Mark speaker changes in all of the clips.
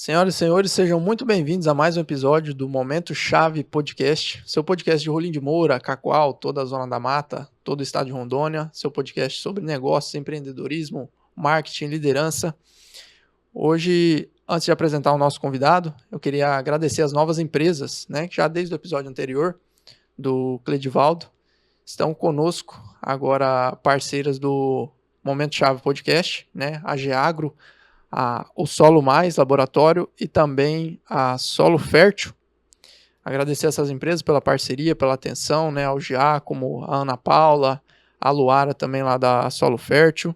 Speaker 1: Senhoras e senhores, sejam muito bem-vindos a mais um episódio do Momento Chave Podcast, seu podcast de Rolim de Moura, Cacoal, toda a Zona da Mata, todo o estado de Rondônia, seu podcast sobre negócios, empreendedorismo, marketing, liderança. Hoje, antes de apresentar o nosso convidado, eu queria agradecer as novas empresas, né, que já desde o episódio anterior, do Cledivaldo, estão conosco, agora parceiras do Momento Chave Podcast, né, a Geagro, o Solo Mais Laboratório e também a Solo Fértil. Agradecer essas empresas pela parceria, pela atenção, né, ao Giacomo, a Ana Paula, a Luara também lá da Solo Fértil.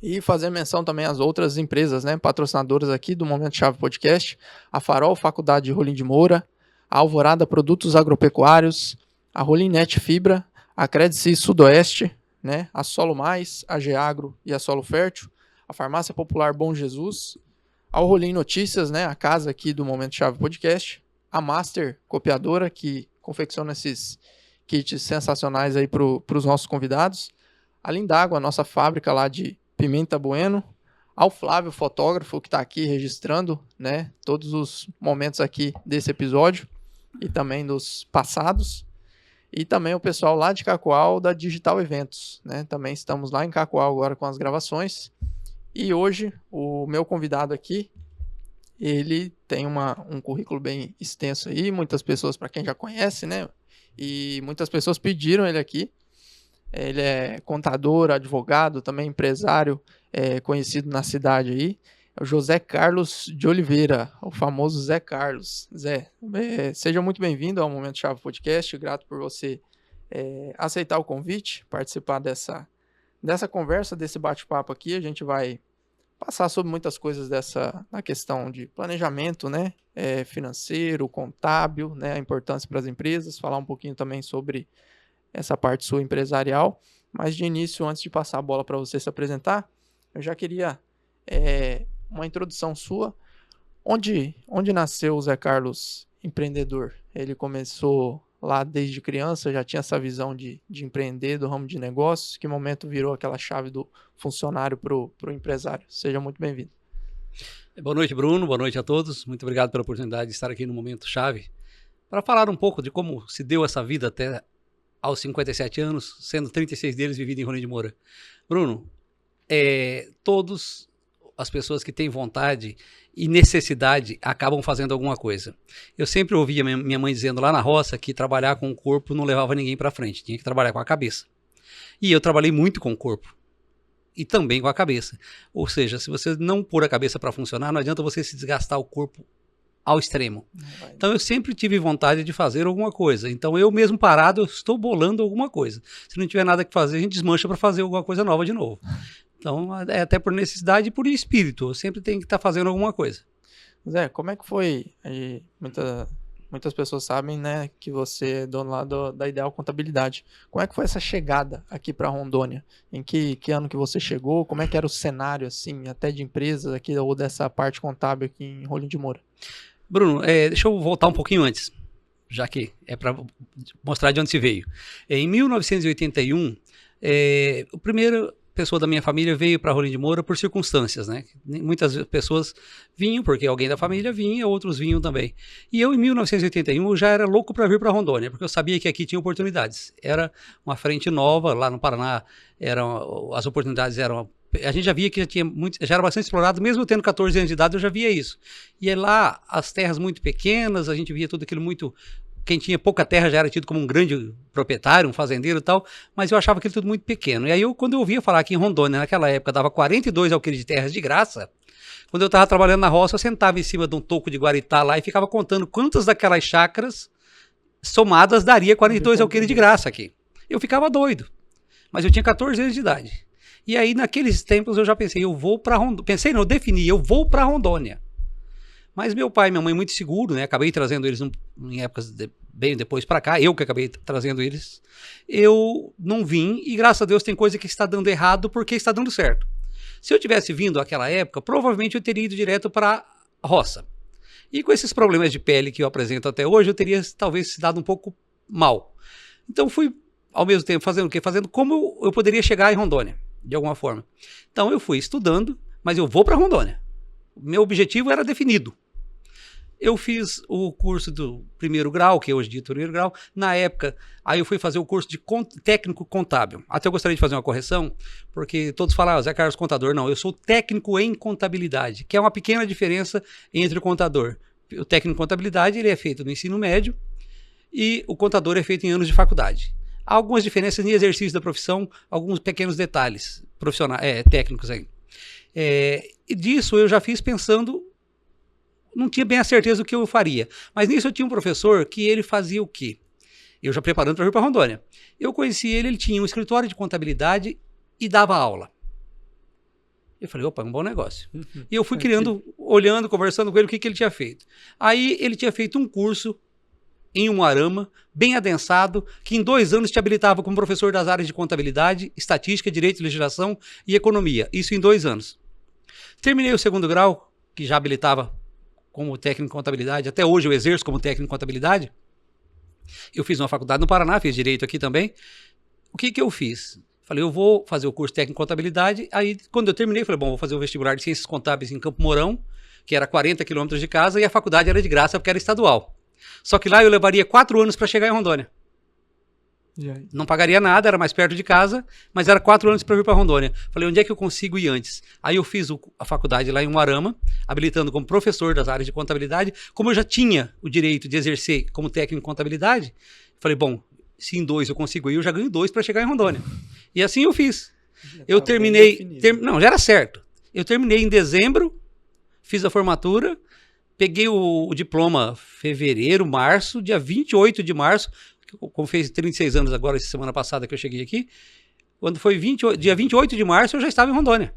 Speaker 1: E fazer menção também às outras empresas, né, patrocinadoras aqui do Momento Chave Podcast, a Farol Faculdade de Rolim de Moura, a Alvorada Produtos Agropecuários, a Rolimnet Fibra, a Credici Sudoeste, né, a Solo Mais, a Geagro e a Solo Fértil, a Farmácia Popular Bom Jesus, a Rolim Notícias, né, a casa aqui do Momento Chave Podcast, a Master Copiadora, que confecciona esses kits sensacionais aí para os nossos convidados, a Lindágua, a nossa fábrica lá de Pimenta Bueno, ao Flávio Fotógrafo, que está aqui registrando, né, todos os momentos aqui desse episódio e também dos passados, e também o pessoal lá de Cacoal da Digital Eventos, né, também estamos lá em Cacoal agora com as gravações. E hoje, o meu convidado aqui, ele tem um currículo bem extenso aí, muitas pessoas, para quem já conhece, né? E muitas pessoas pediram ele aqui. Ele é contador, advogado, também empresário, conhecido na cidade aí. É o José Carlos de Oliveira, o famoso Zé Carlos. Zé, seja muito bem-vindo ao Momento Chave Podcast, grato por você aceitar o convite, participar dessa conversa, desse bate-papo aqui. A gente vai passar sobre muitas coisas na questão de planejamento, né, financeiro, contábil, né, a importância para as empresas, falar um pouquinho também sobre essa parte sua empresarial. Mas de início, antes de passar a bola para você se apresentar, eu já queria uma introdução sua. Onde nasceu o Zé Carlos empreendedor? Ele começou lá desde criança, já tinha essa visão de empreender, do ramo de negócios? Que momento virou aquela chave do funcionário para o empresário? Seja muito bem-vindo.
Speaker 2: Boa noite, Bruno. Boa noite a todos. Muito obrigado pela oportunidade de estar aqui no Momento Chave para falar um pouco de como se deu essa vida até aos 57 anos, sendo 36 deles vividos em Rolim de Moura. Bruno, todas as pessoas que têm vontade e necessidade acabam fazendo alguma coisa. Eu sempre ouvia minha mãe dizendo lá na roça que trabalhar com o corpo não levava ninguém para frente, tinha que trabalhar com a cabeça. E eu trabalhei muito com o corpo e também com a cabeça. Ou seja, se você não pôr a cabeça para funcionar, não adianta você se desgastar o corpo ao extremo. Então eu sempre tive vontade de fazer alguma coisa. Então eu mesmo parado, eu estou bolando alguma coisa. Se não tiver nada que fazer, a gente desmancha para fazer alguma coisa nova de novo. Então, é até por necessidade e por espírito. Eu sempre tenho que estar fazendo alguma coisa.
Speaker 1: Zé, como é que foi? Muitas pessoas sabem, né, que você é dono lá da Ideal Contabilidade. Como é que foi essa chegada aqui para Rondônia? Em que ano que você chegou? Como é que era o cenário, assim, até de empresas aqui, ou dessa parte contábil aqui em Rolim de Moura?
Speaker 2: Bruno, deixa eu voltar um pouquinho antes, já que é para mostrar de onde se veio. Em 1981, o primeiro pessoa da minha família veio para Rolim de Moura por circunstâncias, né? Muitas pessoas vinham porque alguém da família vinha, outros vinham também. E eu, em 1981, eu já era louco para vir para Rondônia, porque eu sabia que aqui tinha oportunidades. Era uma frente nova, lá no Paraná, as oportunidades eram... A gente já via que já era bastante explorado, mesmo eu tendo 14 anos de idade, eu já via isso. E lá, as terras muito pequenas, a gente via tudo aquilo muito... Quem tinha pouca terra já era tido como um grande proprietário, um fazendeiro e tal, mas eu achava aquilo tudo muito pequeno. E aí, quando eu ouvia falar que em Rondônia, naquela época, dava 42 alqueires de terras de graça, quando eu estava trabalhando na roça, eu sentava em cima de um toco de guaritá lá e ficava contando quantas daquelas chácaras somadas daria 42 alqueires de graça aqui. Eu ficava doido, mas eu tinha 14 anos de idade. E aí, naqueles tempos, eu já pensei, eu vou para Rondônia. Pensei, não, eu defini, eu vou para Rondônia. Mas meu pai e minha mãe muito seguro, né? Acabei trazendo eles em épocas bem depois para cá, eu que acabei trazendo eles. Eu não vim e graças a Deus tem coisa que está dando errado porque está dando certo. Se eu tivesse vindo naquela época, provavelmente eu teria ido direto para a roça. E com esses problemas de pele que eu apresento até hoje, eu teria talvez se dado um pouco mal. Então fui ao mesmo tempo fazendo o quê? Fazendo como eu poderia chegar em Rondônia, de alguma forma. Então eu fui estudando, mas eu vou para Rondônia. meu objetivo era definido. Eu fiz o curso do primeiro grau, que é hoje dito primeiro grau. Na época, aí eu fui fazer o curso de técnico contábil. Até eu gostaria de fazer uma correção, porque todos falam, Zé Carlos contador. Não, eu sou técnico em contabilidade, que é uma pequena diferença entre o contador. O técnico em contabilidade ele é feito no ensino médio e o contador é feito em anos de faculdade. Há algumas diferenças em exercício da profissão, alguns pequenos detalhes profissionais, técnicos aí. E disso eu já fiz pensando, não tinha bem a certeza do que eu faria. Mas nisso eu tinha um professor que ele fazia o quê? Eu já preparando para vir para Rondônia. Eu conheci ele tinha um escritório de contabilidade e dava aula. Eu falei, opa, é um bom negócio. E eu fui criando, olhando, conversando com ele, o que ele tinha feito. Aí ele tinha feito um curso em Umuarama, bem adensado, que em 2 anos te habilitava como professor das áreas de contabilidade, estatística, direito, legislação e economia. Isso em 2 anos. Terminei o segundo grau, que já habilitava como técnico em contabilidade. Até hoje eu exerço como técnico em contabilidade. Eu fiz uma faculdade no Paraná, fiz direito aqui também. O que eu fiz? Falei, eu vou fazer o curso técnico em contabilidade. Aí, quando eu terminei, falei, bom, vou fazer o vestibular de Ciências Contábeis em Campo Mourão, que era 40 quilômetros de casa, e a faculdade era de graça, porque era estadual. Só que lá eu levaria 4 anos para chegar em Rondônia. Não pagaria nada, era mais perto de casa, mas era 4 anos para vir para Rondônia. Falei, onde é que eu consigo ir antes? Aí eu fiz a faculdade lá em Umuarama, habilitando como professor das áreas de contabilidade. Como eu já tinha o direito de exercer como técnico em contabilidade, falei, bom, se em 2 eu consigo ir, eu já ganho 2 para chegar em Rondônia. E assim eu fiz. Eu terminei... Não, já era certo. Eu terminei em dezembro, fiz a formatura, peguei o diploma fevereiro, março, dia 28 de março, como fez 36 anos agora, essa semana passada que eu cheguei aqui, quando foi dia 28 de março, eu já estava em Rondônia.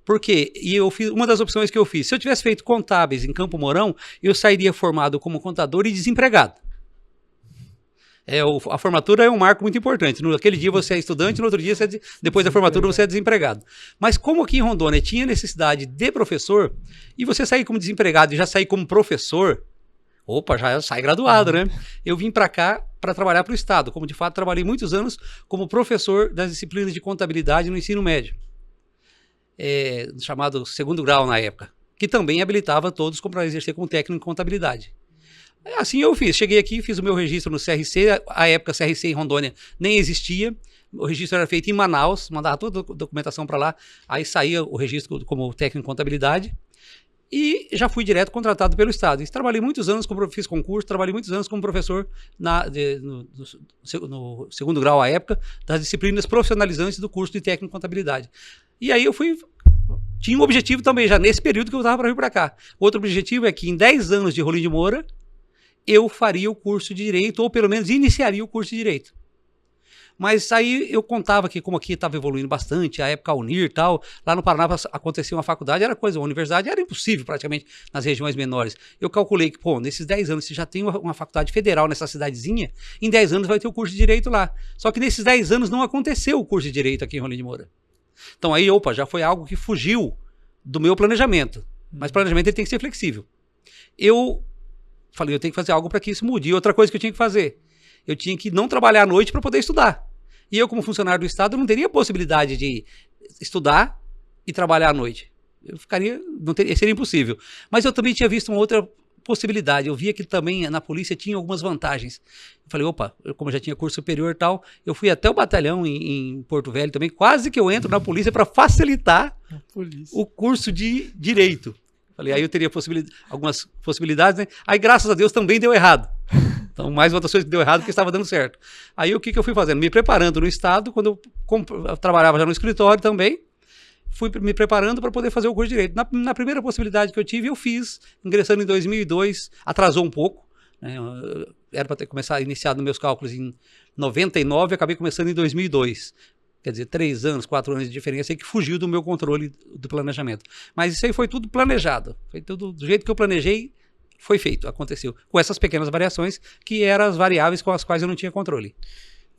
Speaker 2: Por quê? E eu fiz uma das opções que eu fiz. Se eu tivesse feito contábeis em Campo Mourão, eu sairia formado como contador e desempregado. A formatura é um marco muito importante. Naquele dia você é estudante, no outro dia, depois da formatura, você é desempregado. Mas como aqui em Rondônia tinha necessidade de professor, e você sair como desempregado e já sair como professor, opa, já sai graduado, né? Eu vim para cá para trabalhar para o Estado, como de fato trabalhei muitos anos como professor das disciplinas de contabilidade no ensino médio, chamado segundo grau na época, que também habilitava todos para exercer como técnico em contabilidade. Assim eu fiz, cheguei aqui, fiz o meu registro no CRC, a época CRC em Rondônia nem existia, o registro era feito em Manaus, mandava toda a documentação para lá, aí saía o registro como técnico em contabilidade, e já fui direto contratado pelo Estado. E trabalhei muitos anos, fiz concurso, trabalhei muitos anos como professor no segundo grau à época, das disciplinas profissionalizantes do curso de técnico em contabilidade. E aí eu tinha um objetivo também, já nesse período que eu estava para vir para cá. Outro objetivo é que em 10 anos de Rolim de Moura, eu faria o curso de Direito, ou pelo menos iniciaria o curso de Direito. Mas aí eu contava que como aqui estava evoluindo bastante, a época Unir e tal, lá no Paraná acontecia uma faculdade, era coisa, uma universidade era impossível praticamente nas regiões menores. Eu calculei que, pô, nesses 10 anos, se já tem uma faculdade federal nessa cidadezinha, em 10 anos vai ter o curso de Direito lá. Só que nesses 10 anos não aconteceu o curso de Direito aqui em Rolim de Moura. Então aí, opa, já foi algo que fugiu do meu planejamento. Mas o planejamento ele tem que ser flexível. Eu falei, eu tenho que fazer algo para que isso mude. E outra coisa que eu tinha que fazer, eu tinha que não trabalhar à noite para poder estudar. E eu, como funcionário do Estado, não teria possibilidade de estudar e trabalhar à noite. Seria impossível. Mas eu também tinha visto uma outra possibilidade. Eu via que também na polícia tinha algumas vantagens. Eu falei, opa, como eu já tinha curso superior e tal, eu fui até o batalhão em Porto Velho também, quase que eu entro na polícia para facilitar o curso de Direito. Falei, aí eu teria algumas possibilidades, né? Aí, graças a Deus, também deu errado. Então, mais votações que deu errado que estava dando certo. Aí, o que eu fui fazendo? Me preparando no Estado, quando eu trabalhava já no escritório também, fui me preparando para poder fazer o curso de Direito. Na primeira possibilidade que eu tive, eu fiz, ingressando em 2002, atrasou um pouco, né? Era para ter começado, iniciado meus cálculos em 99, acabei começando em 2002. Quer dizer, 3 anos, 4 anos de diferença aí que fugiu do meu controle do planejamento. Mas isso aí foi tudo planejado. Foi tudo do jeito que eu planejei, foi feito, aconteceu. Com essas pequenas variações, que eram as variáveis com as quais eu não tinha controle.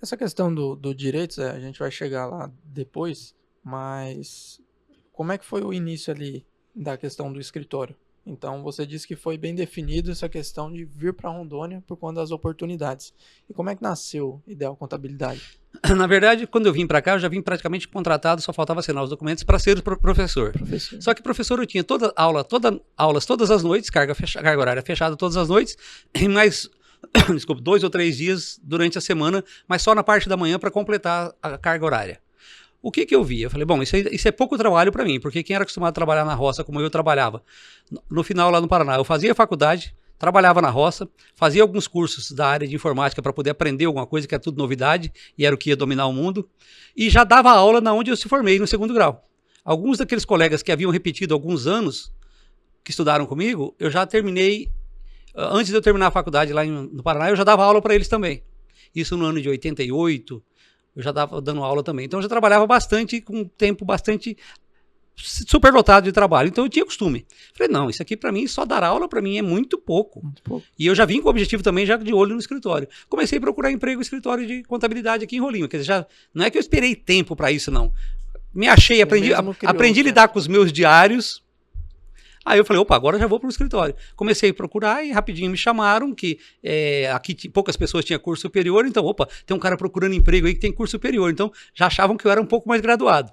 Speaker 1: Essa questão do direito, a gente vai chegar lá depois, mas como é que foi o início ali da questão do escritório? Então você disse que foi bem definido essa questão de vir para Rondônia por conta das oportunidades. E como é que nasceu Ideal Contabilidade?
Speaker 2: Na verdade, quando eu vim para cá, eu já vim praticamente contratado, só faltava assinar os documentos para ser professor. Só que professor eu tinha aulas todas as noites, carga horária fechada todas as noites, e mais, desculpa, 2 ou 3 dias durante a semana, mas só na parte da manhã para completar a carga horária. O que eu vi? Eu falei, bom, isso é pouco trabalho para mim, porque quem era acostumado a trabalhar na roça, como eu trabalhava, no final lá no Paraná, eu fazia faculdade, trabalhava na roça, fazia alguns cursos da área de informática para poder aprender alguma coisa, que era tudo novidade, e era o que ia dominar o mundo, e já dava aula na onde eu se formei, no 2º grau. Alguns daqueles colegas que haviam repetido alguns anos, que estudaram comigo, eu já terminei, antes de eu terminar a faculdade lá no Paraná, eu já dava aula para eles também. Isso no ano de 88, eu já estava dando aula também. Então eu já trabalhava bastante, com um tempo bastante superlotado de trabalho. Então eu tinha costume. Falei, não, isso aqui para mim, só dar aula para mim é muito pouco. Muito pouco. E eu já vim com o objetivo também, já de olho no escritório. Comecei a procurar emprego no escritório de contabilidade aqui em Rolinho. Quer dizer, não é que eu esperei tempo para isso, não. Me achei, aprendi a lidar com os meus diários. Aí eu falei, opa, agora já vou para o escritório. Comecei a procurar e rapidinho me chamaram, que aqui poucas pessoas tinham curso superior, então, opa, tem um cara procurando emprego aí que tem curso superior. Então, já achavam que eu era um pouco mais graduado.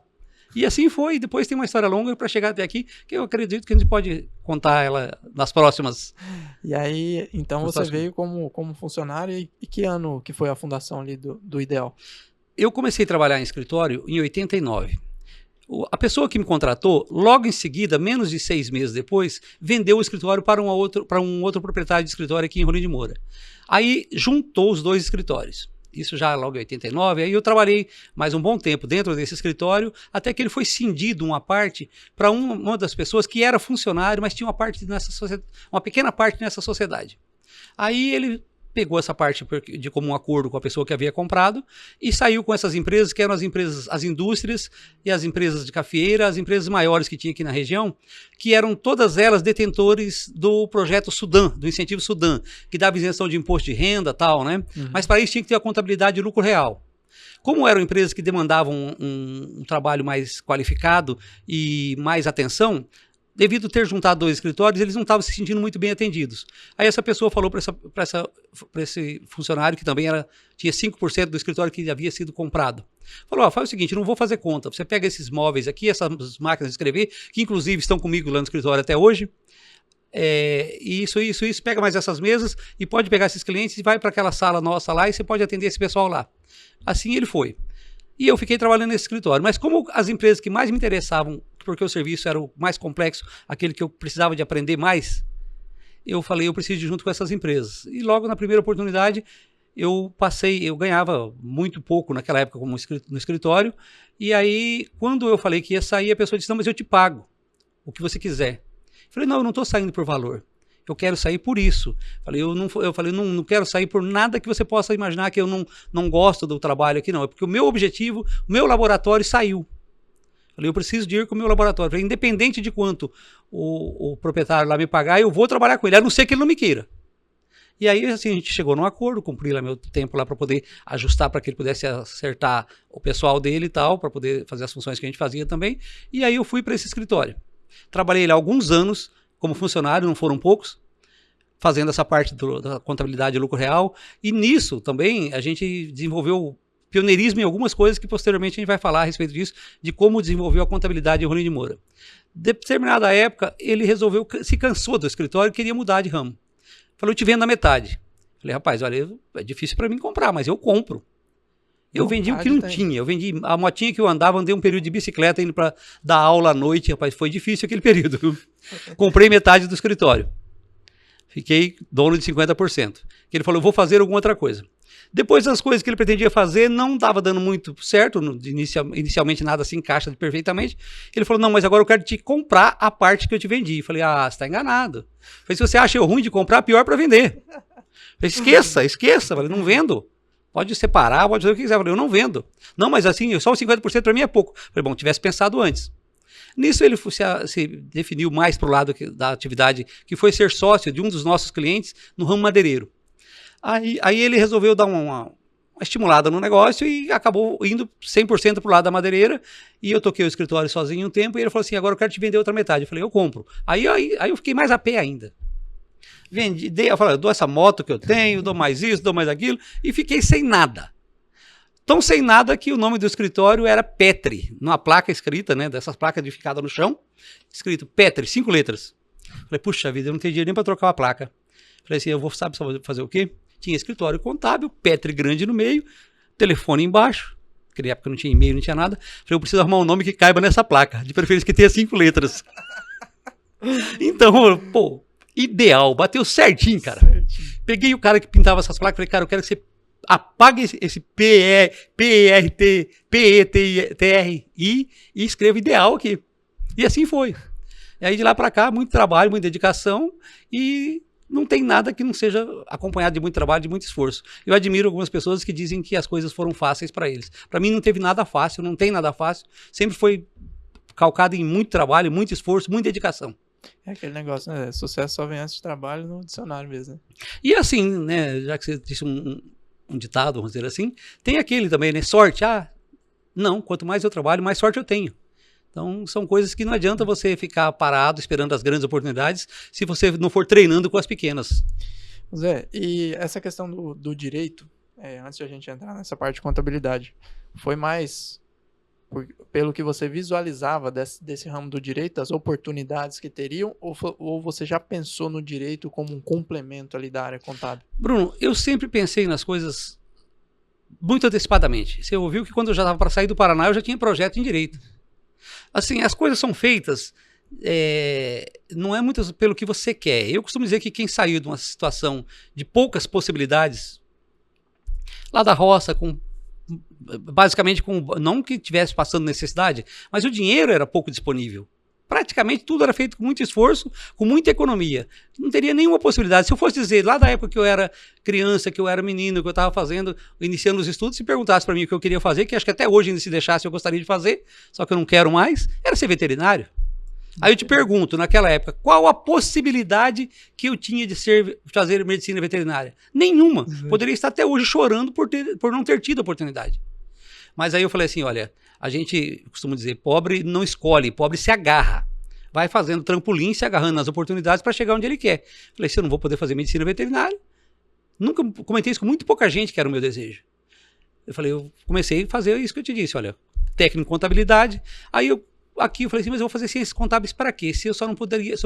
Speaker 2: E assim foi, depois tem uma história longa para chegar até aqui, que eu acredito que a gente pode contar ela nas próximas.
Speaker 1: E aí, então você veio como funcionário, e que ano que foi a fundação ali do Ideal?
Speaker 2: Eu comecei a trabalhar em escritório em 89. A pessoa que me contratou, logo em seguida, menos de 6 meses depois, vendeu o escritório para um outro proprietário de escritório aqui em Rolim de Moura. Aí juntou os 2 escritórios. Isso já logo em 89. Aí eu trabalhei mais um bom tempo dentro desse escritório, até que ele foi cindido uma parte para uma das pessoas que era funcionário, mas tinha uma pequena parte nessa sociedade. Aí ele pegou essa parte de comum acordo com a pessoa que havia comprado e saiu com essas empresas, que eram as indústrias e as empresas de cafeeira, as empresas maiores que tinha aqui na região, que eram todas elas detentores do projeto Sudam, do incentivo Sudam, que dava isenção de imposto de renda e tal, né? Uhum. Mas para isso tinha que ter a contabilidade de lucro real. Como eram empresas que demandavam um trabalho mais qualificado e mais atenção, devido a ter juntado 2 escritórios, eles não estavam se sentindo muito bem atendidos. Aí essa pessoa falou para esse funcionário, que também tinha 5% do escritório que havia sido comprado. Falou, faz o seguinte, não vou fazer conta. Você pega esses móveis aqui, essas máquinas de escrever, que inclusive estão comigo lá no escritório até hoje, isso, pega mais essas mesas e pode pegar esses clientes e vai para aquela sala nossa lá e você pode atender esse pessoal lá. Assim ele foi. E eu fiquei trabalhando nesse escritório. Mas como as empresas que mais me interessavam, porque o serviço era o mais complexo, aquele que eu precisava de aprender mais, eu falei, eu preciso ir junto com essas empresas. E logo na primeira oportunidade, eu ganhava muito pouco naquela época no escritório, e aí, quando eu falei que ia sair, a pessoa disse, não, mas eu te pago o que você quiser. Eu falei, não, eu não estou saindo por valor. Eu quero sair por isso. Eu falei, não quero sair por nada que você possa imaginar que eu não gosto do trabalho aqui, não. É porque o meu objetivo, o meu laboratório saiu. Eu preciso de ir com o meu laboratório. Independente de quanto o proprietário lá me pagar, eu vou trabalhar com ele, a não ser que ele não me queira. E aí, assim, a gente chegou num acordo, cumpri lá meu tempo lá para poder ajustar para que ele pudesse acertar o pessoal dele e tal, para poder fazer as funções que a gente fazia também. E aí eu fui para esse escritório. Trabalhei lá alguns anos como funcionário, não foram poucos, fazendo essa parte da contabilidade de lucro real. E nisso também a gente desenvolveu pioneirismo em algumas coisas que posteriormente a gente vai falar a respeito disso, de como desenvolveu a contabilidade em Rolim de Moura. De determinada época, ele se cansou do escritório e queria mudar de ramo. Falou, eu te vendo a metade. Falei, rapaz, olha, é difícil para mim comprar, mas eu compro. Eu vendi o que não tinha, eu vendi a motinha que eu andava, andei um período de bicicleta indo para dar aula à noite, rapaz, foi difícil aquele período. Comprei metade do escritório. Fiquei dono de 50%. Ele falou, eu vou fazer alguma outra coisa. Depois das coisas que ele pretendia fazer, não estava dando muito certo, inicialmente nada se encaixa perfeitamente. Ele falou, não, mas agora eu quero te comprar a parte que eu te vendi. Eu falei, você está enganado. Falei, se você acha eu ruim de comprar, pior para vender. Falei, esqueça. Falei, não vendo. Pode separar, pode fazer o que quiser. Eu falei, eu não vendo. Não, mas assim, só os 50% para mim é pouco. Eu falei, bom, tivesse pensado antes. Nisso ele se definiu mais para o lado da atividade, que foi ser sócio de um dos nossos clientes no ramo madeireiro. Aí ele resolveu dar uma estimulada no negócio e acabou indo 100% pro lado da madeireira, e eu toquei o escritório sozinho um tempo, e ele falou assim, agora eu quero te vender outra metade. Eu falei, eu compro. Aí eu fiquei mais a pé ainda. Eu falei, eu dou essa moto que eu tenho, dou mais isso, dou mais aquilo, e fiquei sem nada. Tão sem nada que o nome do escritório era Petri, numa placa escrita, né, dessas placas de ficada no chão, escrito Petri, 5 letras. Falei, puxa vida, eu não tenho dinheiro nem para trocar uma placa. Falei assim, eu vou, sabe fazer o quê? Tinha escritório contábil, Petri grande no meio, telefone embaixo, naquela época não tinha e-mail, não tinha nada. Falei, eu preciso arrumar um nome que caiba nessa placa, de preferência que tenha 5 letras. Então, pô, ideal, bateu certinho, cara. Peguei o cara que pintava essas placas, falei, cara, eu quero que você apague esse P-E-T-R-I e escreva ideal aqui. E assim foi. E aí de lá para cá, muito trabalho, muita dedicação, e não tem nada que não seja acompanhado de muito trabalho, de muito esforço. Eu admiro algumas pessoas que dizem que as coisas foram fáceis para eles. Para mim não teve nada fácil, não tem nada fácil. Sempre foi calcado em muito trabalho, muito esforço, muita dedicação.
Speaker 1: É aquele negócio, né? Sucesso só vem antes de trabalho no dicionário mesmo, né?
Speaker 2: E assim, né, já que você disse um ditado, vamos dizer assim, tem aquele também, né? Sorte. Não, quanto mais eu trabalho, mais sorte eu tenho. Então, são coisas que não adianta você ficar parado esperando as grandes oportunidades se você não for treinando com as pequenas.
Speaker 1: Zé, e essa questão do direito, antes de a gente entrar nessa parte de contabilidade, foi mais pelo que você visualizava desse ramo do direito, as oportunidades que teriam, ou você já pensou no direito como um complemento ali da área contábil?
Speaker 2: Bruno, eu sempre pensei nas coisas muito antecipadamente. Você ouviu que quando eu já estava para sair do Paraná, eu já tinha projeto em direito. Assim, as coisas são feitas, não é muito pelo que você quer. Eu costumo dizer que quem saiu de uma situação de poucas possibilidades, lá da roça, basicamente, não que estivesse passando necessidade, mas o dinheiro era pouco disponível. Praticamente tudo era feito com muito esforço, com muita economia. Não teria nenhuma possibilidade. Se eu fosse dizer, lá da época que eu era criança, que eu era menino, que eu estava iniciando os estudos, se perguntasse para mim o que eu queria fazer, que acho que até hoje, ainda se deixasse, eu gostaria de fazer, só que eu não quero mais, era ser veterinário. Aí eu te pergunto, naquela época, qual a possibilidade que eu tinha de fazer medicina veterinária? Nenhuma. Poderia estar até hoje chorando por não ter tido oportunidade. Mas aí eu falei assim, olha, a gente costuma dizer, pobre não escolhe, pobre se agarra. Vai fazendo trampolim, se agarrando nas oportunidades para chegar onde ele quer. Falei, se eu não vou poder fazer medicina veterinária, nunca comentei isso com muito pouca gente, que era o meu desejo. Eu falei, eu comecei a fazer isso que eu te disse, olha, técnico em contabilidade. Aí eu falei assim, mas eu vou fazer ciências contábeis para quê? Se eu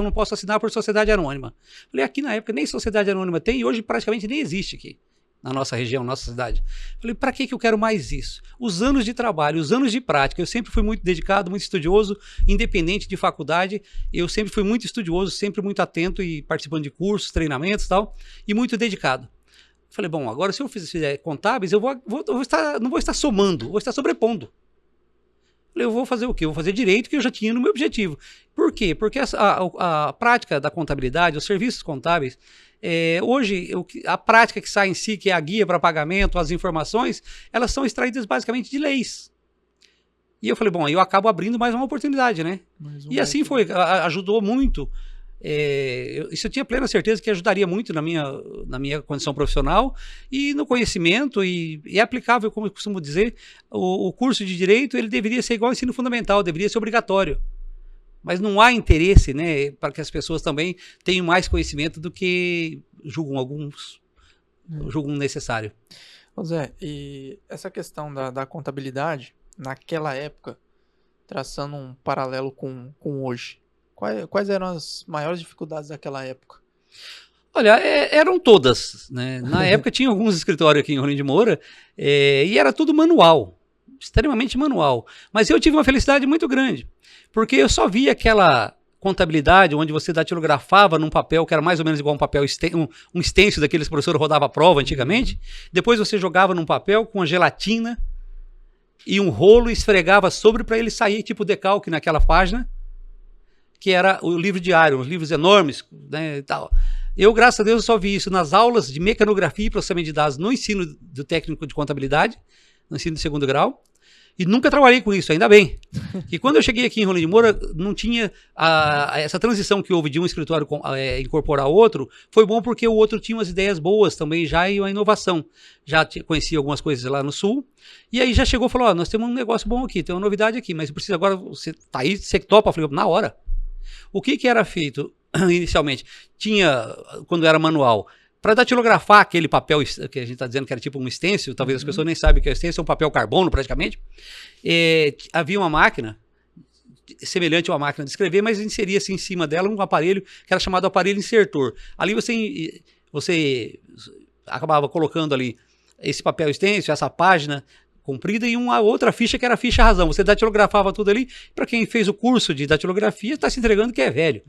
Speaker 2: não posso assinar por sociedade anônima. Falei, aqui na época nem sociedade anônima tem, e hoje praticamente nem existe aqui, na nossa região, na nossa cidade. Falei, para que eu quero mais isso? Os anos de trabalho, os anos de prática, eu sempre fui muito dedicado, muito estudioso, independente de faculdade, eu sempre fui muito estudioso, sempre muito atento e participando de cursos, treinamentos e tal, e muito dedicado. Falei, bom, agora se eu fizer contábeis, não vou estar somando, vou estar sobrepondo. Eu vou fazer o quê? Eu vou fazer direito, que eu já tinha no meu objetivo. Por quê? Porque a prática da contabilidade, os serviços contábeis, hoje, a prática que sai em si, que é a guia para pagamento, as informações, elas são extraídas basicamente de leis. E eu falei, bom, aí eu acabo abrindo mais uma oportunidade, né? E assim foi, ajudou muito. Isso eu tinha plena certeza que ajudaria muito na minha condição profissional e no conhecimento, e é aplicável, como eu costumo dizer, o curso de Direito ele deveria ser igual ao ensino fundamental, deveria ser obrigatório. Mas não há interesse, né, para que as pessoas também tenham mais conhecimento do que alguns julgam necessário.
Speaker 1: Zé, e essa questão da contabilidade, naquela época, traçando um paralelo com hoje, quais eram as maiores dificuldades daquela época?
Speaker 2: Olha, eram todas, né? Na época tinha alguns escritórios aqui em Rolim de Moura, e era tudo manual, extremamente manual. Mas eu tive uma felicidade muito grande, porque eu só via aquela contabilidade onde você datilografava num papel que era mais ou menos igual a um papel, um stencil daqueles que o professor rodava a prova antigamente. Depois você jogava num papel com a gelatina e um rolo e esfregava sobre para ele sair tipo decalque naquela página, que era o livro diário, uns livros enormes, né, e tal. Eu, graças a Deus, só vi isso nas aulas de mecanografia e processamento de dados no ensino do técnico de contabilidade, no ensino de segundo grau, E nunca trabalhei com isso, ainda bem. E quando eu cheguei aqui em Rolim de Moura, não tinha essa transição que houve de um escritório incorporar outro. Foi bom porque o outro tinha umas ideias boas também já e uma inovação. Já conhecia algumas coisas lá no Sul. E aí já chegou e falou, nós temos um negócio bom aqui, tem uma novidade aqui, mas precisa agora, você tá aí, você topa? Eu falei, na hora. O que era feito inicialmente? Tinha, quando era manual, para datilografar aquele papel que a gente está dizendo que era tipo um stencil, talvez as pessoas nem saibam que é stencil, é um papel carbono praticamente, havia uma máquina, semelhante a uma máquina de escrever, mas inseria-se em cima dela um aparelho que era chamado aparelho insertor. Ali você acabava colocando ali esse papel stencil, essa página comprida e uma outra ficha que era a ficha razão. Você datilografava tudo ali. Para quem fez o curso de datilografia, está se entregando que é velho.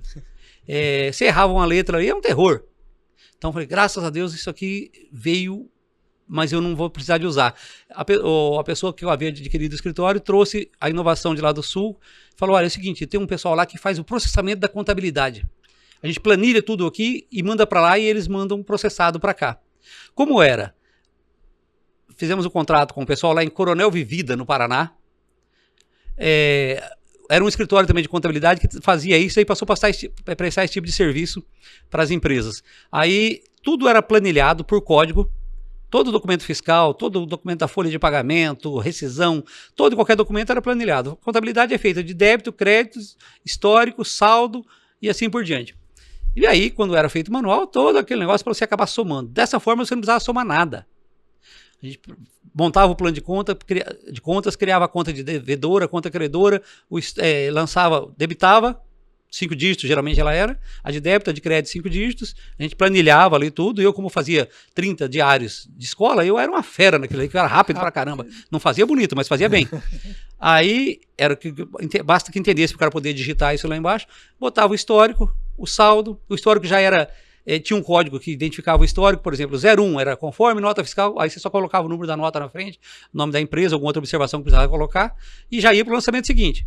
Speaker 2: Você errava uma letra ali, é um terror. Então, eu falei, graças a Deus isso aqui veio, mas eu não vou precisar de usar. A pessoa que eu havia adquirido o escritório trouxe a inovação de lá do Sul, falou, olha, é o seguinte, tem um pessoal lá que faz o processamento da contabilidade. A gente planilha tudo aqui e manda para lá e eles mandam processado para cá. Como era? Fizemos um contrato com o pessoal lá em Coronel Vivida, no Paraná. Era um escritório também de contabilidade que fazia isso e passou a prestar esse tipo de serviço para as empresas. Aí tudo era planilhado por código, todo documento fiscal, todo documento da folha de pagamento, rescisão, todo e qualquer documento era planilhado. A contabilidade é feita de débito, créditos, histórico, saldo e assim por diante. E aí, quando era feito manual, todo aquele negócio para você acabar somando. Dessa forma, você não precisava somar nada. A gente montava o plano de contas, criava a conta de devedora, conta credora, debitava, 5 dígitos geralmente ela era, a de débito, a de crédito 5 dígitos, a gente planilhava ali tudo, e eu como fazia 30 diários de escola, eu era uma fera naquilo aí, que era rápido pra caramba, não fazia bonito, mas fazia bem. Aí, basta que entendesse para o cara poder digitar isso lá embaixo, botava o histórico, o saldo, o histórico já era... tinha um código que identificava o histórico, por exemplo, 01 era conforme, nota fiscal, aí você só colocava o número da nota na frente, nome da empresa, alguma outra observação que precisava colocar, e já ia para o lançamento seguinte.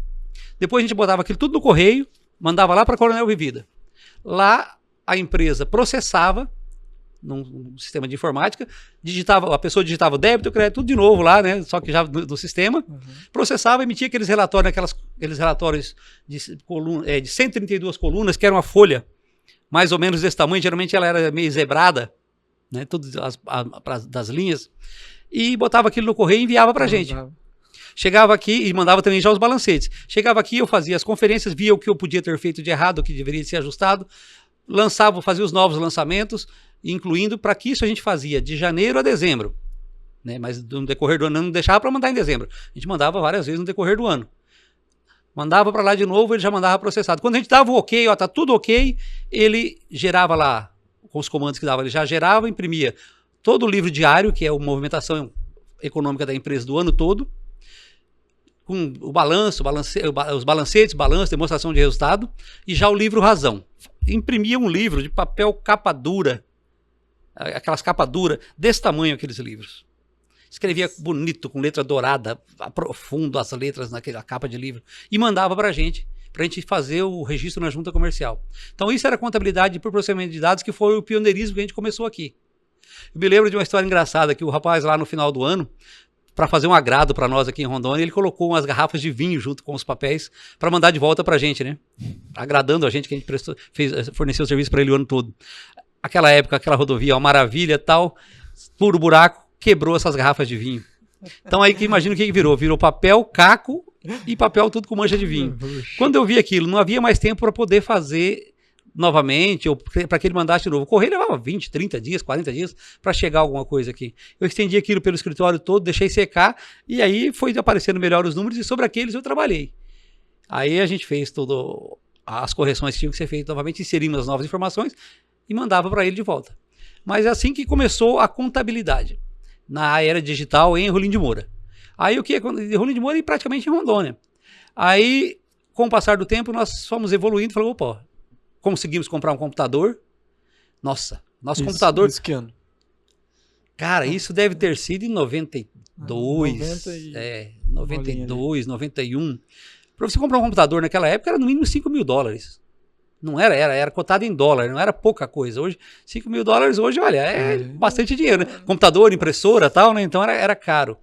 Speaker 2: Depois a gente botava aquilo tudo no correio, mandava lá para Coronel Vivida. Lá a empresa processava, num sistema de informática, a pessoa digitava o débito, o crédito, tudo de novo lá, né? Só que já do sistema, processava, emitia aqueles relatórios, aqueles relatórios de 132 colunas, que era uma folha, mais ou menos desse tamanho, geralmente ela era meio zebrada, né, todas das linhas, e botava aquilo no correio e enviava pra gente. Chegava aqui e mandava também já os balancetes. Chegava aqui, eu fazia as conferências, via o que eu podia ter feito de errado, o que deveria ser ajustado, fazia os novos lançamentos, incluindo para que isso a gente fazia de janeiro a dezembro, né, mas no decorrer do ano não deixava para mandar em dezembro. A gente mandava várias vezes no decorrer do ano. Mandava para lá de novo, ele já mandava processado. Quando a gente dava o ok, tá tudo ok, ele gerava lá, com os comandos que dava, ele já gerava, imprimia todo o livro diário, que é a movimentação econômica da empresa do ano todo, com o balanço, os balancetes, demonstração de resultado, e já o livro razão. Imprimia um livro de papel capa dura, aquelas capa dura, desse tamanho aqueles livros. Escrevia bonito, com letra dourada, aprofundo as letras naquela capa de livro, e mandava pra gente fazer o registro na junta comercial. Então isso era contabilidade por processamento de dados, que foi o pioneirismo que a gente começou aqui. Eu me lembro de uma história engraçada, que o rapaz lá no final do ano, para fazer um agrado para nós aqui em Rondônia, ele colocou umas garrafas de vinho junto com os papéis para mandar de volta pra gente, né? Agradando a gente, que a gente forneceu o serviço para ele o ano todo. Aquela época, aquela rodovia, uma maravilha, tal, puro buraco, quebrou essas garrafas de vinho. Então aí que imagina o que virou. Virou papel, caco e papel tudo com mancha de vinho. Quando eu vi aquilo, não havia mais tempo para poder fazer novamente, ou para que ele mandasse de novo. O correio levava 20, 30 dias, 40 dias para chegar alguma coisa aqui. Eu estendi aquilo pelo escritório todo, deixei secar, e aí foi aparecendo melhor os números, e sobre aqueles eu trabalhei. Aí a gente fez as correções que tinham que ser feitas novamente, inserimos as novas informações e mandava para ele de volta. Mas é assim que começou a contabilidade na era digital em Rolim de Moura. Aí o que é Rolim de Moura e praticamente em Rondônia. Aí, com o passar do tempo, nós fomos evoluindo, falamos, opa, conseguimos comprar um computador. Nossa, nosso computador...
Speaker 1: Isso que ano?
Speaker 2: Cara, isso deve ter sido em 92, 92, 91. Para você comprar um computador naquela época era no mínimo $5.000. Não era cotado em dólar, não era pouca coisa. Hoje, $5.000 hoje, olha, é bastante dinheiro, né? Computador, impressora e tal, né? Então era caro.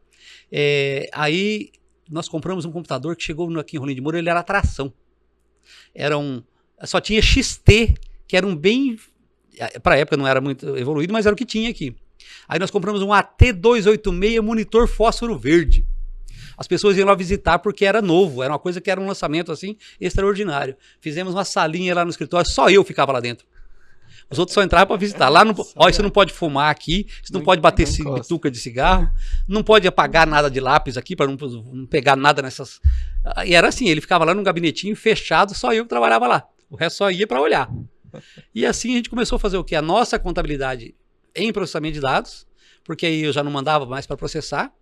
Speaker 2: Aí nós compramos um computador que chegou aqui em Rolim de Moura, ele era atração. Só tinha XT, que era um bem... Para a época não era muito evoluído, mas era o que tinha aqui. Aí nós compramos um AT286 monitor fósforo verde. As pessoas iam lá visitar porque era novo, era uma coisa que era um lançamento assim extraordinário. Fizemos uma salinha lá no escritório, só eu ficava lá dentro. Os outros só entravam para visitar. Lá você não pode fumar aqui, você não pode bater bituca de cigarro, não pode apagar nada de lápis aqui para não pegar nada nessas... E era assim, ele ficava lá num gabinetinho fechado, só eu que trabalhava lá. O resto só ia para olhar. E assim a gente começou a fazer o quê? A nossa contabilidade em processamento de dados, porque aí eu já não mandava mais para processar.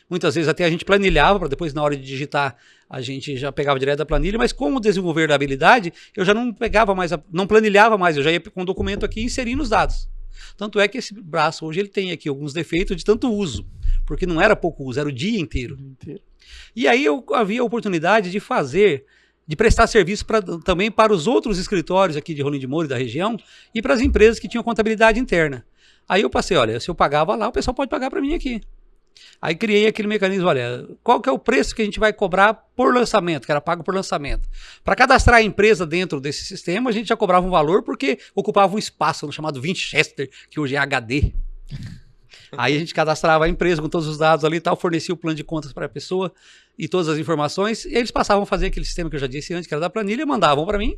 Speaker 2: Muitas vezes até a gente planilhava, para depois na hora de digitar a gente já pegava direto da planilha, mas com o desenvolver da habilidade, eu já não pegava mais, não planilhava mais, eu já ia com o documento aqui inserindo os dados. Tanto é que esse braço hoje ele tem aqui alguns defeitos de tanto uso, porque não era pouco uso, era o dia inteiro. E aí eu havia a oportunidade de prestar serviço também para os outros escritórios aqui de Rolim de Moura e da região e para as empresas que tinham contabilidade interna. Aí eu passei, olha, se eu pagava lá, o pessoal pode pagar para mim aqui. Aí criei aquele mecanismo, olha, qual que é o preço que a gente vai cobrar por lançamento, que era pago por lançamento. Para cadastrar a empresa dentro desse sistema, a gente já cobrava um valor porque ocupava um espaço no chamado Winchester, que hoje é HD. Aí a gente cadastrava a empresa com todos os dados ali e tal, fornecia o plano de contas para a pessoa e todas as informações, e eles passavam a fazer aquele sistema que eu já disse antes, que era da planilha, mandavam para mim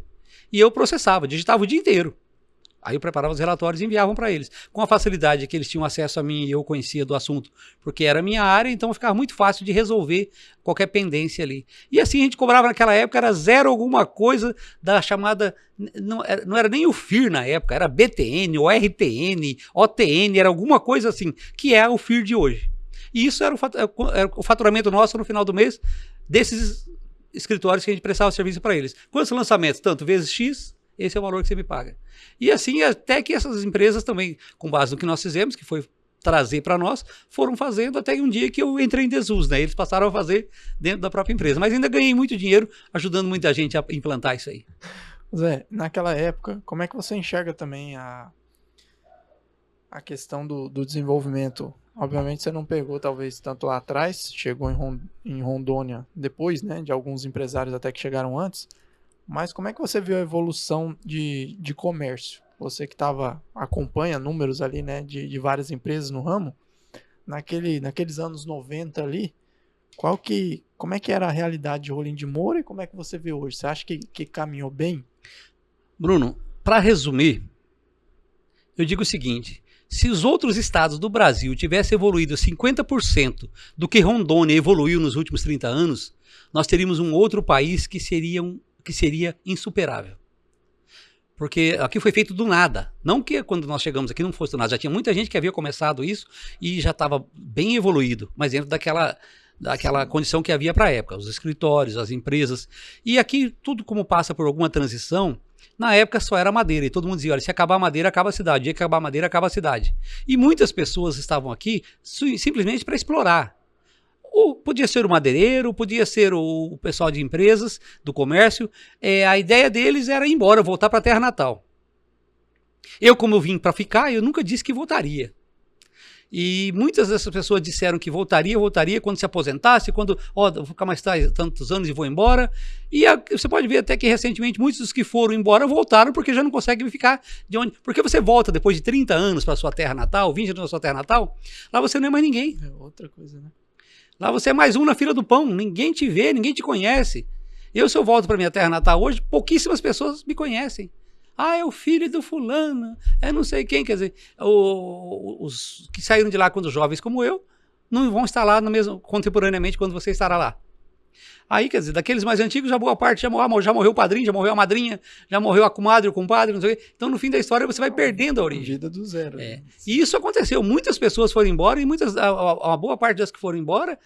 Speaker 2: e eu processava, digitava o dia inteiro. Aí eu preparava os relatórios e enviavam para eles. Com a facilidade que eles tinham acesso a mim e eu conhecia do assunto, porque era a minha área, então ficava muito fácil de resolver qualquer pendência ali. E assim a gente cobrava naquela época, era zero alguma coisa da chamada... Não era nem o FIR na época, era BTN, ORTN, OTN, era alguma coisa assim, que é o FIR de hoje. E isso era o faturamento nosso no final do mês desses escritórios que a gente prestava serviço para eles. Quantos lançamentos? Tanto vezes X... Esse é o valor que você me paga. E assim, até que essas empresas também, com base no que nós fizemos, que foi trazer para nós, foram fazendo até um dia que eu entrei em desuso, né? Eles passaram a fazer dentro da própria empresa. Mas ainda ganhei muito dinheiro ajudando muita gente a implantar isso aí.
Speaker 1: Zé, naquela época, como é que você enxerga também a questão do desenvolvimento? Obviamente você não pegou talvez tanto lá atrás, chegou em Rondônia depois, né? De alguns empresários até que chegaram antes. Mas como é que você viu a evolução de comércio? Você que acompanha números ali, né, de várias empresas no ramo, naqueles anos 90 ali, como é que era a realidade de Rolim de Moura e como é que você vê hoje? Você acha que caminhou bem?
Speaker 2: Bruno, para resumir, eu digo o seguinte, se os outros estados do Brasil tivessem evoluído 50% do que Rondônia evoluiu nos últimos 30 anos, nós teríamos um outro país que seria insuperável. Porque aqui foi feito do nada. Não que quando nós chegamos aqui não fosse do nada. Já tinha muita gente que havia começado isso e já estava bem evoluído, mas dentro daquela condição que havia para a época. Os escritórios, as empresas. E aqui tudo como passa por alguma transição, na época só era madeira. E todo mundo dizia, olha, se acabar a madeira, acaba a cidade. Se acabar a madeira, acaba a cidade. E muitas pessoas estavam aqui simplesmente para explorar. Ou podia ser o madeireiro, podia ser o pessoal de empresas, do comércio. A ideia deles era ir embora, voltar para a terra natal. Como eu vim para ficar, eu nunca disse que voltaria. E muitas dessas pessoas disseram que voltaria quando se aposentasse, quando, vou ficar mais tantos anos e vou embora. E você pode ver até que recentemente muitos dos que foram embora voltaram porque já não conseguem ficar de onde. Porque você volta depois de 30 anos para sua terra natal, 20 anos na sua terra natal, lá você não é mais ninguém.
Speaker 1: É outra coisa, né?
Speaker 2: Lá você é mais um na fila do pão, ninguém te vê, ninguém te conhece. Se eu volto para minha terra natal hoje, pouquíssimas pessoas me conhecem. É o filho do fulano, é não sei quem, quer dizer, os que saíram de lá quando jovens como eu, não vão estar lá contemporaneamente quando você estará lá. Aí, quer dizer, daqueles mais antigos, já boa parte já morreu o padrinho, já morreu a madrinha, já morreu a comadre, o compadre, não sei o quê. Então, no fim da história, você vai perdendo a origem.
Speaker 1: Vida do zero.
Speaker 2: Né? E isso aconteceu. Muitas pessoas foram embora e uma boa parte das que foram embora,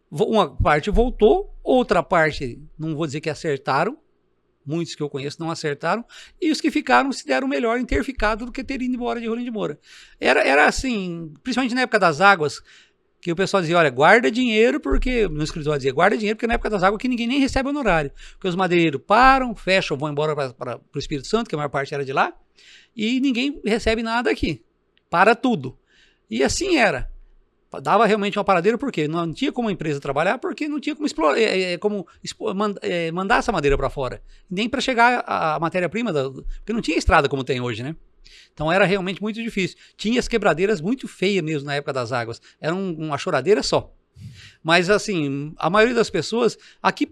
Speaker 2: uma parte voltou, outra parte, não vou dizer que acertaram, muitos que eu conheço não acertaram, e os que ficaram se deram melhor em ter ficado do que ter ido embora de Rolim de Moura. Era assim, principalmente na época das águas, que o pessoal dizia, olha, guarda dinheiro, porque, no escritório dizia, guarda dinheiro, porque na época das águas que ninguém nem recebe honorário. Porque os madeireiros param, fecham, vão embora para o Espírito Santo, que a maior parte era de lá, e ninguém recebe nada aqui. Para tudo. E assim era. Dava realmente uma paradeira, por quê? Não tinha como a empresa trabalhar, porque não tinha como, mandar essa madeira para fora. Nem para chegar a matéria-prima, porque não tinha estrada como tem hoje, né? Então era realmente muito difícil. Tinha as quebradeiras muito feias mesmo na época das águas. Era uma choradeira só. Mas assim, a maioria das pessoas aqui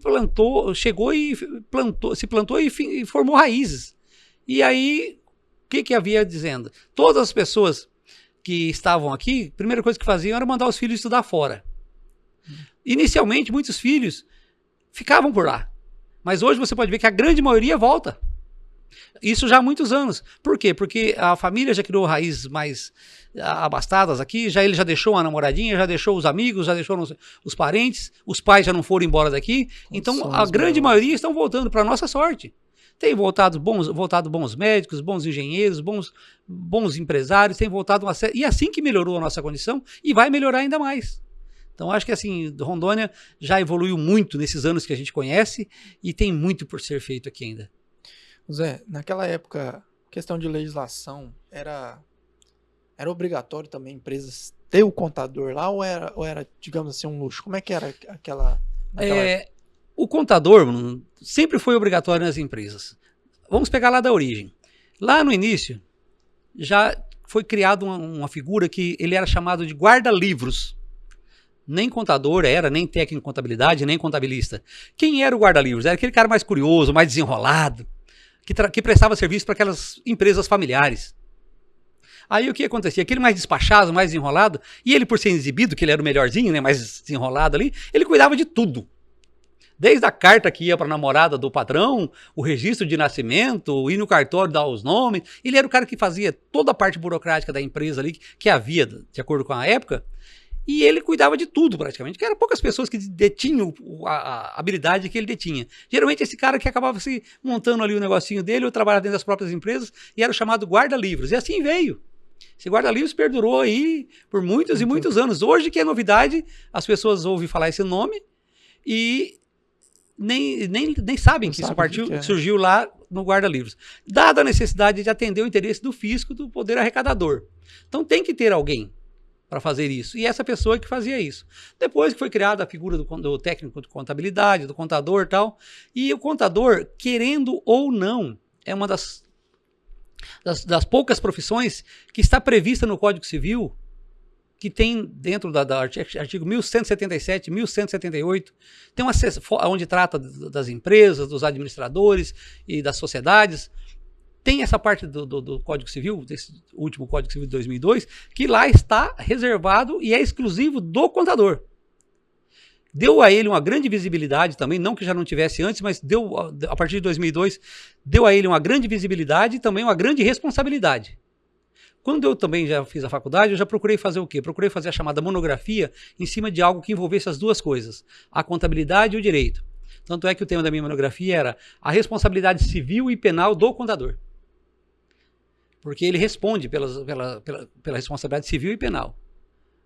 Speaker 2: chegou e se plantou e formou raízes. E aí, o que havia dizendo? Todas as pessoas que estavam aqui, a primeira coisa que faziam era mandar os filhos estudar fora. Inicialmente, muitos filhos ficavam por lá. Mas hoje você pode ver que a grande maioria volta. Isso já há muitos anos. Por quê? Porque a família já criou raízes mais abastadas aqui, ele já deixou a namoradinha, já deixou os amigos, já deixou os parentes, os pais já não foram embora daqui. Então, a grande maioria estão voltando, para a nossa sorte. Tem voltado bons médicos, bons engenheiros, bons empresários, tem voltado uma série. E assim que melhorou a nossa condição, e vai melhorar ainda mais. Então, acho que assim, Rondônia já evoluiu muito nesses anos que a gente conhece e tem muito por ser feito aqui ainda.
Speaker 1: Zé, naquela época, questão de legislação, era obrigatório também empresas ter o contador lá ou era, digamos assim, um luxo? Como é que era naquela época?
Speaker 2: O contador sempre foi obrigatório nas empresas. Vamos pegar lá da origem. Lá no início, já foi criada uma figura que ele era chamado de guarda-livros. Nem contador era, nem técnico de contabilidade, nem contabilista. Quem era o guarda-livros? Era aquele cara mais curioso, mais desenrolado, que prestava serviço para aquelas empresas familiares. Aí o que acontecia? Aquele mais despachado, mais desenrolado, e ele por ser exibido, que ele era o melhorzinho, né, mais desenrolado ali, ele cuidava de tudo. Desde a carta que ia para a namorada do patrão, o registro de nascimento, ir no cartório dar os nomes. Ele era o cara que fazia toda a parte burocrática da empresa ali, que havia, de acordo com a época, e ele cuidava de tudo praticamente, que eram poucas pessoas que detinham a habilidade que ele detinha. Geralmente esse cara que acabava se montando ali o negocinho dele, ou trabalhava dentro das próprias empresas, e era o chamado guarda-livros. E assim veio. Esse guarda-livros perdurou aí por muitos e muitos anos. Hoje que é novidade, as pessoas ouvem falar esse nome e nem sabem que isso surgiu lá no guarda-livros. Dada a necessidade de atender o interesse do fisco, do poder arrecadador. Então tem que ter alguém para fazer isso. E essa pessoa que fazia isso. Depois que foi criada a figura do técnico de contabilidade, do contador e tal, e o contador, querendo ou não, é uma das poucas profissões que está prevista no Código Civil, que tem dentro do artigo 1177, 1178, tem onde trata das empresas, dos administradores e das sociedades. Tem essa parte do Código Civil, desse último Código Civil de 2002, que lá está reservado e é exclusivo do contador. Deu a ele uma grande visibilidade também, não que já não tivesse antes, mas deu, a partir de 2002, deu a ele uma grande visibilidade e também uma grande responsabilidade. Quando eu também já fiz a faculdade, eu já procurei fazer o quê? Procurei fazer a chamada monografia em cima de algo que envolvesse as duas coisas, a contabilidade e o direito. Tanto é que o tema da minha monografia era a responsabilidade civil e penal do contador. Porque ele responde pela responsabilidade civil e penal.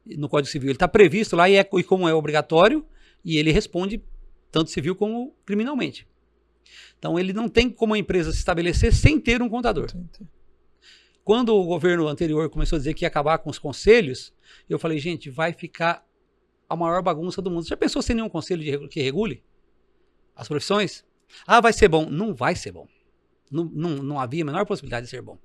Speaker 2: No Código Civil ele está previsto lá e como é obrigatório, e ele responde tanto civil como criminalmente. Então ele não tem como a empresa se estabelecer sem ter um contador. Entendi. Quando o governo anterior começou a dizer que ia acabar com os conselhos, eu falei, gente, vai ficar a maior bagunça do mundo. Já pensou sem nenhum conselho que regule as profissões? Ah, vai ser bom. Não vai ser bom. Não havia a menor possibilidade de ser bom.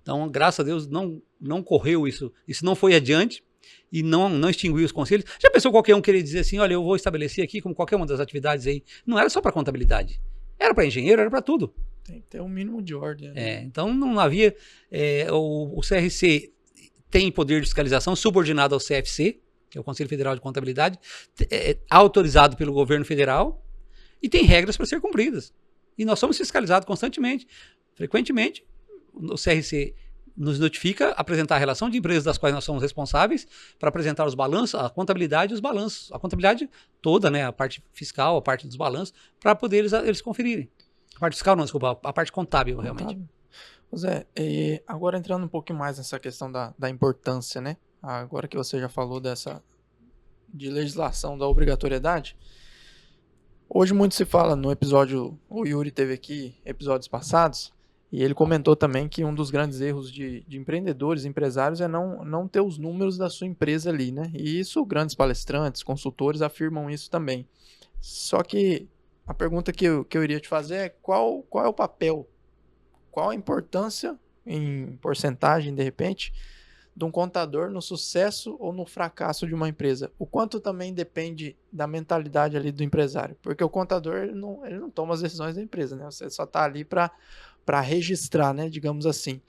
Speaker 2: Então, graças a Deus, não correu isso. Isso não foi adiante e não extinguiu os conselhos. Já pensou qualquer um querer dizer assim, olha, eu vou estabelecer aqui como qualquer uma das atividades aí. Não era só para contabilidade. Era para engenheiro, era para tudo.
Speaker 1: Tem que ter um mínimo de ordem. Né?
Speaker 2: Então não havia... o CRC tem poder de fiscalização subordinado ao CFC, que é o Conselho Federal de Contabilidade, autorizado pelo governo federal, e tem regras para ser cumpridas. E nós somos fiscalizados constantemente. Frequentemente, o CRC nos notifica apresentar a relação de empresas das quais nós somos responsáveis para apresentar os balanços, a contabilidade e os balanços. A contabilidade toda, né, a parte fiscal, a parte dos balanços, para poder eles conferirem. A parte fiscal não, desculpa, a parte contábil, realmente.
Speaker 1: Zé, agora entrando um pouquinho mais nessa questão da importância, né? Agora que você já falou de legislação da obrigatoriedade, hoje muito se fala no episódio, o Yuri teve aqui, episódios passados, E ele comentou também que um dos grandes erros de empreendedores, empresários, é não ter os números da sua empresa ali, né? E isso grandes palestrantes, consultores afirmam isso também. Só que a pergunta que eu iria te fazer é qual é o papel, qual a importância, em porcentagem, de repente, de um contador no sucesso ou no fracasso de uma empresa. O quanto também depende da mentalidade ali do empresário. Porque o contador, ele não toma as decisões da empresa, né? Você só está ali para registrar, né? Digamos assim.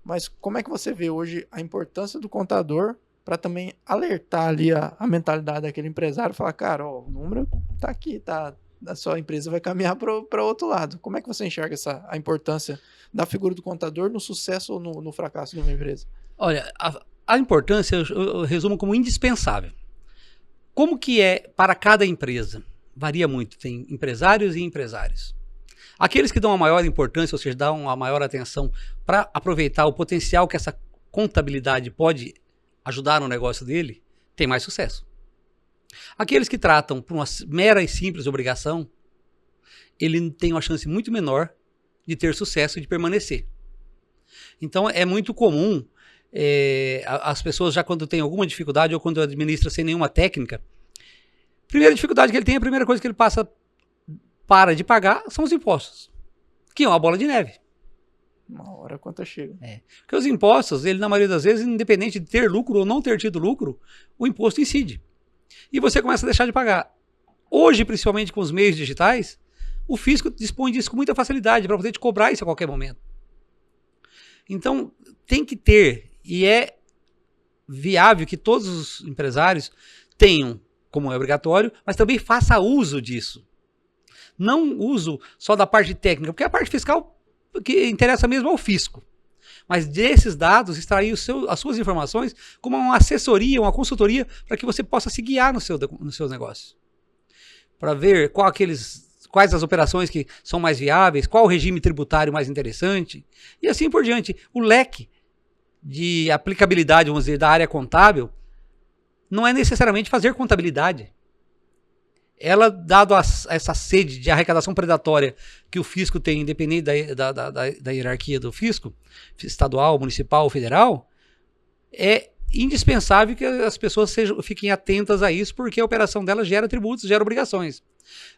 Speaker 1: Mas como é que você vê hoje a importância do contador para também alertar ali a mentalidade daquele empresário e falar, cara, ó, o número está aqui, tá? A sua empresa vai caminhar para outro lado. Como é que você enxerga a importância da figura do contador no sucesso ou no fracasso de uma empresa?
Speaker 2: Olha, a importância eu resumo como indispensável. Como que é para cada empresa? Varia muito, tem empresários e empresários. Aqueles que dão a maior importância, ou seja, dão a maior atenção para aproveitar o potencial que essa contabilidade pode ajudar no negócio dele, tem mais sucesso. Aqueles que tratam por uma mera e simples obrigação, ele tem uma chance muito menor de ter sucesso e de permanecer. Então é muito comum as pessoas já quando tem alguma dificuldade ou quando administra sem nenhuma técnica, primeira dificuldade que ele tem, a primeira coisa que ele para de pagar são os impostos, que é uma bola de neve.
Speaker 1: Uma hora a conta chega.
Speaker 2: Porque os impostos, ele na maioria das vezes, independente de ter lucro ou não ter tido lucro, o imposto incide. E você começa a deixar de pagar. Hoje, principalmente com os meios digitais, o fisco dispõe disso com muita facilidade para poder te cobrar isso a qualquer momento. Então, tem que ter, e é viável que todos os empresários tenham, como é obrigatório, mas também faça uso disso. Não uso só da parte técnica, porque a parte fiscal que interessa mesmo ao fisco. Mas desses dados, extrair as suas informações como uma assessoria, uma consultoria, para que você possa se guiar nos seus negócios. Para ver quais as operações que são mais viáveis, qual o regime tributário mais interessante, e assim por diante. O leque de aplicabilidade, vamos dizer, da área contábil, não é necessariamente fazer contabilidade. Ela, dado essa sede de arrecadação predatória que o fisco tem, independente da hierarquia do fisco, estadual, municipal ou federal, é indispensável que as pessoas fiquem atentas a isso, porque a operação dela gera tributos, gera obrigações.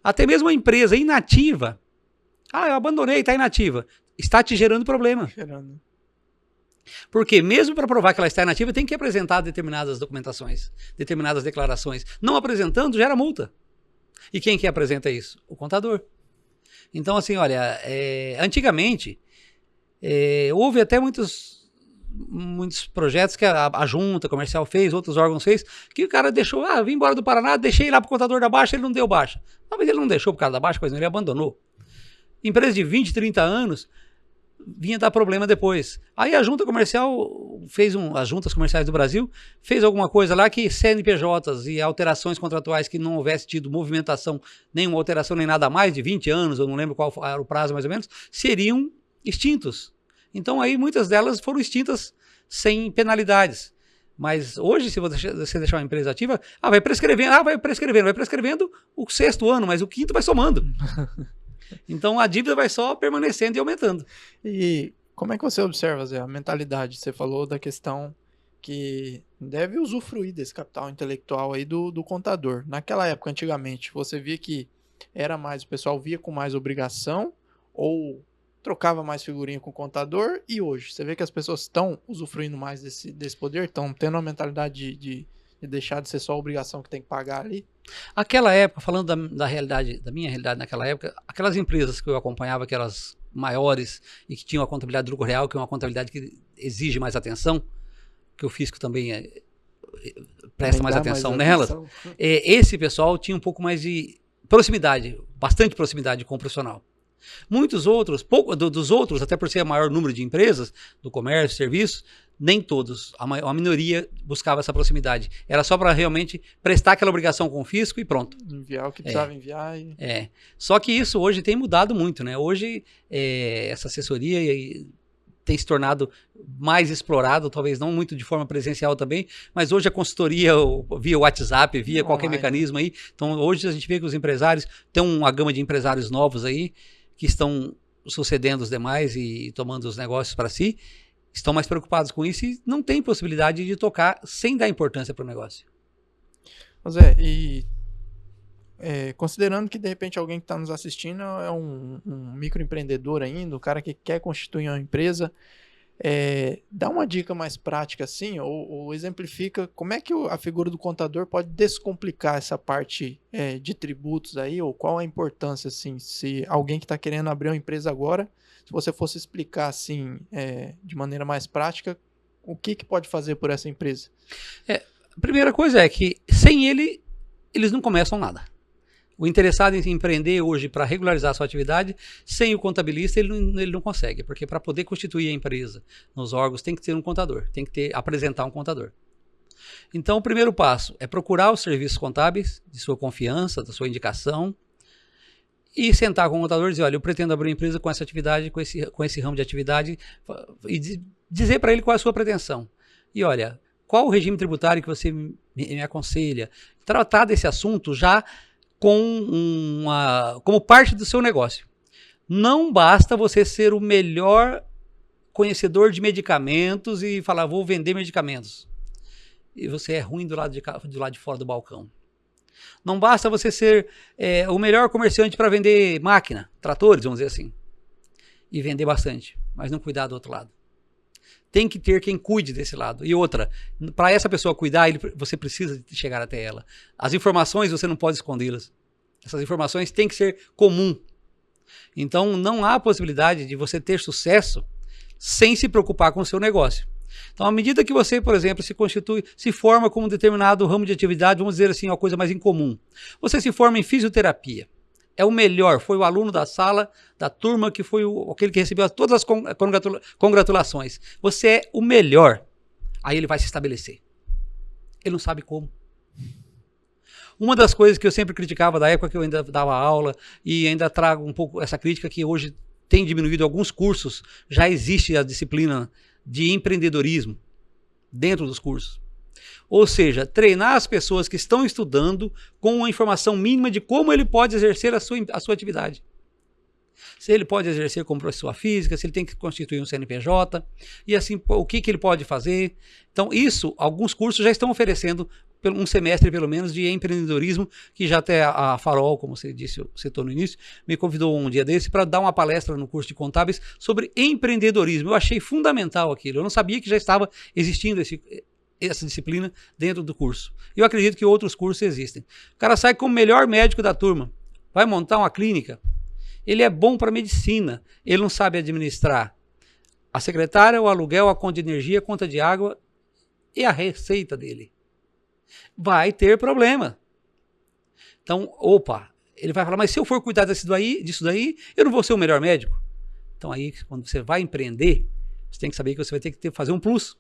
Speaker 2: Até mesmo a empresa inativa, eu abandonei, está inativa, está te gerando problema. Porque mesmo para provar que ela está inativa, tem que apresentar determinadas documentações, determinadas declarações. Não apresentando, gera multa. E quem que apresenta isso? O contador. Então, assim, olha, antigamente, houve até muitos projetos que a junta comercial fez, outros órgãos fez, que o cara deixou, vim embora do Paraná, deixei lá pro contador da baixa, ele não deu baixa. Não, mas ele não deixou por causa da baixa, coisa, ele abandonou. Empresa de 20, 30 anos, vinha dar problema depois. Aí a junta comercial as juntas comerciais do Brasil, fez alguma coisa lá que CNPJs e alterações contratuais que não houvesse tido movimentação, nenhuma alteração nem nada mais de 20 anos, eu não lembro qual era o prazo mais ou menos, seriam extintos. Então aí muitas delas foram extintas sem penalidades. Mas hoje, se você deixar uma empresa ativa, vai prescrevendo o 6º ano, mas o 5º vai somando. Então a dívida vai só permanecendo e aumentando.
Speaker 1: E como é que você observa, Zé, a mentalidade? Você falou da questão que deve usufruir desse capital intelectual aí do contador. Naquela época, antigamente, você via que o pessoal via com mais obrigação ou trocava mais figurinha com o contador, e hoje você vê que as pessoas estão usufruindo mais desse poder, estão tendo uma mentalidade de deixar de ser só a obrigação que tem que pagar ali?
Speaker 2: Aquela época, falando da minha realidade naquela época, aquelas empresas que eu acompanhava, que eram as maiores e que tinham a contabilidade do lucro real, que é uma contabilidade que exige mais atenção, que o fisco também presta mais atenção nelas, esse pessoal tinha um pouco mais de proximidade, bastante proximidade com o profissional. Muitos outros, dos outros, até por ser o maior número de empresas, do comércio, serviços, nem todos, a minoria buscava essa proximidade. Era só para realmente prestar aquela obrigação com o fisco e pronto.
Speaker 1: Enviar o que precisava enviar.
Speaker 2: Só que isso hoje tem mudado muito, né? Hoje essa assessoria tem se tornado mais explorado, talvez não muito de forma presencial também, mas hoje a consultoria via WhatsApp, via qualquer mecanismo aí. Então hoje a gente vê que os empresários, tem uma gama de empresários novos aí, que estão sucedendo os demais e tomando os negócios para si, estão mais preocupados com isso e não tem possibilidade de tocar sem dar importância para o negócio.
Speaker 1: Zé, e considerando que de repente alguém que está nos assistindo é um microempreendedor ainda, um cara que quer constituir uma empresa, dá uma dica mais prática assim, ou exemplifica como é que a figura do contador pode descomplicar essa parte de tributos aí, ou qual a importância, assim, se alguém que está querendo abrir uma empresa agora, se você fosse explicar assim, de maneira mais prática, o que pode fazer por essa empresa?
Speaker 2: A primeira coisa é que sem ele, eles não começam nada. O interessado em empreender hoje para regularizar a sua atividade, sem o contabilista, ele não consegue, porque para poder constituir a empresa nos órgãos tem que ter um contador, tem que apresentar um contador. Então, o primeiro passo é procurar os serviços contábeis de sua confiança, da sua indicação, e sentar com o contador e dizer, olha, eu pretendo abrir uma empresa com essa atividade, com esse ramo de atividade, e dizer para ele qual é a sua pretensão. E olha, qual o regime tributário que você me aconselha? Tratar desse assunto já como parte do seu negócio. Não basta você ser o melhor conhecedor de medicamentos e falar, vou vender medicamentos. E você é ruim do lado de fora do balcão. Não basta você ser o melhor comerciante para vender máquina, tratores, vamos dizer assim, e vender bastante, mas não cuidar do outro lado. Tem que ter quem cuide desse lado. E outra, para essa pessoa cuidar, você precisa chegar até ela. As informações você não pode escondê-las. Essas informações têm que ser comum. Então não há possibilidade de você ter sucesso sem se preocupar com o seu negócio. Então, à medida que você, por exemplo, se forma com um determinado ramo de atividade, vamos dizer assim, uma coisa mais incomum. Você se forma em fisioterapia. É o melhor, foi o aluno da sala, da turma, que foi aquele que recebeu todas as congratulações. Você é o melhor. Aí ele vai se estabelecer. Ele não sabe como. Uma das coisas que eu sempre criticava da época que eu ainda dava aula, e ainda trago um pouco essa crítica, que hoje tem diminuído alguns cursos, já existe a disciplina de empreendedorismo dentro dos cursos. Ou seja, treinar as pessoas que estão estudando com uma informação mínima de como ele pode exercer a sua atividade. Se ele pode exercer como pessoa física, se ele tem que constituir um CNPJ, e assim, o que ele pode fazer. Então, isso, alguns cursos já estão oferecendo um semestre, pelo menos, de empreendedorismo, que já até a Farol, como você disse, citou no início, me convidou um dia desse para dar uma palestra no curso de contábeis sobre empreendedorismo. Eu achei fundamental aquilo. Eu não sabia que já estava existindo essa disciplina dentro do curso. Eu acredito que outros cursos existem. O cara sai como o melhor médico da turma, vai montar uma clínica, ele é bom para medicina, ele não sabe administrar a secretária, o aluguel, a conta de energia, a conta de água e a receita dele. Vai ter problema. Então, ele vai falar, mas se eu for cuidar disso daí, eu não vou ser o melhor médico. Então aí, quando você vai empreender, você tem que saber que você vai ter que fazer um plus.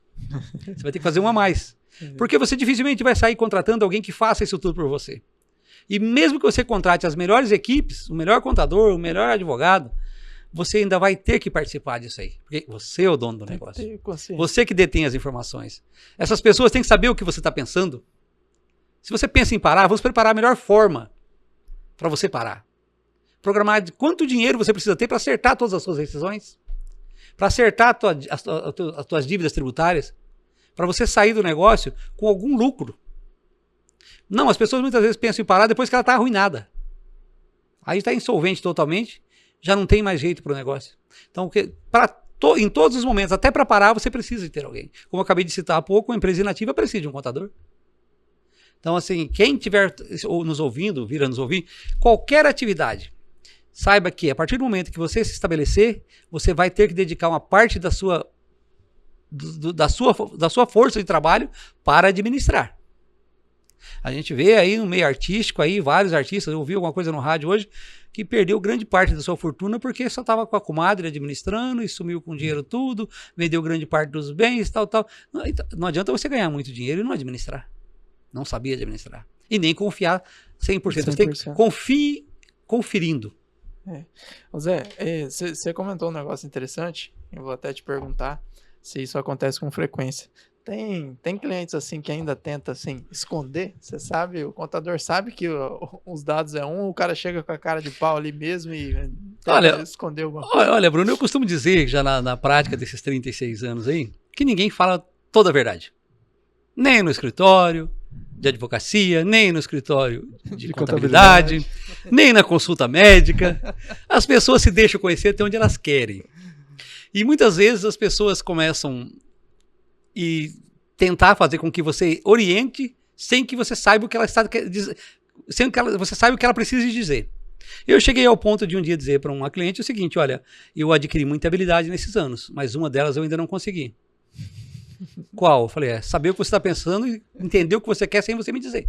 Speaker 2: Você vai ter que fazer um a mais. Porque você dificilmente vai sair contratando alguém que faça isso tudo por você. E mesmo que você contrate as melhores equipes, o melhor contador, o melhor advogado, você ainda vai ter que participar disso aí. Porque você é o dono do negócio. Você que detém as informações. Essas pessoas têm que saber o que você está pensando. Se você pensa em parar, vamos preparar a melhor forma para você parar. Programar de quanto dinheiro você precisa ter para acertar todas as suas decisões, para acertar as tuas dívidas tributárias, para você sair do negócio com algum lucro. Não, as pessoas muitas vezes pensam em parar depois que ela está arruinada. Aí está insolvente totalmente, já não tem mais jeito para o negócio. Então, em todos os momentos, até para parar, você precisa de ter alguém. Como eu acabei de citar há pouco, uma empresa inativa precisa de um contador. Então, assim, quem estiver nos ouvindo, vir a nos ouvir, qualquer atividade, saiba que a partir do momento que você se estabelecer, você vai ter que dedicar uma parte da sua força de trabalho para administrar. A gente vê aí no meio artístico, aí, vários artistas, eu ouvi alguma coisa no rádio hoje, que perdeu grande parte da sua fortuna porque só estava com a comadre administrando e sumiu com o dinheiro tudo, vendeu grande parte dos bens, tal. Não adianta você ganhar muito dinheiro e não administrar. Não sabia administrar. E nem confiar 100%. Você tem que conferindo.
Speaker 1: Zé, você comentou um negócio interessante, eu vou até te perguntar se isso acontece com frequência. Tem clientes assim que ainda tenta assim, esconder, você sabe, o contador sabe que os dados é o cara chega com a cara de pau ali mesmo e
Speaker 2: Olha,
Speaker 1: esconder alguma coisa.
Speaker 2: olha, Bruno, eu costumo dizer, já na prática desses 36 anos aí, que ninguém fala toda a verdade. Nem no escritório de advocacia, nem no escritório de contabilidade, nem na consulta médica. As pessoas se deixam conhecer até onde elas querem. E muitas vezes as pessoas começam a tentar fazer com que você oriente sem que você saiba o que ela está dizendo, sem que você saiba o que ela precisa dizer. Eu cheguei ao ponto de um dia dizer para uma cliente o seguinte: olha, eu adquiri muita habilidade nesses anos, mas uma delas eu ainda não consegui. Qual? Eu falei, saber o que você está pensando e entender o que você quer sem você me dizer.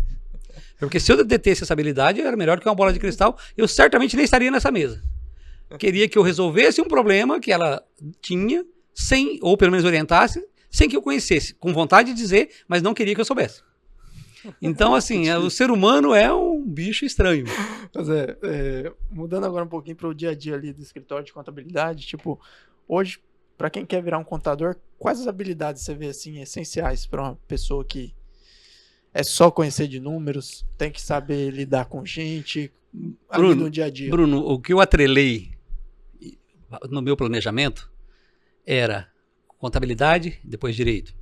Speaker 2: Porque se eu detesse essa habilidade, era melhor que uma bola de cristal, eu certamente nem estaria nessa mesa. Queria que eu resolvesse um problema que ela tinha, sem, ou pelo menos orientasse, sem que eu conhecesse. Com vontade de dizer, mas não queria que eu soubesse. Então, assim, o ser humano é um bicho estranho.
Speaker 1: Mas mudando agora um pouquinho para o dia a dia ali do escritório de contabilidade, tipo, hoje, para quem quer virar um contador, quais as habilidades você vê assim essenciais para uma pessoa que é só conhecer de números, tem que saber lidar com gente ali no dia a dia?
Speaker 2: Bruno, o que eu atrelei no meu planejamento era contabilidade, depois direito.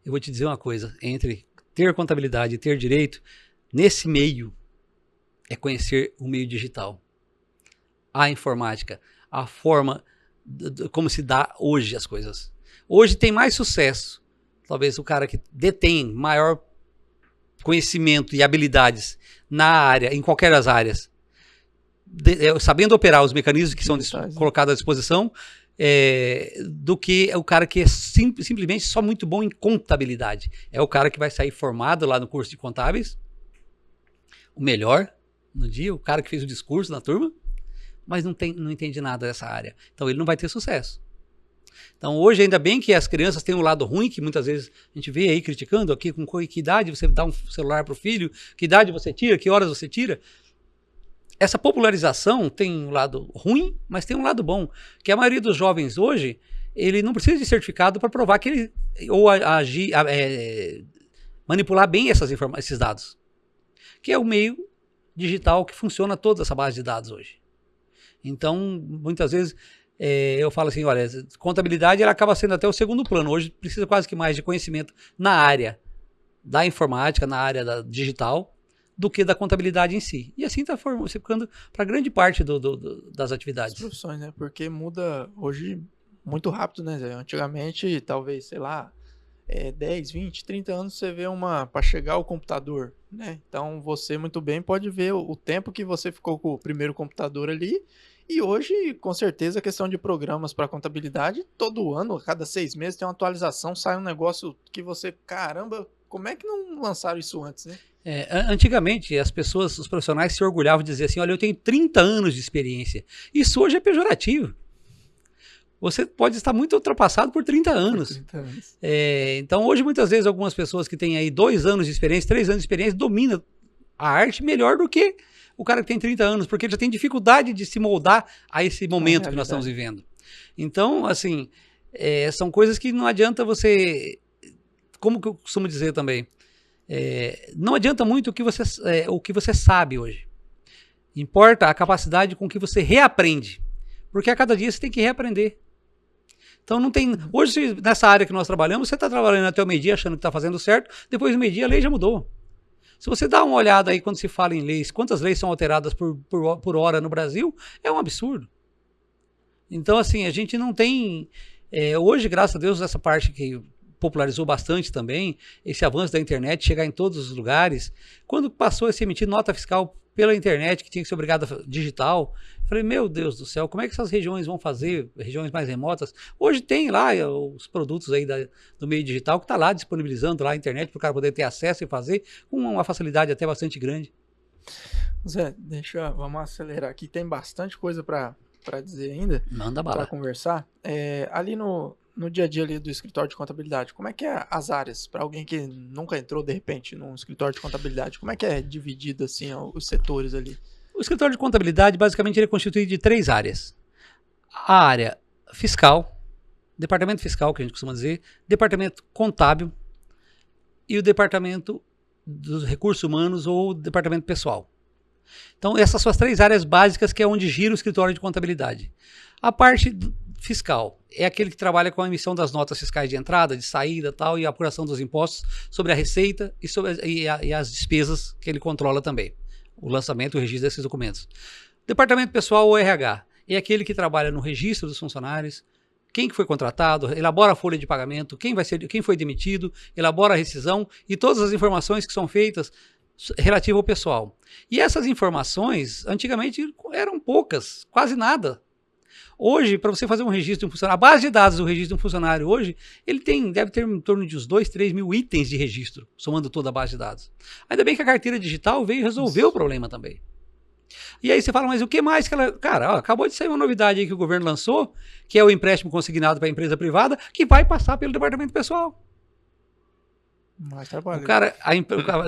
Speaker 2: Eu vou te dizer uma coisa, entre ter contabilidade e ter direito, nesse meio, é conhecer o meio digital. A informática, a forma como se dá hoje as coisas. Hoje tem mais sucesso, talvez o cara que detém maior conhecimento e habilidades na área, em qualquer das áreas, sabendo operar os mecanismos que são colocados à disposição, do que o cara que é simplesmente só muito bom em contabilidade. É o cara que vai sair formado lá no curso de contábeis, o melhor no dia, o cara que fez o discurso na turma, mas não entende nada dessa área. Então ele não vai ter sucesso. Então hoje, ainda bem que as crianças têm um lado ruim, que muitas vezes a gente vê aí criticando, aqui com que idade você dá um celular para o filho, que idade você tira, que horas você tira. Essa popularização tem um lado ruim, mas tem um lado bom, que a maioria dos jovens hoje, ele não precisa de certificado para provar que ele, ou manipular bem esses dados, que é o meio digital que funciona toda essa base de dados hoje. Então, muitas vezes, eu falo assim, olha, contabilidade ela acaba sendo até o segundo plano. Hoje precisa quase que mais de conhecimento na área da informática, na área da digital, do que da contabilidade em si. E assim está ficando para grande parte das atividades.
Speaker 1: As profissões, né? Porque muda hoje muito rápido, né, Zé? Antigamente, talvez, sei lá, 10, 20, 30 anos você vê para chegar ao computador, né? Então você muito bem pode ver o tempo que você ficou com o primeiro computador ali. E hoje, com certeza, a questão de programas para contabilidade, todo ano, a cada 6 meses tem uma atualização, sai um negócio que você, caramba, como é que não lançaram isso antes, né?
Speaker 2: Antigamente, os profissionais se orgulhavam de dizer assim, olha, eu tenho 30 anos de experiência. Isso hoje é pejorativo. Você pode estar muito ultrapassado por 30 anos. Por 30 anos. Então, hoje, muitas vezes, algumas pessoas que têm aí 2 anos de experiência, 3 anos de experiência, dominam a arte melhor do que o cara que tem 30 anos, porque ele já tem dificuldade de se moldar a esse momento que nós estamos vivendo. Então, assim, são coisas que não adianta você... Como que eu costumo dizer também? Não adianta muito o que você sabe hoje. Importa a capacidade com que você reaprende. Porque a cada dia você tem que reaprender. Então não tem... Hoje, nessa área que nós trabalhamos, você está trabalhando até o meio-dia achando que está fazendo certo, depois do meio-dia a lei já mudou. Se você dá uma olhada aí quando se fala em leis, quantas leis são alteradas por hora no Brasil, é um absurdo. Então, assim, a gente não tem... hoje, graças a Deus, essa parte que popularizou bastante também, esse avanço da internet, chegar em todos os lugares. Quando passou a se emitir nota fiscal pela internet, que tinha que ser obrigada digital, eu falei, meu Deus do céu, como é que essas regiões vão fazer, regiões mais remotas? Hoje tem lá os produtos aí do meio digital que está lá disponibilizando lá a internet para o cara poder ter acesso e fazer com uma facilidade até bastante grande.
Speaker 1: Zé, vamos acelerar aqui, tem bastante coisa para dizer ainda.
Speaker 2: Manda bala.
Speaker 1: Para conversar. Ali no dia a dia ali do escritório de contabilidade, como é que é as áreas? Para alguém que nunca entrou, de repente, num escritório de contabilidade, como é que é dividido assim os setores ali?
Speaker 2: O escritório de contabilidade, basicamente, ele é constituído de 3 áreas. A área fiscal, departamento fiscal, que a gente costuma dizer, departamento contábil e o departamento dos recursos humanos ou departamento pessoal. Então, essas são as 3 áreas básicas que é onde gira o escritório de contabilidade. A parte fiscal é aquele que trabalha com a emissão das notas fiscais de entrada, de saída tal, e a apuração dos impostos sobre a receita e as despesas que ele controla também. O lançamento e o registro desses documentos. Departamento pessoal ou RH é aquele que trabalha no registro dos funcionários, quem que foi contratado, elabora a folha de pagamento, quem foi demitido, elabora a rescisão e todas as informações que são feitas relativo ao pessoal. E essas informações, antigamente, eram poucas, quase nada. Hoje, para você fazer um registro de um funcionário, a base de dados do registro de um funcionário hoje, deve ter em torno de uns 2, 3 mil itens de registro, somando toda a base de dados. Ainda bem que a carteira digital veio resolver o problema também. E aí você fala, mas o que mais que ela... Cara, acabou de sair uma novidade aí que o governo lançou, que é o empréstimo consignado para a empresa privada, que vai passar pelo departamento pessoal.
Speaker 1: Mais trabalho.
Speaker 2: O cara,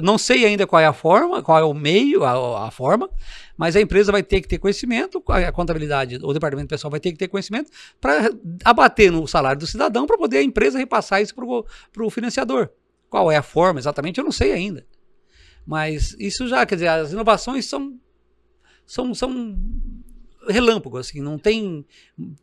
Speaker 2: não sei ainda qual é a forma, qual é o meio, a forma, mas a empresa vai ter que ter conhecimento, a contabilidade, o departamento pessoal vai ter que ter conhecimento para abater no salário do cidadão para poder a empresa repassar isso para o financiador. Qual é a forma exatamente, eu não sei ainda. Mas isso já, quer dizer, as inovações são relâmpago, assim, não tem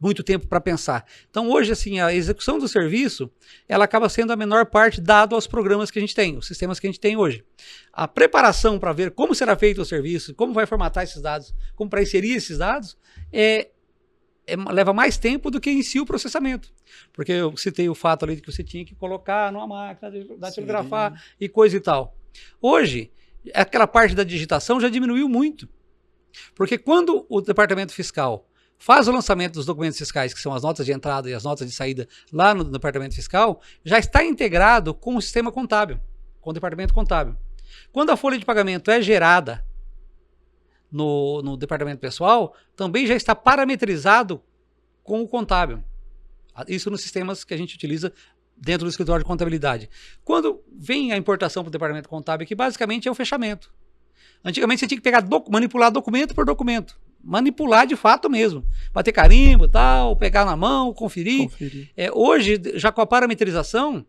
Speaker 2: muito tempo para pensar. Então, hoje, assim, a execução do serviço, ela acaba sendo a menor parte dado aos programas que a gente tem, os sistemas que a gente tem hoje. A preparação para ver como será feito o serviço, como vai formatar esses dados, como para inserir esses dados, leva mais tempo do que em si o processamento. Porque eu citei o fato ali de que você tinha que colocar numa máquina, datilografar e coisa e tal. Hoje, aquela parte da digitação já diminuiu muito. Porque quando o departamento fiscal faz o lançamento dos documentos fiscais, que são as notas de entrada e as notas de saída lá no departamento fiscal, já está integrado com o sistema contábil, com o departamento contábil. Quando a folha de pagamento é gerada no departamento pessoal, também já está parametrizado com o contábil. Isso nos sistemas que a gente utiliza dentro do escritório de contabilidade. Quando vem a importação para o departamento contábil, que basicamente é o fechamento. Antigamente você tinha que pegar manipular documento por documento. Manipular de fato mesmo. Bater carimbo, tal, pegar na mão, conferir. Hoje, já com a parametrização,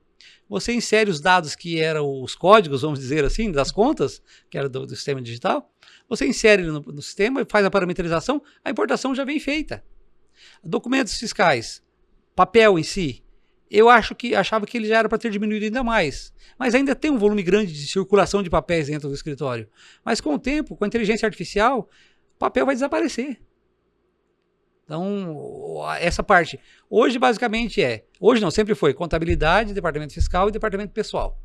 Speaker 2: você insere os dados que eram os códigos, vamos dizer assim, das contas, que era do sistema digital. Você insere no sistema, faz a parametrização, a importação já vem feita. Documentos fiscais, papel em si, eu achava que ele já era para ter diminuído ainda mais. Mas ainda tem um volume grande de circulação de papéis dentro do escritório. Mas com o tempo, com a inteligência artificial, o papel vai desaparecer. Então, essa parte. Hoje, basicamente, hoje não, sempre foi contabilidade, departamento fiscal e departamento pessoal,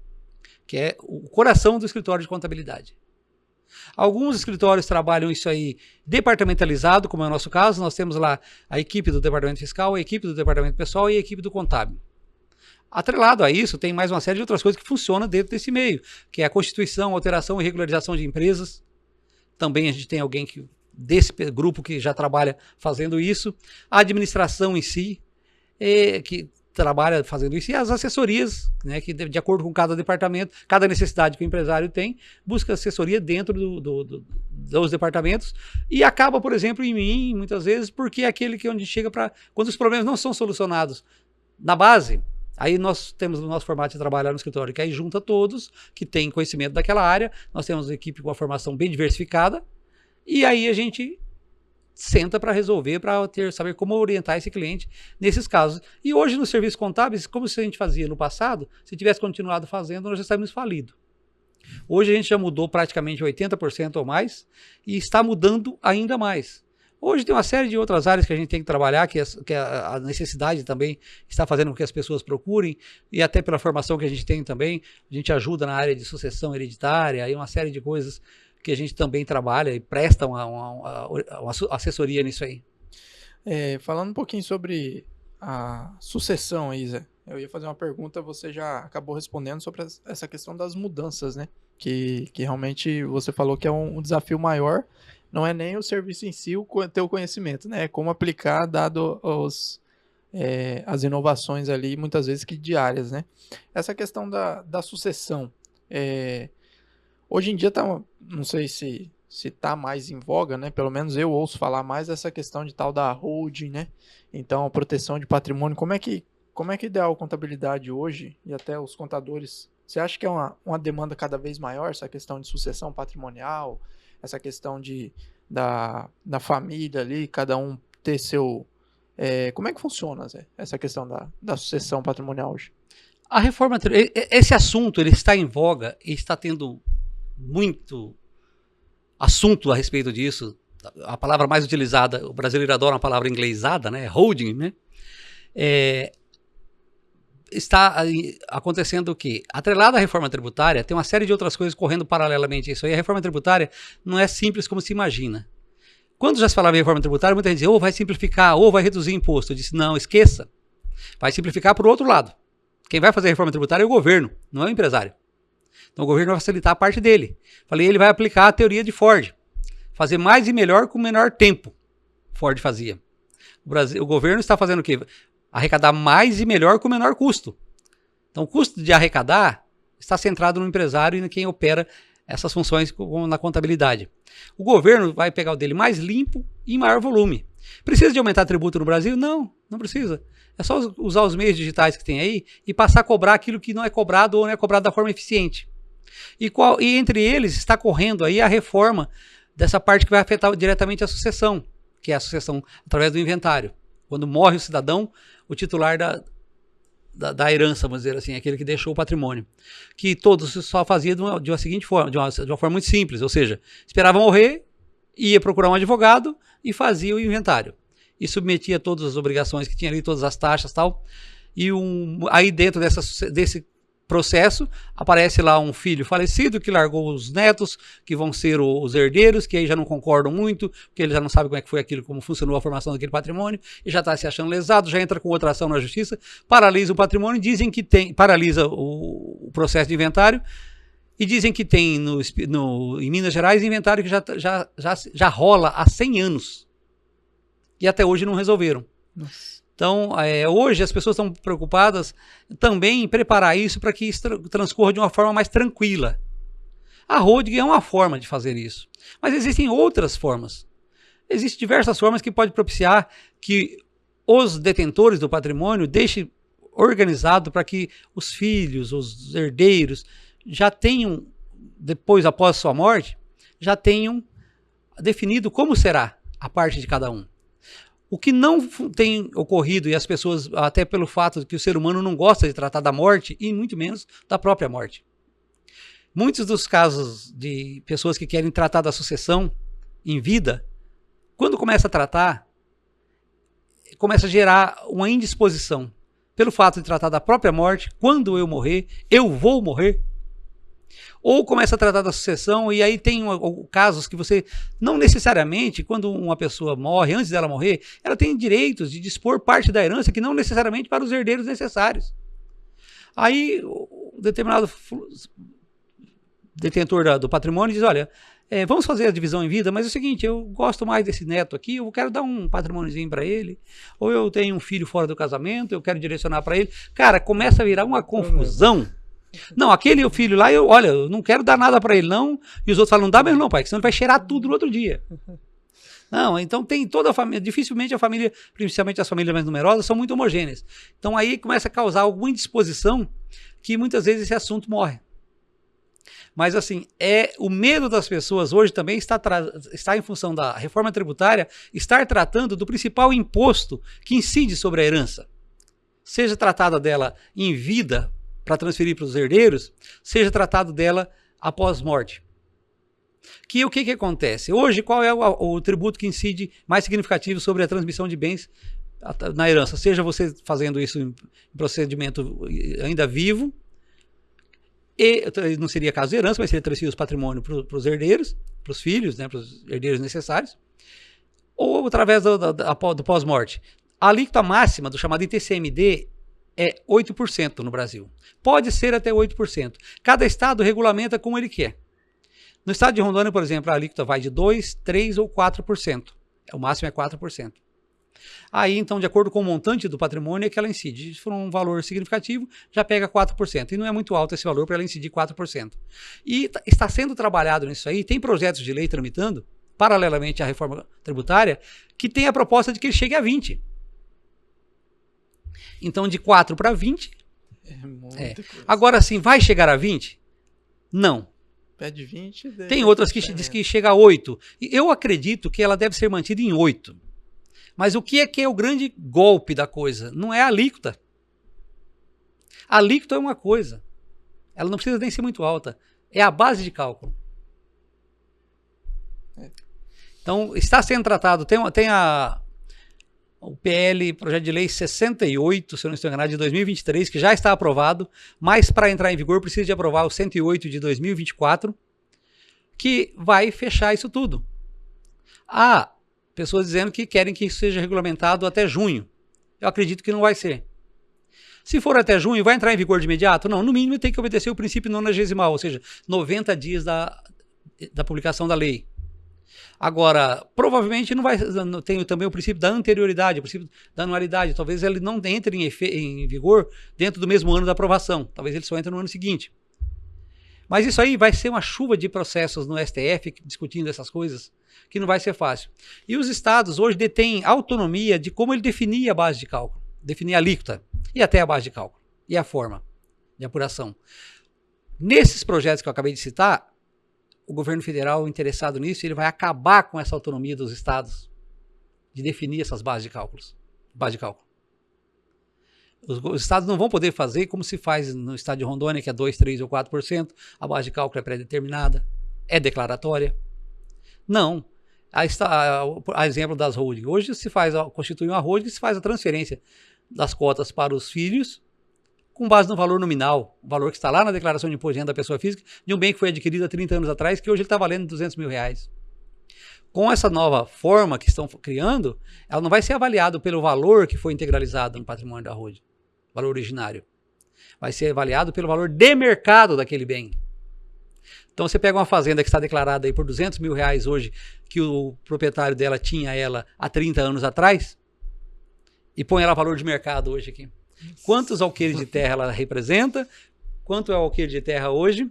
Speaker 2: que é o coração do escritório de contabilidade. Alguns escritórios trabalham isso aí departamentalizado, como é o nosso caso. Nós temos lá a equipe do departamento fiscal, a equipe do departamento pessoal e a equipe do contábil. Atrelado a isso, tem mais uma série de outras coisas que funcionam dentro desse meio, que é a constituição, alteração e regularização de empresas. Também a gente tem alguém desse grupo que já trabalha fazendo isso. A administração em si, que trabalha fazendo isso, e as assessorias, né, que de acordo com cada departamento, cada necessidade que o empresário tem, busca assessoria dentro dos departamentos e acaba, por exemplo, em mim, muitas vezes, porque é aquele que onde chega para... Quando os problemas não são solucionados na base, aí nós temos o nosso formato de trabalho lá no escritório, que aí junta todos que têm conhecimento daquela área, nós temos uma equipe com uma formação bem diversificada, e aí a gente senta para resolver, para saber como orientar esse cliente nesses casos. E hoje nos serviços contábeis, como se a gente fazia no passado, se tivesse continuado fazendo, nós já estaríamos falidos. Hoje a gente já mudou praticamente 80% ou mais, e está mudando ainda mais. Hoje tem uma série de outras áreas que a gente tem que trabalhar, que a necessidade também está fazendo com que as pessoas procurem, e até pela formação que a gente tem também, a gente ajuda na área de sucessão hereditária, e uma série de coisas que a gente também trabalha e presta uma assessoria nisso aí.
Speaker 1: Falando um pouquinho sobre a sucessão aí, Zé, eu ia fazer uma pergunta, você já acabou respondendo sobre essa questão das mudanças, né? Que realmente você falou que é um desafio maior. Não é nem o serviço em si ter o conhecimento, né? É como aplicar dado as inovações ali, muitas vezes que diárias, né? Essa questão da sucessão, hoje em dia não sei se está mais em voga, né? Pelo menos eu ouço falar mais dessa questão de tal da holding, né? Então, a proteção de patrimônio, como é que ideal a contabilidade hoje e até os contadores, você acha que é uma demanda cada vez maior essa questão de sucessão patrimonial? essa questão da família ali, cada um ter seu... como é que funciona, Zé, essa questão da sucessão patrimonial hoje?
Speaker 2: A reforma, esse assunto ele está em voga e está tendo muito assunto a respeito disso. A palavra mais utilizada, o brasileiro adora uma palavra inglesada, né? Holding, né? Está acontecendo o quê? Atrelado à reforma tributária, tem uma série de outras coisas correndo paralelamente a isso aí. A reforma tributária não é simples como se imagina. Quando já se falava em reforma tributária, muita gente dizia, ou vai simplificar, ou vai reduzir imposto. Eu disse, não, esqueça. Vai simplificar para o outro lado. Quem vai fazer a reforma tributária é o governo, não é o empresário. Então o governo vai facilitar a parte dele. Falei, ele vai aplicar a teoria de Ford. Fazer mais e melhor com menor tempo. Ford fazia. O governo está fazendo o quê? Arrecadar mais e melhor com menor custo. Então o custo de arrecadar está centrado no empresário e em quem opera essas funções na contabilidade. O governo vai pegar o dele mais limpo e em maior volume. Precisa de aumentar tributo no Brasil? Não, não precisa. É só usar os meios digitais que tem aí e passar a cobrar aquilo que não é cobrado ou não é cobrado da forma eficiente. E entre eles está correndo aí a reforma dessa parte que vai afetar diretamente a sucessão, que é a sucessão através do inventário. Quando morre o cidadão, o titular da herança, vamos dizer assim, aquele que deixou o patrimônio. Que todos só fazia de uma seguinte forma, de uma forma muito simples, ou seja, esperava morrer, ia procurar um advogado e fazia o inventário. E submetia todas as obrigações que tinha ali, todas as taxas e tal. E aí dentro desse processo, aparece lá um filho falecido que largou os netos, que vão ser os herdeiros, que aí já não concordam muito, porque ele já não sabe como é que foi aquilo, como funcionou a formação daquele patrimônio, e já está se achando lesado, já entra com outra ação na justiça, paralisa o patrimônio, dizem que paralisa o processo de inventário, e dizem que tem em Minas Gerais inventário que já rola há 100 anos. E até hoje não resolveram.
Speaker 1: Nossa.
Speaker 2: Então, hoje as pessoas estão preocupadas também em preparar isso para que isso transcorra de uma forma mais tranquila. A holding é uma forma de fazer isso. Mas existem outras formas. Existem diversas formas que podem propiciar que os detentores do patrimônio deixem organizado para que os filhos, os herdeiros, já tenham, depois, após sua morte, já tenham definido como será a parte de cada um. O que não tem ocorrido, e as pessoas, até pelo fato de que o ser humano não gosta de tratar da morte, e muito menos da própria morte. Muitos dos casos de pessoas que querem tratar da sucessão em vida, quando começa a tratar, começa a gerar uma indisposição. Pelo fato de tratar da própria morte, quando eu morrer, eu vou morrer. Ou começa a tratar da sucessão, e aí tem casos que você, não necessariamente, quando uma pessoa morre, antes dela morrer, ela tem direitos de dispor parte da herança que não necessariamente para os herdeiros necessários. Aí, o determinado detentor do patrimônio diz, olha, vamos fazer a divisão em vida, mas é o seguinte, eu gosto mais desse neto aqui, eu quero dar um patrimôniozinho para ele, ou eu tenho um filho fora do casamento, eu quero direcionar para ele. Cara, começa a virar uma confusão. Não, aquele filho lá, eu não quero dar nada para ele não, e os outros falam, não dá mesmo não, pai, que senão ele vai cheirar tudo no outro dia. Não, então tem toda a família, dificilmente a família, principalmente as famílias mais numerosas, são muito homogêneas. Então aí começa a causar alguma indisposição que muitas vezes esse assunto morre. Mas assim, o medo das pessoas hoje também está em função da reforma tributária, estar tratando do principal imposto que incide sobre a herança. Seja tratada dela em vida, para transferir para os herdeiros, seja tratado dela após morte. Que o que acontece? Hoje, qual é o tributo que incide mais significativo sobre a transmissão de bens na herança? Seja você fazendo isso em procedimento ainda vivo, e não seria caso de herança, mas seria transferir os patrimônios para os herdeiros, para os filhos, né, para os herdeiros necessários, ou através do pós-morte. A alíquota máxima do chamado ITCMD é 8% no Brasil. Pode ser até 8%. Cada estado regulamenta como ele quer. No estado de Rondônia, por exemplo, a alíquota vai de 2%, 3% ou 4%. O máximo é 4%. Aí, então, de acordo com o montante do patrimônio, é que ela incide. Se for um valor significativo, já pega 4%. E não é muito alto esse valor para ela incidir 4%. E está sendo trabalhado nisso aí. Tem projetos de lei tramitando, paralelamente à reforma tributária, que tem a proposta de que ele chegue a 20%. Então, de 4 para 20. Agora sim, vai chegar a 20? Não.
Speaker 1: Pede 20.
Speaker 2: Tem outras que diz que chega a 8. Eu acredito que ela deve ser mantida em 8. Mas o que é o grande golpe da coisa? Não é a alíquota. A alíquota é uma coisa. Ela não precisa nem ser muito alta. É a base de cálculo. Então, está sendo tratado. Tem o PL, Projeto de Lei 68, se eu não estou enganado, de 2023, que já está aprovado, mas para entrar em vigor precisa de aprovar o 108 de 2024, que vai fechar isso tudo. Há pessoas dizendo que querem que isso seja regulamentado até junho. Eu acredito que não vai ser. Se for até junho, vai entrar em vigor de imediato? Não, no mínimo tem que obedecer o princípio nonagesimal, ou seja, 90 dias da publicação da lei. Agora, provavelmente não vai. Tem também o princípio da anterioridade, o princípio da anualidade. Talvez ele não entre em vigor dentro do mesmo ano da aprovação. Talvez ele só entre no ano seguinte. Mas isso aí vai ser uma chuva de processos no STF discutindo essas coisas, que não vai ser fácil. E os estados hoje detêm autonomia de como ele definir a base de cálculo, definir a alíquota e até a base de cálculo e a forma de apuração. Nesses projetos que eu acabei de citar, o governo federal interessado nisso, ele vai acabar com essa autonomia dos estados de definir essas bases de cálculo. Os estados não vão poder fazer como se faz no estado de Rondônia, que é 2, 3 ou 4%, a base de cálculo é pré-determinada, é declaratória. Não. A exemplo das holdings. Hoje se constitui uma holding e se faz a transferência das cotas para os filhos com base no valor nominal, o valor que está lá na declaração de imposto de renda da pessoa física, de um bem que foi adquirido há 30 anos atrás, que hoje ele está valendo R$200 mil. Com essa nova forma que estão criando, ela não vai ser avaliada pelo valor que foi integralizado no patrimônio da holding, valor originário. Vai ser avaliado pelo valor de mercado daquele bem. Então você pega uma fazenda que está declarada aí por R$200 mil hoje, que o proprietário dela tinha ela há 30 anos atrás, e põe ela a valor de mercado hoje aqui. Quantos alqueires de terra ela representa, quanto é o alqueire de terra hoje,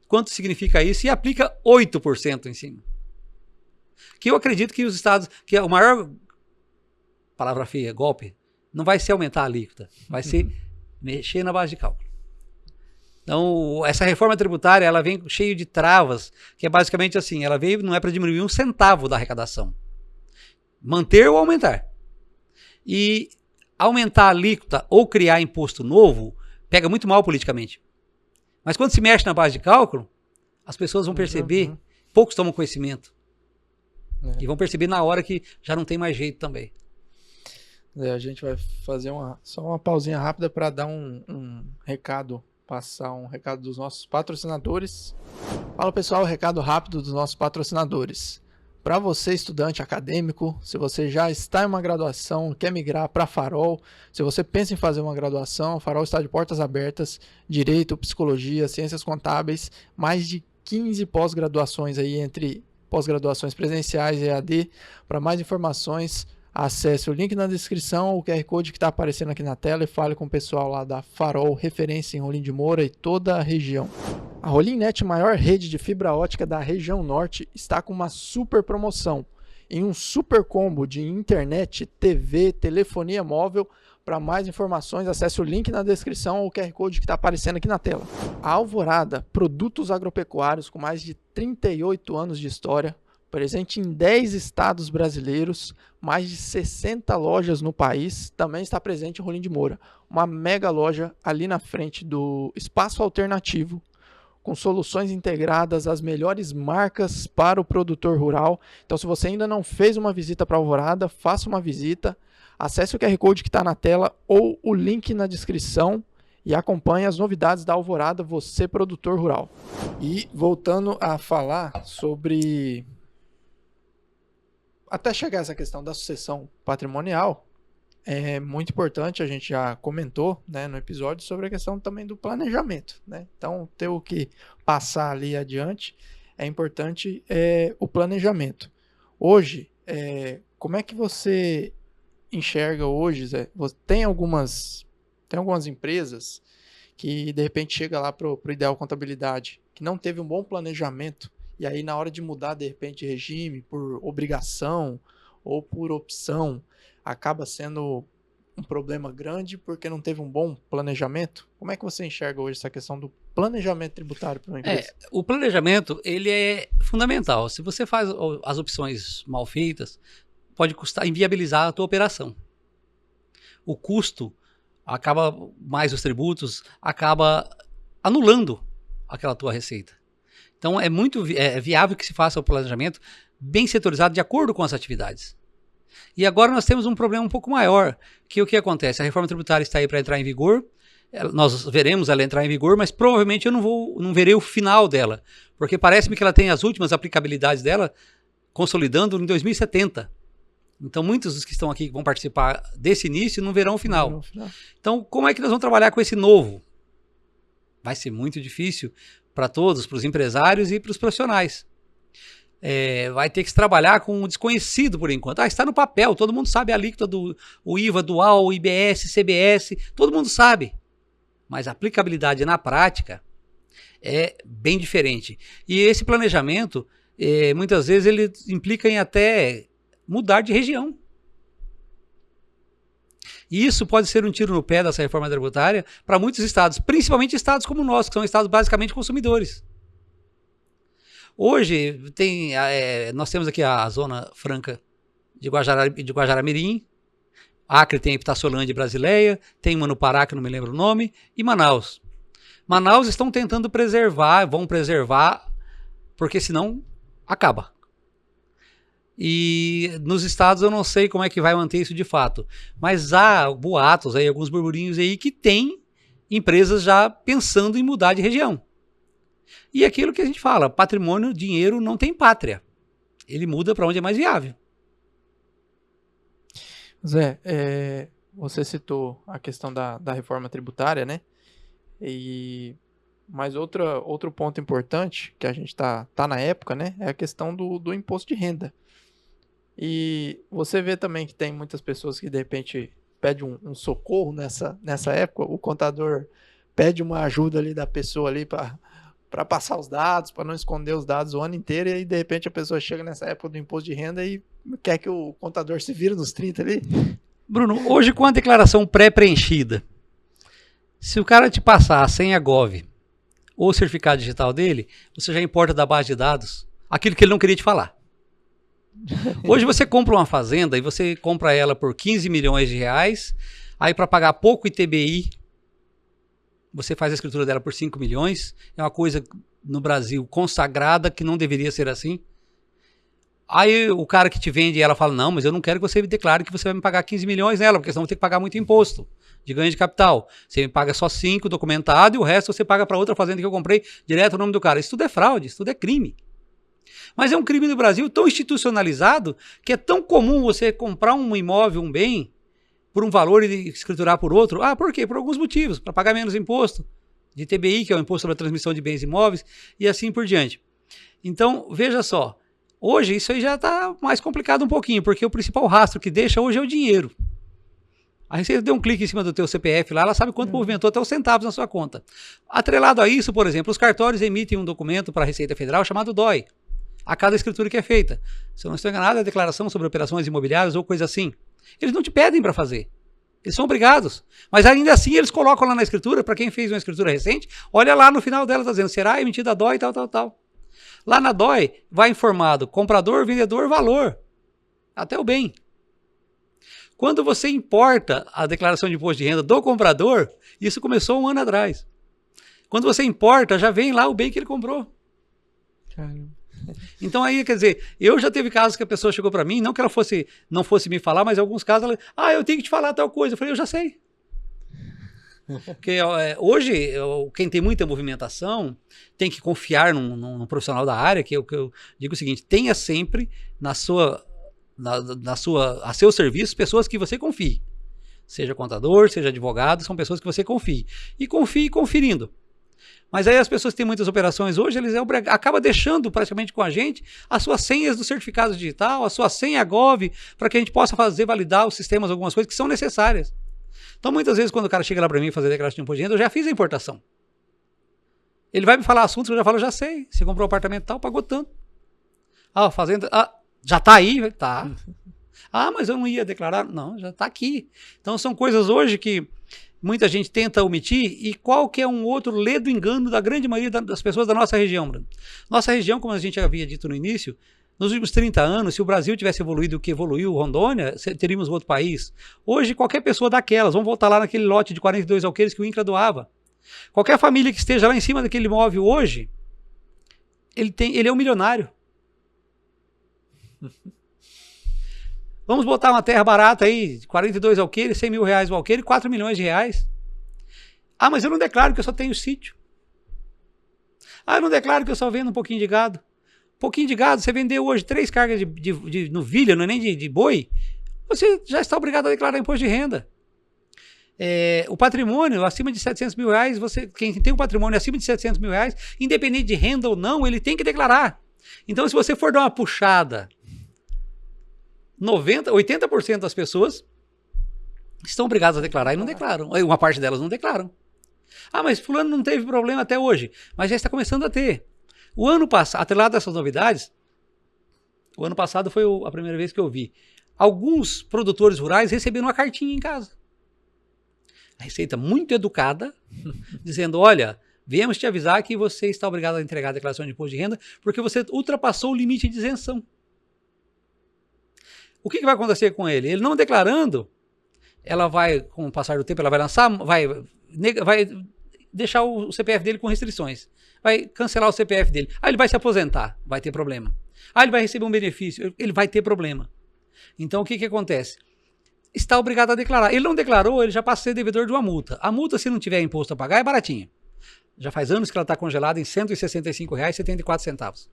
Speaker 2: quanto significa isso, e aplica 8% em cima. Que eu acredito que os estados, que o maior, palavra feia, golpe, não vai ser aumentar a alíquota, vai ser mexer na base de cálculo. Então, essa reforma tributária, ela vem cheia de travas, que é basicamente assim, ela veio, não é para diminuir um centavo da arrecadação, manter ou aumentar. E aumentar a alíquota ou criar imposto novo pega muito mal politicamente. Mas quando se mexe na base de cálculo, as pessoas vão perceber, poucos tomam conhecimento. E vão perceber na hora que já não tem mais jeito também.
Speaker 1: A gente vai fazer só uma pausinha rápida para dar um recado, passar um recado dos nossos patrocinadores. Fala pessoal, recado rápido dos nossos patrocinadores. Para você, estudante acadêmico, se você já está em uma graduação, quer migrar para Farol, se você pensa em fazer uma graduação, Farol está de portas abertas, Direito, Psicologia, Ciências Contábeis, mais de 15 pós-graduações aí, entre pós-graduações presenciais e EAD. Para mais informações, acesse o link na descrição, o QR Code que está aparecendo aqui na tela e fale com o pessoal lá da Farol, referência em Rolim de Moura e toda a região. A Rolimnet, maior rede de fibra ótica da região norte, está com uma super promoção. Em um super combo de internet, TV, telefonia móvel. Para mais informações, acesse o link na descrição ou o QR Code que está aparecendo aqui na tela. A Alvorada, produtos agropecuários com mais de 38 anos de história, presente em 10 estados brasileiros, mais de 60 lojas no país, também está presente em Rolim de Moura. Uma mega loja ali na frente do Espaço Alternativo, com soluções integradas, as melhores marcas para o produtor rural. Então, se você ainda não fez uma visita para a Alvorada, faça uma visita, acesse o QR Code que está na tela ou o link na descrição e acompanhe as novidades da Alvorada, você produtor rural. E voltando a falar sobre... Até chegar a essa questão da sucessão patrimonial, é muito importante, a gente já comentou, né, no episódio sobre a questão também do planejamento, né? Então, ter o que passar ali adiante é importante, o planejamento. Hoje, como é que você enxerga hoje, Zé? Tem algumas empresas que de repente chega lá para o Ideal Contabilidade, que não teve um bom planejamento, e aí na hora de mudar de repente regime por obrigação ou por opção, acaba sendo um problema grande porque não teve um bom planejamento? Como é que você enxerga hoje essa questão do planejamento tributário para uma empresa?
Speaker 2: O planejamento, ele é fundamental. Se você faz as opções mal feitas, pode custar, inviabilizar a tua operação. O custo acaba, mais os tributos, acaba anulando aquela tua receita. Então, é muito viável que se faça o planejamento bem setorizado de acordo com as atividades. E agora nós temos um problema um pouco maior, que o que acontece? A reforma tributária está aí para entrar em vigor, nós veremos ela entrar em vigor, mas provavelmente eu não verei o final dela, porque parece-me que ela tem as últimas aplicabilidades dela consolidando em 2070. Então, muitos dos que estão aqui que vão participar desse início não verão o final. Então, como é que nós vamos trabalhar com esse novo? Vai ser muito difícil para todos, para os empresários e para os profissionais. Vai ter que se trabalhar com um desconhecido por enquanto. Está no papel, todo mundo sabe a alíquota do IVA dual, IBS, CBS, todo mundo sabe. Mas a aplicabilidade na prática é bem diferente. E esse planejamento, muitas vezes, ele implica em até mudar de região. E isso pode ser um tiro no pé dessa reforma tributária para muitos estados, principalmente estados como o nosso, que são estados basicamente consumidores. Hoje, nós temos aqui a Zona Franca de Guajará-Mirim, Acre tem Itaciolândia e Brasileia, tem uma no Pará, que não me lembro o nome, e Manaus. Manaus estão tentando vão preservar, porque senão acaba. E nos estados eu não sei como é que vai manter isso de fato, mas há boatos aí, alguns burburinhos aí que tem empresas já pensando em mudar de região. E aquilo que a gente fala, patrimônio, dinheiro não tem pátria. Ele muda para onde é mais viável.
Speaker 1: Zé, você citou a questão da reforma tributária, né? Mas outro ponto importante, que a gente tá na época, né? É a questão do imposto de renda. E você vê também que tem muitas pessoas que de repente pedem um socorro nessa época. O contador pede uma ajuda ali da pessoa ali para passar os dados, para não esconder os dados o ano inteiro, e aí de repente a pessoa chega nessa época do imposto de renda e quer que o contador se vire nos 30 ali.
Speaker 2: Bruno, hoje com a declaração pré-preenchida, se o cara te passar a senha Gov ou o certificado digital dele, você já importa da base de dados aquilo que ele não queria te falar. Hoje você compra uma fazenda e você compra ela por 15 milhões de reais, aí para pagar pouco ITBI, você faz a escritura dela por 5 milhões, é uma coisa no Brasil consagrada que não deveria ser assim. Aí o cara que te vende ela fala, não, mas eu não quero que você me declare que você vai me pagar 15 milhões nela, porque senão eu vou ter que pagar muito imposto de ganho de capital. Você me paga só 5 documentado e o resto você paga para outra fazenda que eu comprei direto no nome do cara. Isso tudo é fraude, isso tudo é crime. Mas é um crime no Brasil tão institucionalizado que é tão comum você comprar um imóvel, um bem, por um valor e escriturar por outro. Por quê? Por alguns motivos. Para pagar menos imposto de ITBI, que é o Imposto sobre a Transmissão de Bens Imóveis, e assim por diante. Então, veja só. Hoje, isso aí já está mais complicado um pouquinho, porque o principal rastro que deixa hoje é o dinheiro. A Receita deu um clique em cima do teu CPF lá, ela sabe quanto movimentou até os centavos na sua conta. Atrelado a isso, por exemplo, os cartórios emitem um documento para a Receita Federal chamado DOI, a cada escritura que é feita. Se eu não estou enganado, é a declaração sobre operações imobiliárias ou coisa assim. Eles não te pedem para fazer. Eles são obrigados. Mas ainda assim eles colocam lá na escritura, para quem fez uma escritura recente, olha lá no final dela, está dizendo, será emitida a DOI, tal. Lá na DOI vai informado comprador, vendedor, valor. Até o bem. Quando você importa a declaração de imposto de renda do comprador, isso começou 1 ano atrás. Quando você importa, já vem lá o bem que ele comprou.
Speaker 1: Caramba.
Speaker 2: Então aí, quer dizer, eu já teve casos que a pessoa chegou para mim, não que ela não fosse me falar, mas em alguns casos ela, eu tenho que te falar tal coisa. Eu falei, eu já sei. Porque hoje, quem tem muita movimentação tem que confiar num profissional da área, que eu digo o seguinte, tenha sempre a seu serviço pessoas que você confie. Seja contador, seja advogado, são pessoas que você confie. E confie conferindo. Mas aí as pessoas que têm muitas operações hoje, eles acabam deixando praticamente com a gente as suas senhas do certificado digital, a sua senha Gov, para que a gente possa validar os sistemas, algumas coisas que são necessárias. Então, muitas vezes, quando o cara chega lá para mim fazer declaração de imposto de renda, eu já fiz a importação. Ele vai me falar assuntos que eu já falo, já sei. Você comprou um apartamento tal, pagou tanto. A fazenda, já está aí? Tá. Mas eu não ia declarar. Não, já está aqui. Então, são coisas hoje que muita gente tenta omitir, e qual que é um outro ledo engano da grande maioria das pessoas da nossa região, Bruno? Nossa região, como a gente havia dito no início, nos últimos 30 anos, se o Brasil tivesse evoluído o que evoluiu Rondônia, teríamos outro país. Hoje, qualquer pessoa daquelas, vamos voltar lá naquele lote de 42 alqueires que o INCRA doava. Qualquer família que esteja lá em cima daquele imóvel hoje, ele é um milionário. Vamos botar uma terra barata aí, 42 alqueires, 100 mil reais o alqueire, 4 milhões de reais. Ah, mas eu não declaro que eu só tenho sítio. Ah, eu não declaro que eu só vendo um pouquinho de gado. Um pouquinho de gado, você vendeu hoje 3 cargas de novilha, não é nem de boi, você já está obrigado a declarar imposto de renda. O patrimônio acima de 700 mil reais, quem tem um patrimônio acima de 700 mil reais, independente de renda ou não, ele tem que declarar. Então, se você for dar uma puxada, 80% das pessoas estão obrigadas a declarar e não declaram. Uma parte delas não declaram. Ah, mas fulano não teve problema até hoje, mas já está começando a ter. O ano passado, atrelado a essas novidades, o ano passado foi a primeira vez que eu vi alguns produtores rurais receberam uma cartinha em casa. A Receita muito educada, dizendo, olha, viemos te avisar que você está obrigado a entregar a declaração de imposto de renda porque você ultrapassou o limite de isenção. O que vai acontecer com ele? Ele não declarando, ela vai, com o passar do tempo, ela vai lançar, vai deixar o CPF dele com restrições. Vai cancelar o CPF dele. Ele vai se aposentar, vai ter problema. Ele vai receber um benefício, ele vai ter problema. Então, o que acontece? Está obrigado a declarar. Ele não declarou, ele já passa a ser devedor de uma multa. A multa, se não tiver imposto a pagar, é baratinha. Já faz anos que ela está congelada em R$ 165,74.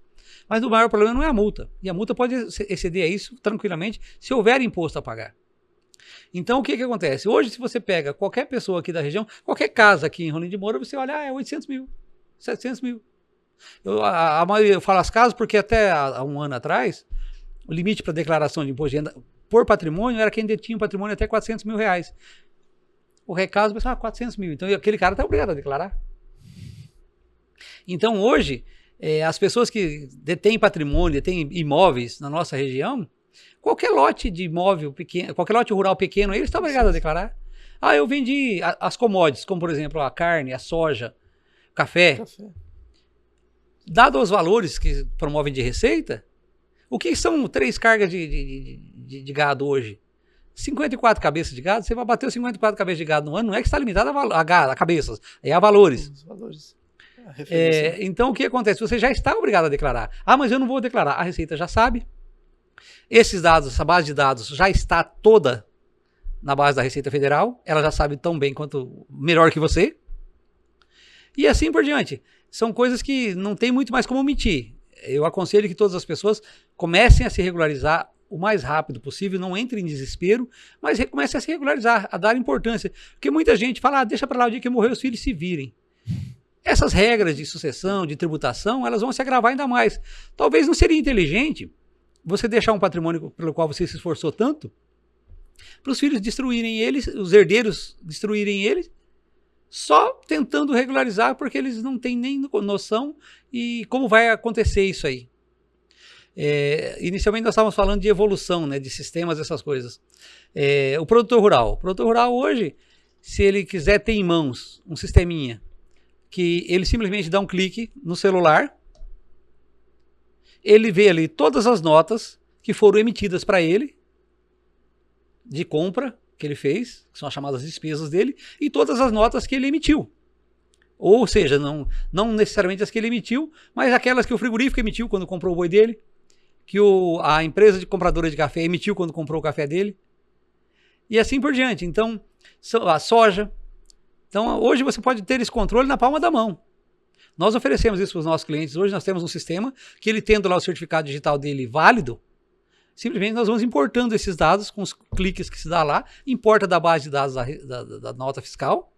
Speaker 2: Mas o maior problema não é a multa. E a multa pode exceder a isso tranquilamente se houver imposto a pagar. Então, o que acontece? Hoje, se você pega qualquer pessoa aqui da região, qualquer casa aqui em Rolim de Moura, você olha, é 800 mil, 700 mil. A maioria, eu falo as casas porque até há um ano atrás, o limite para declaração de imposto de renda por patrimônio era quem detinha um patrimônio até 400 mil reais. O recaso, pensava, 400 mil. Então, aquele cara está obrigado a declarar. Então, hoje, as pessoas que detêm patrimônio, detêm imóveis na nossa região, qualquer lote de imóvel pequeno, qualquer lote rural pequeno, eles estão obrigados a declarar. Eu vendi as commodities, como por exemplo a carne, a soja, café. Dado os valores que promovem de receita, o que são 3 cargas de gado hoje? 54 cabeças de gado, você vai bater os 54 cabeças de gado no ano, não é que está limitado a cabeças, é a valores.
Speaker 1: Os valores.
Speaker 2: Então, o que acontece? Você já está obrigado a declarar. Mas eu não vou declarar. A Receita já sabe. Esses dados, essa base de dados já está toda na base da Receita Federal. Ela já sabe tão bem quanto melhor que você. E assim por diante. São coisas que não tem muito mais como omitir. Eu aconselho que todas as pessoas comecem a se regularizar o mais rápido possível, não entrem em desespero, mas comecem a se regularizar, a dar importância. Porque muita gente fala, deixa para lá o dia que morrer os filhos se virem. Essas regras de sucessão, de tributação, elas vão se agravar ainda mais. Talvez não seria inteligente você deixar um patrimônio pelo qual você se esforçou tanto, para os filhos destruírem eles, os herdeiros destruírem eles, só tentando regularizar, porque eles não têm nem noção e como vai acontecer isso aí. Inicialmente nós estávamos falando de evolução, né, de sistemas, essas coisas. O produtor rural hoje, se ele quiser ter em mãos um sisteminha, que ele simplesmente dá um clique no celular, ele vê ali todas as notas que foram emitidas para ele, de compra que ele fez, que são as chamadas despesas dele, e todas as notas que ele emitiu. Ou seja, não necessariamente as que ele emitiu, mas aquelas que o frigorífico emitiu quando comprou o boi dele, que a empresa de compradora de café emitiu quando comprou o café dele, e assim por diante. Então, a soja. Então, hoje você pode ter esse controle na palma da mão. Nós oferecemos isso para os nossos clientes. Hoje nós temos um sistema que ele tendo lá o certificado digital dele válido, simplesmente nós vamos importando esses dados com os cliques que se dá lá, importa da base de dados da nota fiscal,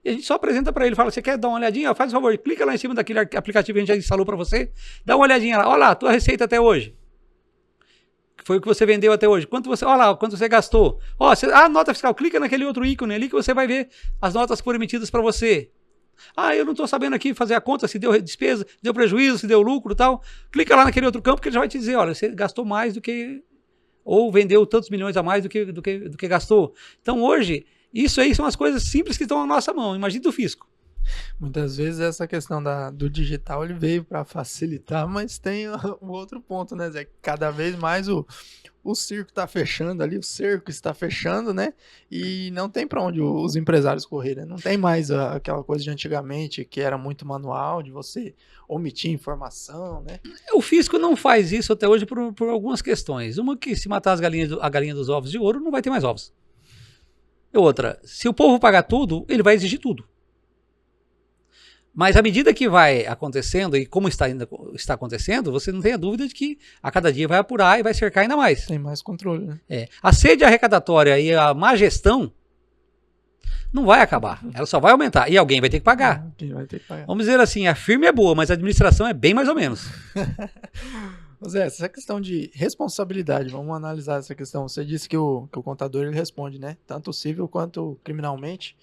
Speaker 2: e a gente só apresenta para ele, fala, você quer dar uma olhadinha? Faz um favor, clica lá em cima daquele aplicativo que a gente já instalou para você, dá uma olhadinha lá, olha lá, tua receita até hoje. Foi o que você vendeu até hoje. Olha lá, quanto você gastou. Nota fiscal, clica naquele outro ícone ali que você vai ver as notas que foram emitidas para você. Eu não estou sabendo aqui fazer a conta, se deu despesa, se deu prejuízo, se deu lucro e tal. Clica lá naquele outro campo que ele já vai te dizer, olha, você gastou mais do que, ou vendeu tantos milhões a mais do que gastou. Então hoje, Isso aí são as coisas simples que estão na nossa mão. Imagina do fisco.
Speaker 1: Muitas vezes essa questão do digital ele veio para facilitar, mas tem um outro ponto, né, Zé? Cada vez mais o circo está fechando ali, o cerco está fechando, né? E não tem para onde os empresários correrem. Não tem mais aquela coisa de antigamente que era muito manual, de você omitir informação, né?
Speaker 2: O fisco não faz isso até hoje por algumas questões. Uma que se matar a galinha dos ovos de ouro, não vai ter mais ovos. E outra, se o povo pagar tudo, ele vai exigir tudo. Mas à medida que vai acontecendo, e como está acontecendo, você não tem a dúvida de que a cada dia vai apurar e vai cercar ainda mais.
Speaker 1: Tem mais controle, né?
Speaker 2: A sede arrecadatória e a má gestão não vai acabar. Ela só vai aumentar. E alguém vai ter que pagar.
Speaker 1: Alguém vai ter que pagar.
Speaker 2: Vamos dizer assim, a firma é boa, mas a administração é bem mais ou menos.
Speaker 1: Zé, essa questão de responsabilidade, vamos analisar essa questão. Você disse que o contador ele responde, né? Tanto civil quanto criminalmente.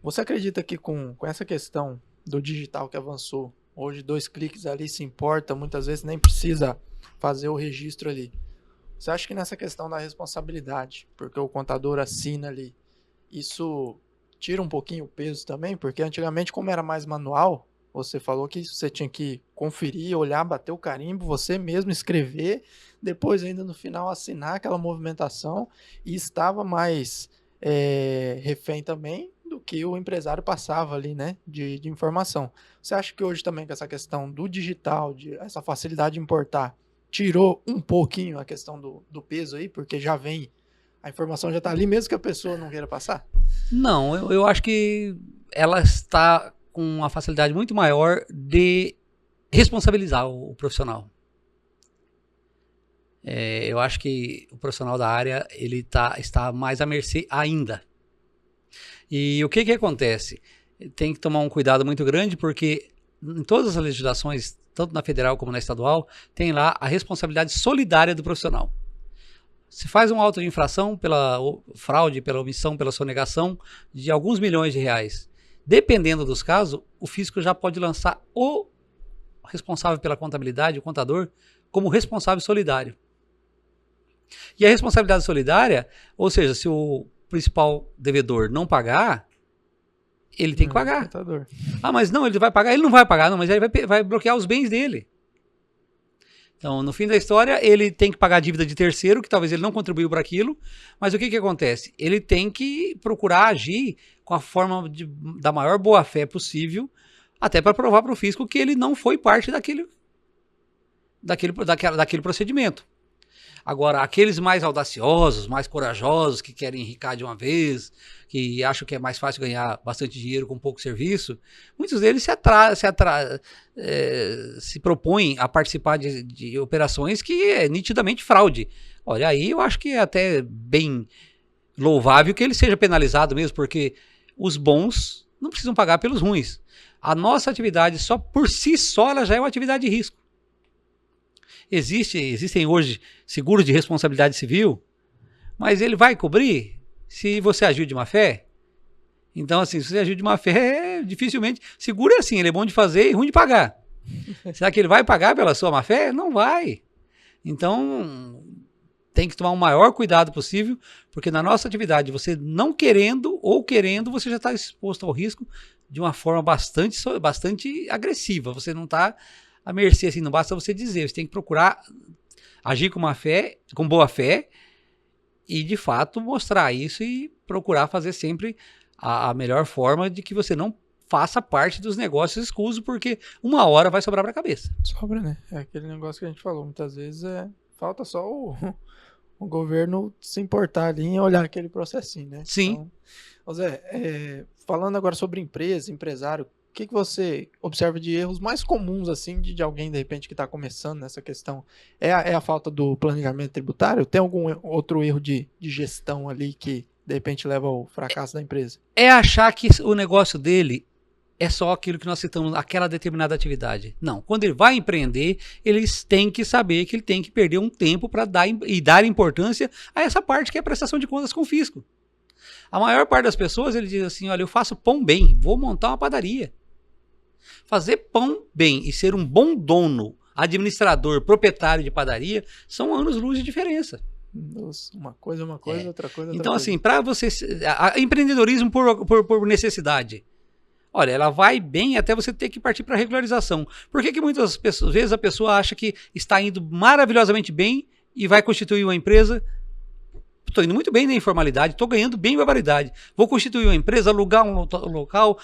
Speaker 1: Você acredita que com essa questão do digital que avançou, hoje 2 cliques ali se importa, muitas vezes nem precisa fazer o registro ali. Você acha que nessa questão da responsabilidade, porque o contador assina ali, isso tira um pouquinho o peso também? Porque antigamente, como era mais manual, você falou que você tinha que conferir, olhar, bater o carimbo, você mesmo escrever, depois ainda no final assinar aquela movimentação e estava mais refém também do que o empresário passava ali, né, de informação. Você acha que hoje também com essa questão do digital, essa facilidade de importar, tirou um pouquinho a questão do peso aí, porque já vem, a informação já está ali mesmo que a pessoa não queira passar?
Speaker 2: Não, eu acho que ela está com uma facilidade muito maior de responsabilizar o profissional. Eu acho que o profissional da área ele está mais à mercê ainda. E o que acontece? Tem que tomar um cuidado muito grande, porque em todas as legislações, tanto na federal como na estadual, tem lá a responsabilidade solidária do profissional. Se faz um auto de infração pela fraude, pela omissão, pela sonegação de alguns milhões de reais. Dependendo dos casos, o fisco já pode lançar o responsável pela contabilidade, o contador, como responsável solidário. E a responsabilidade solidária, ou seja, se o principal devedor não pagar, ele tem que pagar.
Speaker 1: Contador.
Speaker 2: Ah, mas não, ele vai pagar? Ele não vai pagar, não, mas ele vai bloquear os bens dele. Então, no fim da história, ele tem que pagar a dívida de terceiro, que talvez ele não contribuiu para aquilo, mas o que acontece? Ele tem que procurar agir com a forma da maior boa-fé possível, até para provar para o fisco que ele não foi parte daquele procedimento. Agora, aqueles mais audaciosos, mais corajosos, que querem enricar de uma vez, que acham que é mais fácil ganhar bastante dinheiro com pouco serviço, muitos deles se propõem a participar de operações que é nitidamente fraude. Olha, aí eu acho que é até bem louvável que ele seja penalizado mesmo, porque os bons não precisam pagar pelos ruins. A nossa atividade, só por si só, ela já é uma atividade de risco. Existem hoje seguros de responsabilidade civil, mas ele vai cobrir se você agiu de má fé? Então, assim, se você agiu de má fé, dificilmente. Seguro é assim, ele é bom de fazer e ruim de pagar. Será que ele vai pagar pela sua má fé? Não vai. Então, tem que tomar o maior cuidado possível, porque na nossa atividade, você não querendo ou querendo, você já está exposto ao risco de uma forma bastante agressiva. Você não está à mercê, assim, não basta você dizer, você tem que procurar agir com boa fé e, de fato, mostrar isso e procurar fazer sempre a melhor forma de que você não faça parte dos negócios escusos, porque uma hora vai sobrar para a cabeça.
Speaker 1: Sobra, né? É aquele negócio que a gente falou, muitas vezes falta só o governo se importar ali e olhar aquele processinho, né?
Speaker 2: Sim.
Speaker 1: Então, Zé, falando agora sobre empresa, empresário, o que você observa de erros mais comuns, assim, de alguém, de repente, que está começando nessa questão? É a falta do planejamento tributário? Tem algum outro erro de gestão ali que, de repente, leva ao fracasso da empresa?
Speaker 2: É achar que o negócio dele é só aquilo que nós citamos, aquela determinada atividade. Não, quando ele vai empreender, eles têm que saber que ele tem que perder um tempo para dar importância a essa parte que é a prestação de contas com o fisco. A maior parte das pessoas, ele diz assim, olha, eu faço pão bem, vou montar uma padaria. Fazer pão bem e ser um bom dono, administrador, proprietário de padaria, são anos-luz de diferença.
Speaker 1: Nossa, uma coisa, outra coisa, outra
Speaker 2: Então,
Speaker 1: coisa.
Speaker 2: assim, para você... empreendedorismo por necessidade. Olha, ela vai bem até você ter que partir para a regularização. Por que muitas vezes a pessoa acha que está indo maravilhosamente bem e vai constituir uma empresa? Estou indo muito bem na informalidade, estou ganhando bem barbaridade. Vou constituir uma empresa, alugar um local,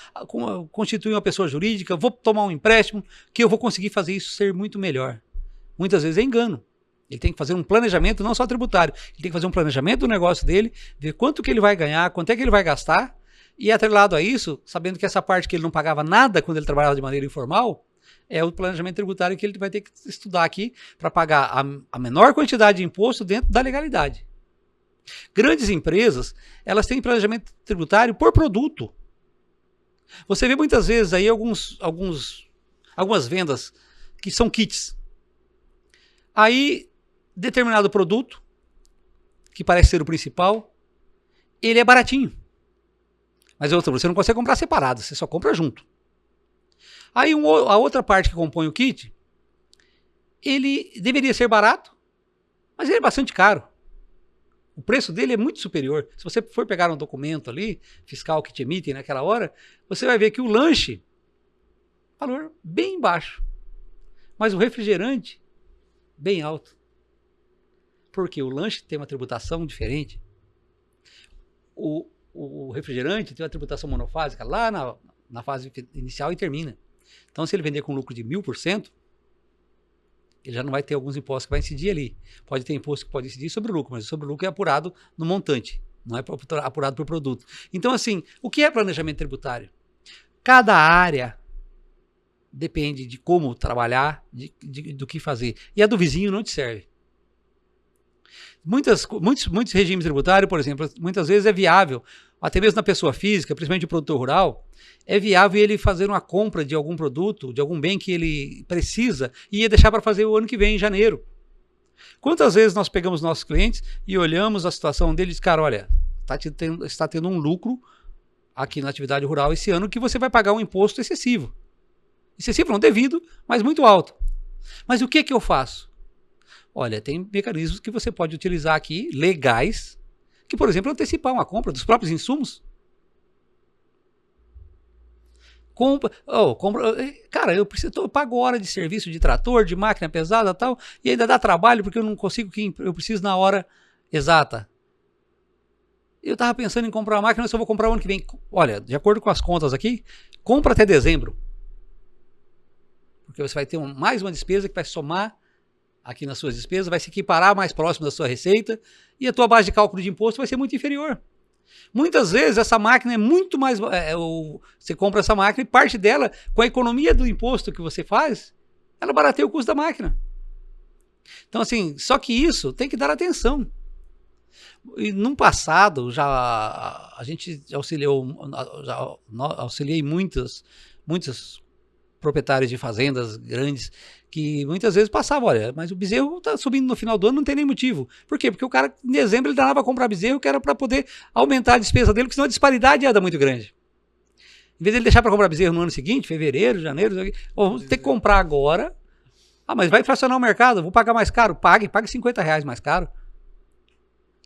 Speaker 2: constituir uma pessoa jurídica, vou tomar um empréstimo, que eu vou conseguir fazer isso ser muito melhor. Muitas vezes é engano. Ele tem que fazer um planejamento, não só tributário. Ele tem que fazer um planejamento do negócio dele, ver quanto que ele vai ganhar, quanto é que ele vai gastar, e atrelado a isso, sabendo que essa parte que ele não pagava nada quando ele trabalhava de maneira informal, é o planejamento tributário que ele vai ter que estudar aqui para pagar a menor quantidade de imposto dentro da legalidade. Grandes empresas, elas têm planejamento tributário por produto. Você vê muitas vezes aí algumas vendas que são kits. Aí, determinado produto, que parece ser o principal, ele é baratinho. Mas você não consegue comprar separado, você só compra junto. Aí a outra parte que compõe o kit, ele deveria ser barato, mas ele é bastante caro. O preço dele é muito superior. Se você for pegar um documento ali, fiscal que te emitem naquela hora, você vai ver que o lanche, valor bem baixo. Mas o refrigerante, bem alto. Porque o lanche tem uma tributação diferente. O refrigerante tem uma tributação monofásica lá na fase inicial e termina. Então, se ele vender com lucro de 1000%, ele já não vai ter alguns impostos que vai incidir ali. Pode ter imposto que pode incidir sobre o lucro, mas sobre o lucro é apurado no montante, não é apurado por produto. Então, assim, o que é planejamento tributário? Cada área depende de como trabalhar, do que fazer. E a do vizinho não te serve. Muitos regimes tributários, por exemplo, muitas vezes é viável, até mesmo na pessoa física, principalmente o produtor rural, é viável ele fazer uma compra de algum produto, de algum bem que ele precisa e ia deixar para fazer o ano que vem, em janeiro. Quantas vezes nós pegamos nossos clientes e olhamos a situação deles e dizemos, cara, olha, está tendo um lucro aqui na atividade rural esse ano que você vai pagar um imposto excessivo. Excessivo não, devido, mas muito alto. Mas o que eu faço? Olha, tem mecanismos que você pode utilizar aqui, legais, que, por exemplo, antecipar uma compra dos próprios insumos. Cara, eu pago hora de serviço de trator, de máquina pesada e tal, e ainda dá trabalho porque eu não consigo, eu preciso na hora exata. Eu estava pensando em comprar uma máquina, mas só vou comprar o ano que vem. Olha, de acordo com as contas aqui, compra até dezembro. Porque você vai ter mais uma despesa que vai somar aqui nas suas despesas, vai se equiparar mais próximo da sua receita e a tua base de cálculo de imposto vai ser muito inferior. Muitas vezes essa máquina é muito mais... você compra essa máquina e parte dela, com a economia do imposto que você faz, ela barateia o custo da máquina. Então, assim, só que isso tem que dar atenção. E no passado, a gente auxiliei muitos proprietários de fazendas grandes que muitas vezes passavam, olha, mas o bezerro está subindo no final do ano, não tem nem motivo. Por quê? Porque o cara, em dezembro, ele danava a comprar bezerro que era para poder aumentar a despesa dele, porque senão a disparidade ia dar muito grande. Em vez de ele deixar para comprar bezerro no ano seguinte, fevereiro, janeiro, vamos ter que comprar agora. Mas vai inflacionar o mercado, vou pagar mais caro. Pague R$50 mais caro.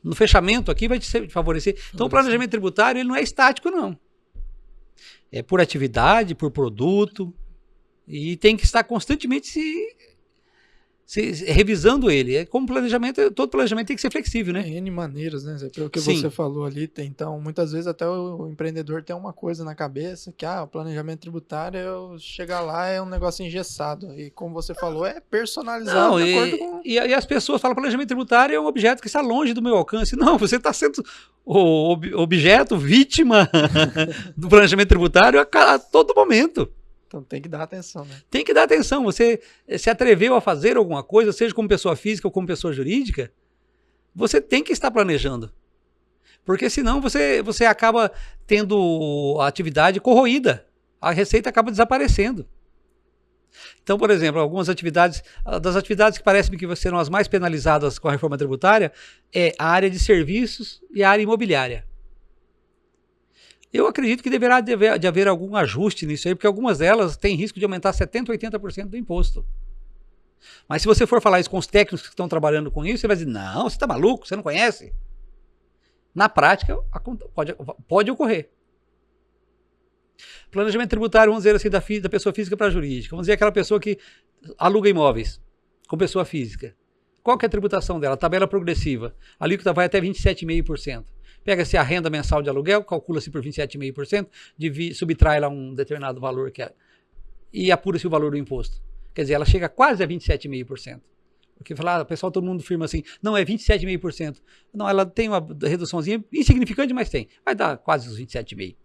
Speaker 2: No fechamento aqui vai te favorecer. Então o planejamento tributário ele não é estático, não. É por atividade, por produto. E tem que estar constantemente se revisando ele. É como planejamento, todo planejamento tem que ser flexível, né?
Speaker 1: Tem N maneiras, né? Pelo que você falou ali, então, muitas vezes até o empreendedor tem uma coisa na cabeça, que o planejamento tributário, chegar lá é um negócio engessado. E como você falou, é personalizado de acordo com...
Speaker 2: E as pessoas falam, planejamento tributário é um objeto que está longe do meu alcance. Não, você está sendo o objeto, vítima do planejamento tributário a todo momento.
Speaker 1: Então tem que dar atenção, né?
Speaker 2: Tem que dar atenção. Você se atreveu a fazer alguma coisa, seja como pessoa física ou como pessoa jurídica, você tem que estar planejando. Porque senão você acaba tendo a atividade corroída. A receita acaba desaparecendo. Então, por exemplo, algumas atividades, das atividades que parecem que serão as mais penalizadas com a reforma tributária, é a área de serviços e a área imobiliária. Eu acredito que deverá de haver algum ajuste nisso aí, porque algumas delas têm risco de aumentar 70%, 80% do imposto. Mas se você for falar isso com os técnicos que estão trabalhando com isso, você vai dizer, não, você está maluco, você não conhece. Na prática, pode ocorrer. Planejamento tributário, vamos dizer assim, da pessoa física para a jurídica. Vamos dizer aquela pessoa que aluga imóveis com pessoa física. Qual que é a tributação dela? Tabela progressiva. A alíquota vai até 27,5%. Pega-se a renda mensal de aluguel, calcula-se por 27,5%, subtrai lá um determinado valor e apura-se o valor do imposto. Quer dizer, ela chega quase a 27,5%. Porque o pessoal, todo mundo firma assim, não, é 27,5%. Não, ela tem uma reduçãozinha insignificante, mas tem. Vai dar quase os 27,5%.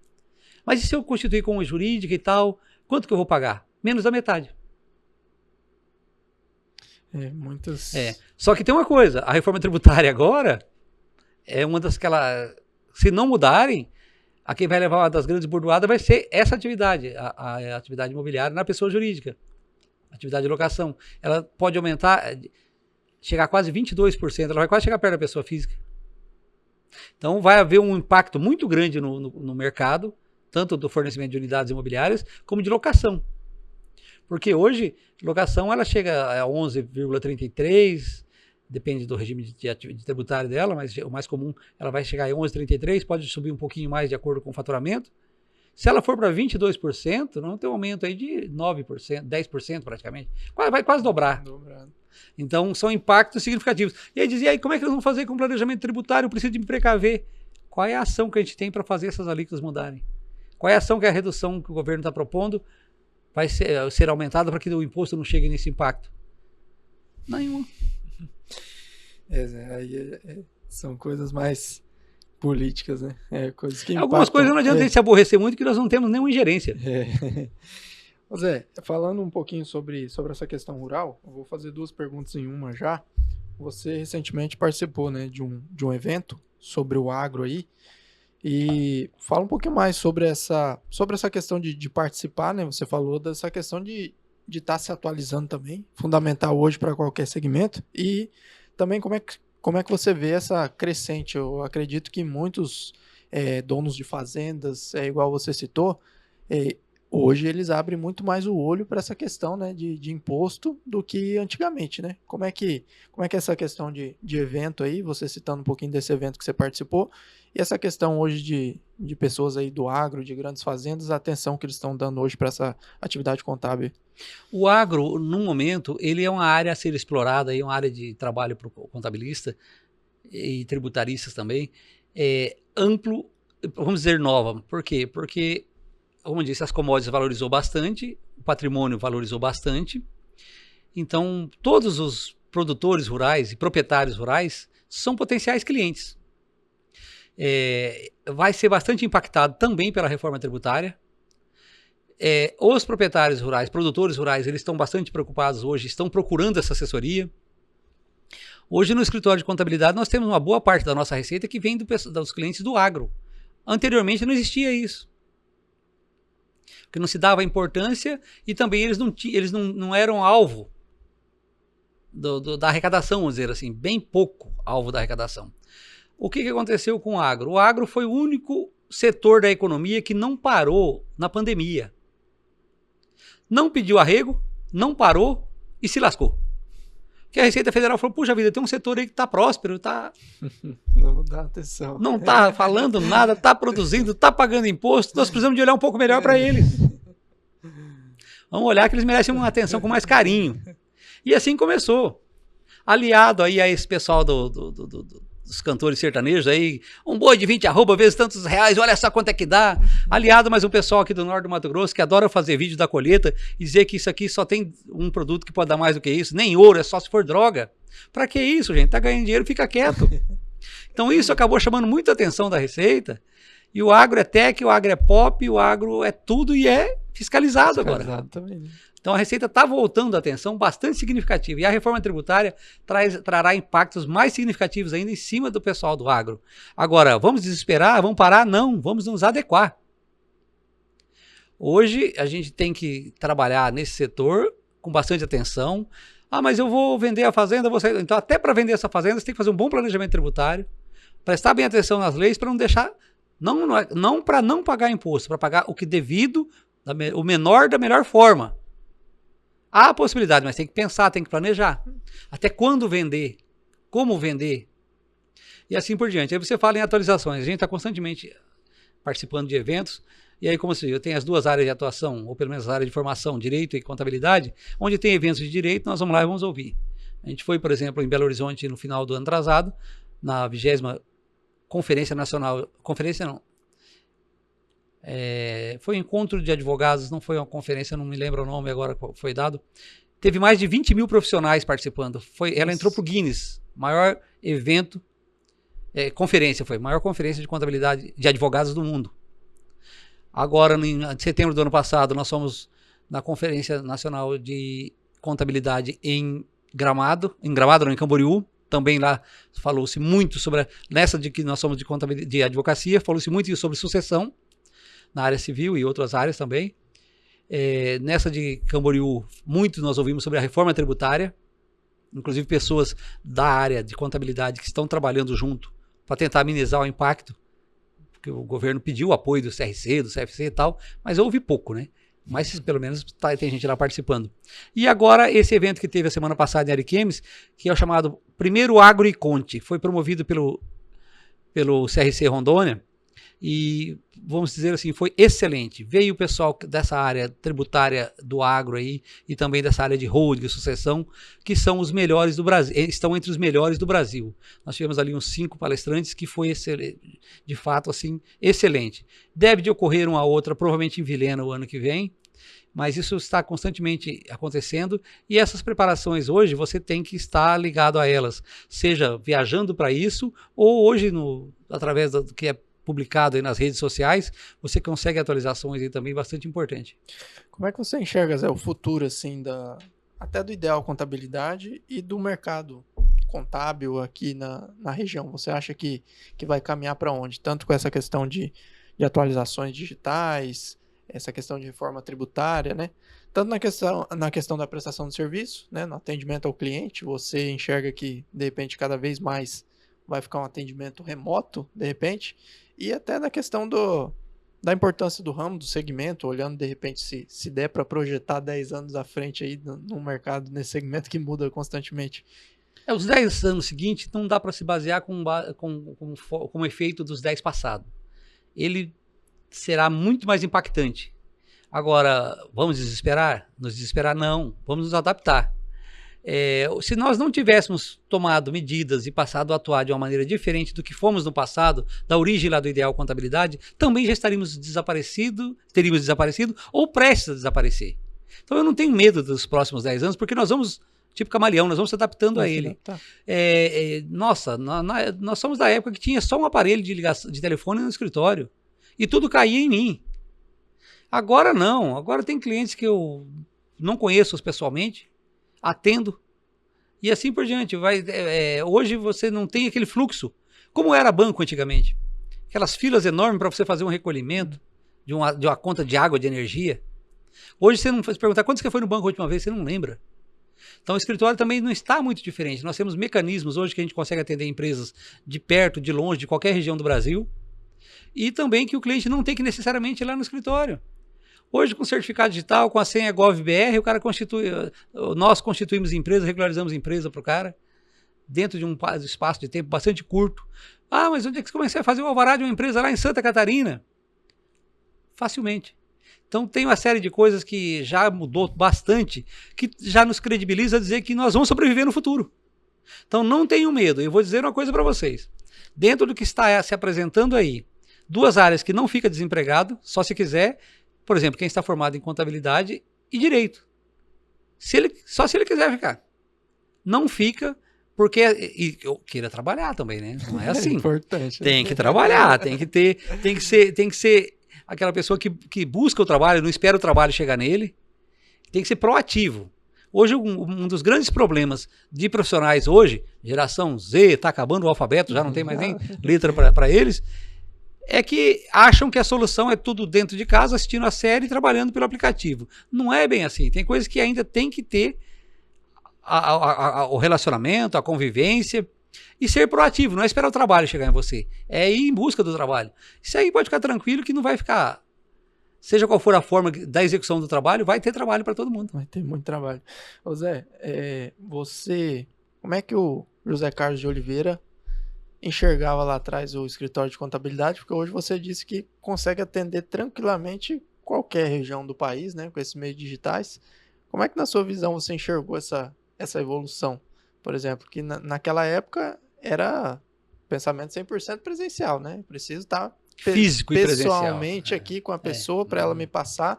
Speaker 2: Mas e se eu constituir como jurídica e tal, quanto que eu vou pagar? Menos da metade. Só que tem uma coisa, a reforma tributária agora é uma das que se não mudarem, a quem vai levar uma das grandes bordoadas vai ser essa atividade, a atividade imobiliária na pessoa jurídica, atividade de locação. Ela pode aumentar, chegar a quase 22%, ela vai quase chegar perto da pessoa física. Então vai haver um impacto muito grande no mercado, tanto do fornecimento de unidades imobiliárias, como de locação. Porque hoje, locação ela chega a 11,33%, depende do regime de tributário dela, mas o mais comum, ela vai chegar a 11,33%, pode subir um pouquinho mais de acordo com o faturamento. Se ela for para 22%, não tem um aumento aí de 9%, 10% praticamente. Vai quase dobrar. Então, são impactos significativos. E aí dizia, como é que nós vamos fazer com o planejamento tributário? Eu preciso de me precaver. Qual é a ação que a gente tem para fazer essas alíquotas mudarem? Qual é a ação que a redução que o governo está propondo vai ser aumentada para que o imposto não chegue nesse impacto? Nenhuma.
Speaker 1: São coisas mais políticas, né? Coisas que
Speaker 2: algumas coisas não adianta a gente se aborrecer muito, que nós não temos nenhuma ingerência.
Speaker 1: Zé, falando um pouquinho sobre essa questão rural, eu vou fazer duas perguntas em uma já. Você recentemente participou, né, de um evento sobre o agro aí, e fala um pouquinho mais sobre essa questão de participar, né? Você falou dessa questão de estar se atualizando também, fundamental hoje para qualquer segmento, e também como é que você vê essa crescente. Eu acredito que muitos donos de fazendas, igual você citou, hoje eles abrem muito mais o olho para essa questão, né, de imposto do que antigamente, né? Como é que é essa questão de evento aí, você citando um pouquinho desse evento que você participou, e essa questão hoje de pessoas aí do agro, de grandes fazendas, a atenção que eles estão dando hoje para essa atividade contábil?
Speaker 2: O agro, no momento, ele é uma área a ser explorada, uma área de trabalho para o contabilista e tributaristas também, amplo, vamos dizer nova. Por quê? Porque, como eu disse, as commodities valorizou bastante, o patrimônio valorizou bastante, então todos os produtores rurais e proprietários rurais são potenciais clientes. Vai ser bastante impactado também pela reforma tributária. Os proprietários rurais, produtores rurais, eles estão bastante preocupados hoje, estão procurando essa assessoria. Hoje no escritório de contabilidade nós temos uma boa parte da nossa receita que vem dos clientes do agro. Anteriormente não existia isso, porque não se dava importância e também eles não eram alvo da arrecadação, vamos dizer assim, bem pouco alvo da arrecadação. O que aconteceu com o agro? O agro foi o único setor da economia que não parou na pandemia. Não pediu arrego, não parou e se lascou. Porque a Receita Federal falou, puxa vida, tem um setor aí que está próspero,
Speaker 1: não dá atenção.
Speaker 2: Não está falando nada, está produzindo, está pagando imposto, nós precisamos de olhar um pouco melhor para eles. Vamos olhar que eles merecem uma atenção com mais carinho. E assim começou. Aliado aí a esse pessoal dos cantores sertanejos aí, um boi de 20 arroba vezes tantos reais, olha só quanto é que dá. Aliado mais um pessoal aqui do norte do Mato Grosso que adora fazer vídeo da colheita e dizer que isso aqui só tem um produto que pode dar mais do que isso, nem ouro, é só se for droga. Pra que isso, gente? Tá ganhando dinheiro, fica quieto. Então isso acabou chamando muita atenção da Receita, e o agro é tech, o agro é pop, o agro é tudo e é fiscalizado agora.
Speaker 1: Também, né?
Speaker 2: Então a Receita está voltando a atenção bastante significativa, e a reforma tributária trará impactos mais significativos ainda em cima do pessoal do agro. Agora, vamos desesperar? Vamos parar? Não, vamos nos adequar. Hoje a gente tem que trabalhar nesse setor com bastante atenção. Mas eu vou vender a fazenda, então até para vender essa fazenda você tem que fazer um bom planejamento tributário, prestar bem atenção nas leis para não deixar, não para não pagar imposto, para pagar o que devido, o menor da melhor forma. Há a possibilidade, mas tem que pensar, tem que planejar. Até quando vender, como vender, e assim por diante. Aí você fala em atualizações. A gente está constantemente participando de eventos, e aí, como se eu tenho as duas áreas de atuação, ou pelo menos a área de formação, direito e contabilidade, onde tem eventos de direito, nós vamos lá e vamos ouvir. A gente foi, por exemplo, em Belo Horizonte no final do ano atrasado, na 20ª Conferência Nacional, conferência não, foi um encontro de advogados, não foi uma conferência, não me lembro o nome agora qual foi dado. Teve mais de 20 mil profissionais participando. Ela entrou para o Guinness, maior evento, maior conferência de contabilidade de advogados do mundo. Agora, em setembro do ano passado, nós fomos na Conferência Nacional de Contabilidade em Gramado, não, em Camboriú. Também lá falou-se muito sobre, nessa de que nós somos de advocacia, falou-se muito sobre sucessão na área civil e outras áreas também. Nessa de Camboriú, muito nós ouvimos sobre a reforma tributária, inclusive pessoas da área de contabilidade que estão trabalhando junto para tentar minimizar o impacto, porque o governo pediu o apoio do CRC, do CFC e tal, mas houve pouco, né? Mas pelo menos tem gente lá participando. E agora esse evento que teve a semana passada em Ariquemes, que é o chamado Primeiro Agro e Conte, foi promovido pelo CRC Rondônia, e vamos dizer assim, foi excelente. Veio o pessoal dessa área tributária do agro aí e também dessa área de holding e sucessão, que são os melhores do Brasil, estão entre os melhores do Brasil. Nós tivemos ali uns 5 palestrantes que foi de fato assim excelente. Deve de ocorrer uma outra, provavelmente em Vilhena o ano que vem, mas isso está constantemente acontecendo, e essas preparações hoje você tem que estar ligado a elas, seja viajando para isso, ou hoje através do que é publicado aí nas redes sociais, você consegue atualizações aí também bastante importante.
Speaker 1: Como é que você enxerga, Zé, o futuro assim até do ideal contabilidade e do mercado contábil aqui na região? Você acha que vai caminhar para onde? Tanto com essa questão de atualizações digitais, essa questão de reforma tributária, né? Tanto na questão da prestação de serviço, né? No atendimento ao cliente, você enxerga que, de repente, cada vez mais vai ficar um atendimento remoto, de repente, e até na questão da importância do ramo, do segmento, olhando de repente se der para projetar 10 anos à frente aí no mercado, nesse segmento que muda constantemente.
Speaker 2: Os 10 anos seguintes não dá para se basear com efeito dos 10 passados. Ele será muito mais impactante. Agora, vamos desesperar? Nos desesperar não, vamos nos adaptar. Se nós não tivéssemos tomado medidas e passado a atuar de uma maneira diferente do que fomos no passado, da origem lá do ideal contabilidade, também já teríamos desaparecido ou prestes a desaparecer. Então eu não tenho medo dos próximos 10 anos, porque nós vamos, tipo camaleão, nós vamos se adaptando a ele. Nós somos da época que tinha só um aparelho de telefone no escritório e tudo caía em mim. Agora não, agora tem clientes que eu não conheço pessoalmente, atendo, e assim por diante. Hoje você não tem aquele fluxo, como era banco antigamente. Aquelas filas enormes para você fazer um recolhimento de uma conta de água, de energia. Hoje você não faz perguntar quando você foi no banco a última vez, você não lembra. Então o escritório também não está muito diferente. Nós temos mecanismos hoje que a gente consegue atender empresas de perto, de longe, de qualquer região do Brasil, e também que o cliente não tem que necessariamente ir lá no escritório. Hoje, com certificado digital, com a senha GovBR, nós constituímos empresa, regularizamos empresa para o cara, dentro de um espaço de tempo bastante curto. Ah, mas onde é que você começou a fazer o alvará de uma empresa lá em Santa Catarina? Facilmente. Então, tem uma série de coisas que já mudou bastante, que já nos credibiliza a dizer que nós vamos sobreviver no futuro. Então, não tenham medo. Eu vou dizer uma coisa para vocês. Dentro do que está se apresentando aí, 2 áreas que não fica desempregado, só se quiser. Por exemplo, quem está formado em contabilidade e direito. Só se ele quiser ficar. Não fica, porque eu queira trabalhar também, né? Não é assim.
Speaker 1: É importante.
Speaker 2: Tem que trabalhar, tem que ser aquela pessoa que busca o trabalho, não espera o trabalho chegar nele. Tem que ser proativo. Hoje, um dos grandes problemas de profissionais hoje, geração Z, está acabando o alfabeto, já não tem mais nem letra para eles, é que acham que a solução é tudo dentro de casa, assistindo a série e trabalhando pelo aplicativo. Não é bem assim. Tem coisas que ainda tem que ter o relacionamento, a convivência e ser proativo. Não é esperar o trabalho chegar em você. É ir em busca do trabalho. Isso aí pode ficar tranquilo que não vai ficar seja qual for a forma da execução do trabalho, vai ter trabalho para todo mundo.
Speaker 1: Vai ter muito trabalho. Ô Zé, como é que o José Carlos de Oliveira enxergava lá atrás o escritório de contabilidade? Porque hoje você disse que consegue atender tranquilamente qualquer região do país, né, com esses meios digitais. Como é que na sua visão você enxergou essa evolução? Por exemplo, que naquela época era pensamento 100% presencial, né? Preciso estar
Speaker 2: Físico e presencial.
Speaker 1: Pessoalmente aqui com a pessoa para ela me passar.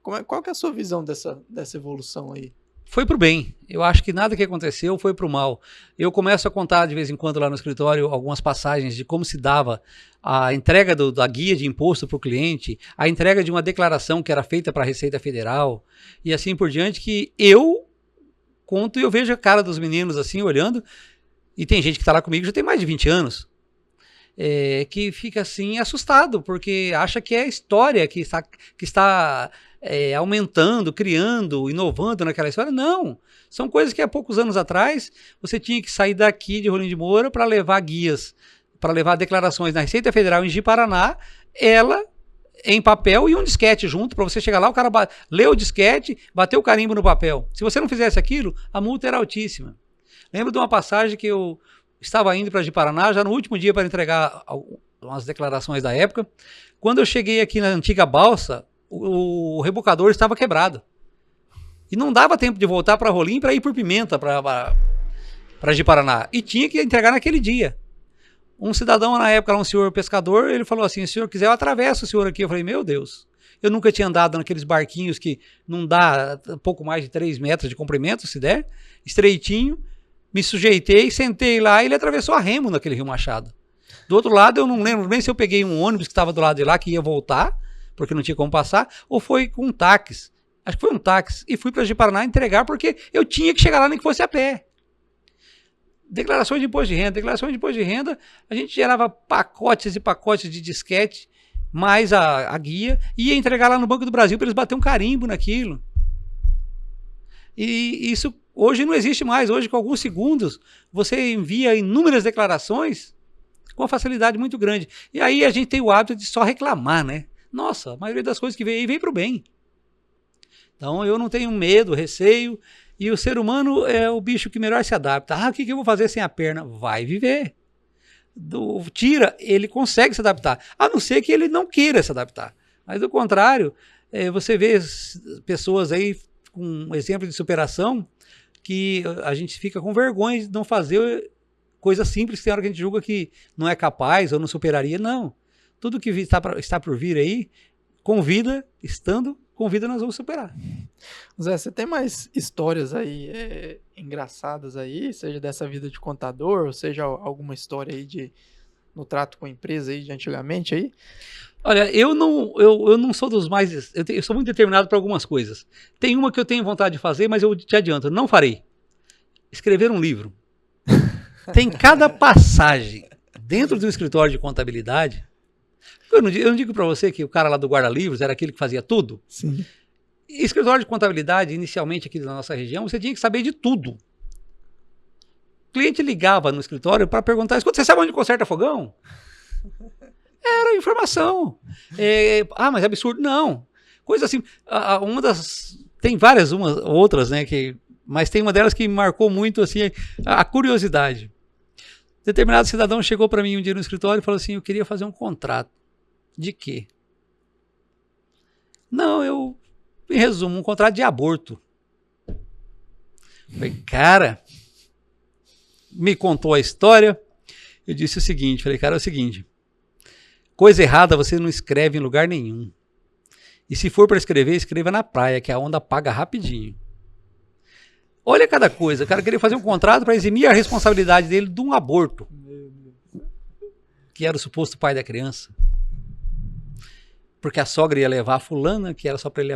Speaker 1: Qual que é a sua visão dessa evolução aí?
Speaker 2: Foi pro bem. Eu acho que nada que aconteceu foi pro mal. Eu começo a contar de vez em quando lá no escritório algumas passagens de como se dava a entrega da guia de imposto para o cliente, a entrega de uma declaração que era feita para a Receita Federal e assim por diante, que eu conto e eu vejo a cara dos meninos assim olhando, e tem gente que está lá comigo já tem mais de 20 anos, que fica assim assustado, porque acha que é a história que está aumentando, criando, inovando naquela história. Não, são coisas que há poucos anos atrás você tinha que sair daqui de Rolim de Moura para levar guias, para levar declarações na Receita Federal em Ji-Paraná, ela em papel e um disquete junto, para você chegar lá, o cara lê o disquete, bateu o carimbo no papel. Se você não fizesse aquilo, a multa era altíssima. Lembro de uma passagem que eu estava indo para Ji-Paraná, já no último dia para entregar umas declarações da época. Quando eu cheguei aqui na antiga balsa, o rebocador estava quebrado. E não dava tempo de voltar para Rolim para ir por Pimenta, para Ji-Paraná. E tinha que entregar naquele dia. Um cidadão na época, um senhor pescador, ele falou assim: se o senhor quiser, eu atravesso o senhor aqui. Eu falei: meu Deus, eu nunca tinha andado naqueles barquinhos que não dá pouco mais de 3 metros de comprimento, se der, estreitinho. Me sujeitei, sentei lá e ele atravessou a remo naquele Rio Machado. Do outro lado, eu não lembro bem se eu peguei um ônibus que estava do lado de lá, que ia voltar, porque não tinha como passar, ou foi com um táxi. Acho que foi um táxi. E fui para Ji-Paraná entregar, porque eu tinha que chegar lá nem que fosse a pé. Declarações de imposto de renda, a gente gerava pacotes e pacotes de disquete, mais a guia, e ia entregar lá no Banco do Brasil para eles baterem um carimbo naquilo. E isso hoje não existe mais. Hoje, com alguns segundos, você envia inúmeras declarações com uma facilidade muito grande. E aí a gente tem o hábito de só reclamar, né? Nossa, a maioria das coisas que vem aí vem para o bem. Então eu não tenho medo, receio. E o ser humano é o bicho que melhor se adapta. O que eu vou fazer sem a perna? Vai viver. Ele consegue se adaptar. A não ser que ele não queira se adaptar. Mas do contrário, você vê pessoas aí com um exemplo de superação que a gente fica com vergonha de não fazer coisa simples, que tem hora que a gente julga que não é capaz ou não superaria. Não. Tudo que está por vir aí, convida, nós vamos superar.
Speaker 1: Zé, você tem mais histórias aí engraçadas aí, seja dessa vida de contador, ou seja alguma história aí no trato com empresa aí de antigamente aí?
Speaker 2: Olha, eu não sou dos mais... Eu sou muito determinado para algumas coisas. Tem uma que eu tenho vontade de fazer, mas eu te adianto, não farei. Escrever um livro. Tem cada passagem dentro do escritório de contabilidade. Eu não digo para você que o cara lá do guarda-livros era aquele que fazia tudo?
Speaker 1: Sim.
Speaker 2: Escritório de contabilidade, inicialmente aqui na nossa região, você tinha que saber de tudo. O cliente ligava no escritório para perguntar: escuta, você sabe onde conserta fogão? Era informação. Mas é absurdo. Não. Coisa assim. Tem várias outras, né? Mas tem uma delas que me marcou muito assim, a curiosidade. Determinado cidadão chegou para mim um dia no escritório e falou assim: eu queria fazer um contrato. De quê? Não, em resumo, um contrato de aborto. Falei: cara, me contou a história. Eu disse o seguinte: falei, cara, é o seguinte, coisa errada você não escreve em lugar nenhum. E se for para escrever, escreva na praia, que a onda apaga rapidinho. Olha cada coisa. O cara queria fazer um contrato para eximir a responsabilidade dele de um aborto, que era o suposto pai da criança. Porque a sogra ia levar a fulana, que era só para ele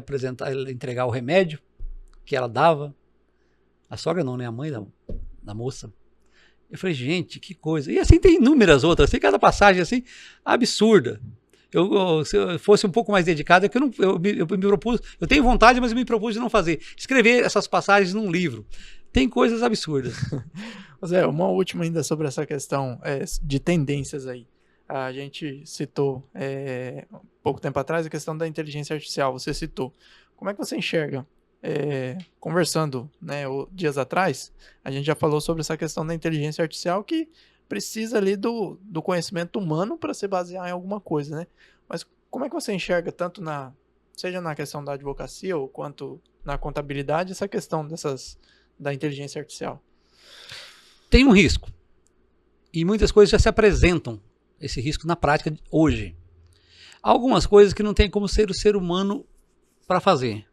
Speaker 2: entregar o remédio que ela dava. A sogra não, né? A mãe da moça. Eu falei: gente, que coisa. E assim tem inúmeras outras. Tem cada passagem assim absurda. Se eu fosse um pouco mais dedicado, é que eu me propus, eu tenho vontade, mas eu me propus de não fazer. Escrever essas passagens num livro. Tem coisas absurdas.
Speaker 1: Zé, uma última ainda sobre essa questão de tendências aí. A gente citou pouco tempo atrás, a questão da inteligência artificial, você citou. Como é que você enxerga? Conversando, né, dias atrás, a gente já falou sobre essa questão da inteligência artificial que precisa ali do conhecimento humano para se basear em alguma coisa, né? Mas como é que você enxerga, tanto seja na questão da advocacia ou quanto na contabilidade, essa questão da inteligência artificial?
Speaker 2: Tem um risco. E muitas coisas já se apresentam, esse risco na prática hoje. Há algumas coisas que não tem como ser o ser humano para fazer.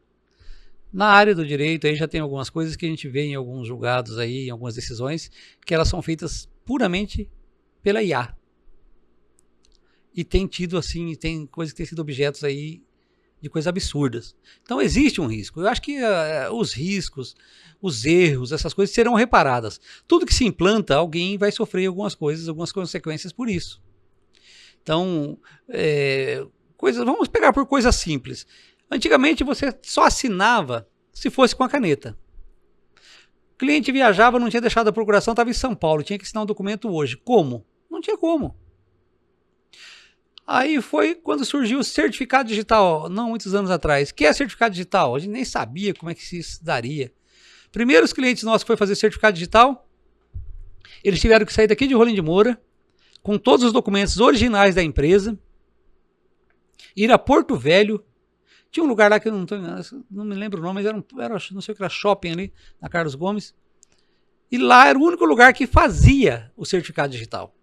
Speaker 2: Na área do direito, aí já tem algumas coisas que a gente vê em alguns julgados aí, em algumas decisões, que elas são feitas puramente pela IA. E tem tido assim, tem coisas que têm sido objetos aí de coisas absurdas. Então existe um risco. Eu acho que os riscos, os erros, essas coisas serão reparadas. Tudo que se implanta, alguém vai sofrer algumas coisas, algumas consequências por isso. Então, vamos pegar por coisas simples. Antigamente você só assinava se fosse com a caneta. O cliente viajava, não tinha deixado a procuração, estava em São Paulo, tinha que assinar um documento hoje. Como? Não tinha como. Aí foi quando surgiu o certificado digital, não muitos anos atrás. O que é certificado digital? A gente nem sabia como é que se daria. Primeiro os clientes nossos que foram fazer certificado digital, eles tiveram que sair daqui de Rolim de Moura, com todos os documentos originais da empresa, ir a Porto Velho. Tinha um lugar lá que eu não me lembro o nome, mas não sei o que era, shopping ali, na Carlos Gomes. E lá era o único lugar que fazia o certificado digital.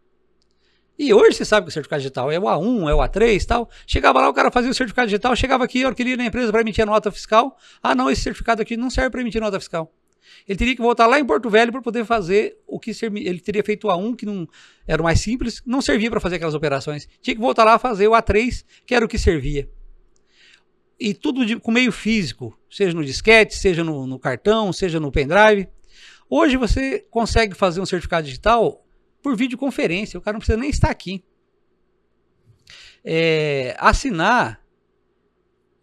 Speaker 2: E hoje você sabe que o certificado digital é o A1, é o A3 e tal. Chegava lá, o cara fazia o certificado digital, chegava aqui, a hora que ele ia na empresa para emitir a nota fiscal. Ah, não, esse certificado aqui não serve para emitir nota fiscal. Ele teria que voltar lá em Porto Velho para poder fazer o que ele teria feito o A1, que não era o mais simples, não servia para fazer aquelas operações. Tinha que voltar lá a fazer o A3, que era o que servia. E tudo com meio físico, seja no disquete, seja no cartão, seja no pendrive. Hoje você consegue fazer um certificado digital por videoconferência, o cara não precisa nem estar aqui. Assinar,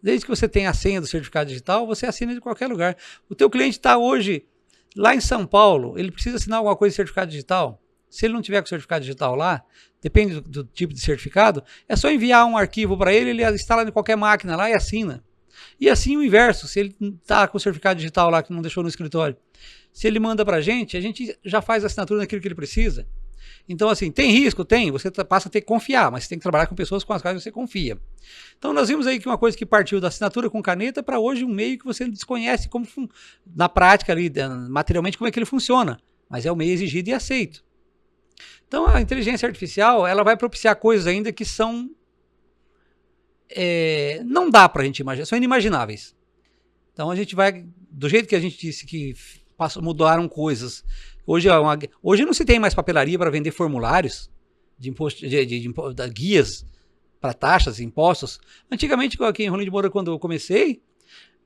Speaker 2: desde que você tenha a senha do certificado digital, você assina de qualquer lugar. O teu cliente está hoje lá em São Paulo, ele precisa assinar alguma coisa de certificado digital. Se ele não tiver com o certificado digital lá, depende do tipo de certificado, é só enviar um arquivo para ele, ele instala em qualquer máquina lá e assina. E assim o inverso, se ele está com o certificado digital lá que não deixou no escritório, se ele manda para a gente já faz a assinatura naquilo que ele precisa. Então assim, tem risco? Tem, você passa a ter que confiar, mas você tem que trabalhar com pessoas com as quais você confia. Então nós vimos aí que uma coisa que partiu da assinatura com caneta para hoje um meio que você desconhece como na prática ali, materialmente como é que ele funciona, mas é o meio exigido e aceito. Então a inteligência artificial ela vai propiciar coisas ainda que são não dá para a gente imaginar, são inimagináveis. Então a gente vai, do jeito que a gente disse que mudaram coisas, hoje não se tem mais papelaria para vender formulários de guias para taxas, impostos. Antigamente aqui em Rolim de Moura, quando eu comecei,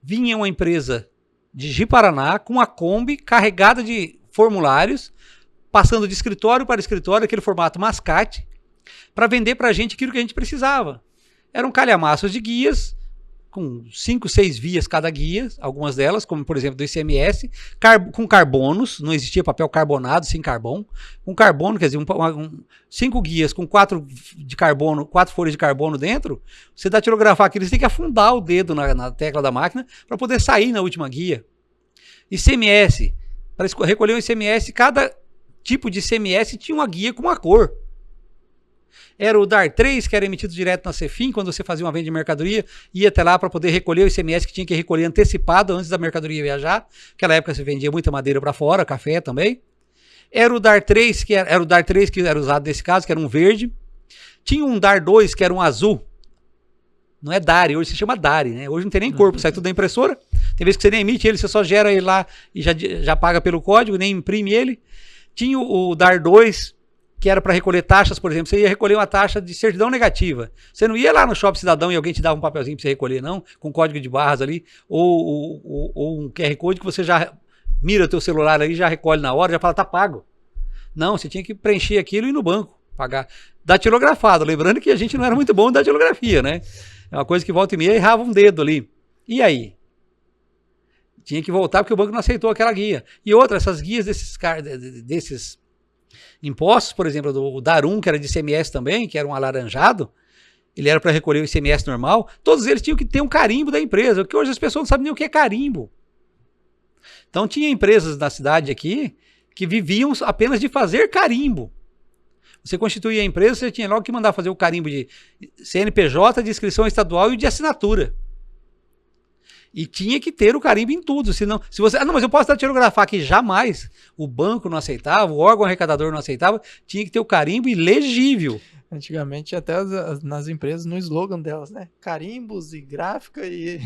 Speaker 2: vinha uma empresa de Ji-Paraná com uma Kombi carregada de formulários, passando de escritório para escritório, aquele formato mascate, para vender para a gente aquilo que a gente precisava. Eram calhamaços de guias, com 5, 6 vias cada guia, algumas delas, como por exemplo do ICMS, com carbonos, não existia papel carbonado sem carbono, com carbono, quer dizer, 5 guias com 4 folhas de carbono dentro, você datilografar aquilo, você tem que afundar o dedo na tecla da máquina para poder sair na última guia. ICMS, para recolher o ICMS, cada tipo de ICMS tinha uma guia com uma cor. Era o DAR 3, que era emitido direto na Cefim, quando você fazia uma venda de mercadoria, ia até lá para poder recolher o ICMS que tinha que recolher antecipado antes da mercadoria viajar. Naquela época você vendia muita madeira para fora, café também. Era o DAR 3, que era usado nesse caso, que era um verde. Tinha um DAR 2, que era um azul. Não é DARI, hoje se chama DARI, né? Hoje não tem nem corpo, sai tudo da impressora. Tem vezes que você nem emite ele, você só gera ele lá e já paga pelo código, nem imprime ele. Tinha o DAR 2, que era para recolher taxas, por exemplo. Você ia recolher uma taxa de certidão negativa. Você não ia lá no Shopping Cidadão e alguém te dava um papelzinho para você recolher, não, com código de barras ali, ou um QR Code que você já mira o teu celular ali, já recolhe na hora, já fala, tá pago. Não, você tinha que preencher aquilo e ir no banco, pagar. Datilografado, lembrando que a gente não era muito bom em datilografia, né? É uma coisa que volta e meia errava um dedo ali. E tinha que voltar porque o banco não aceitou aquela guia. E outra, essas guias desses impostos, por exemplo, do DAR 1, que era de ICMS também, que era um alaranjado, ele era para recolher o ICMS normal, todos eles tinham que ter um carimbo da empresa, porque hoje as pessoas não sabem nem o que é carimbo. Então tinha empresas na cidade aqui que viviam apenas de fazer carimbo. Você constituía a empresa, você tinha logo que mandar fazer o carimbo de CNPJ, de inscrição estadual e de assinatura. E tinha que ter o carimbo em tudo, senão, se você, não, mas eu posso datilografar aqui, jamais. O banco não aceitava, o órgão arrecadador não aceitava, tinha que ter o carimbo ilegível.
Speaker 1: Antigamente até nas empresas, no slogan delas, né? Carimbos e gráfica e...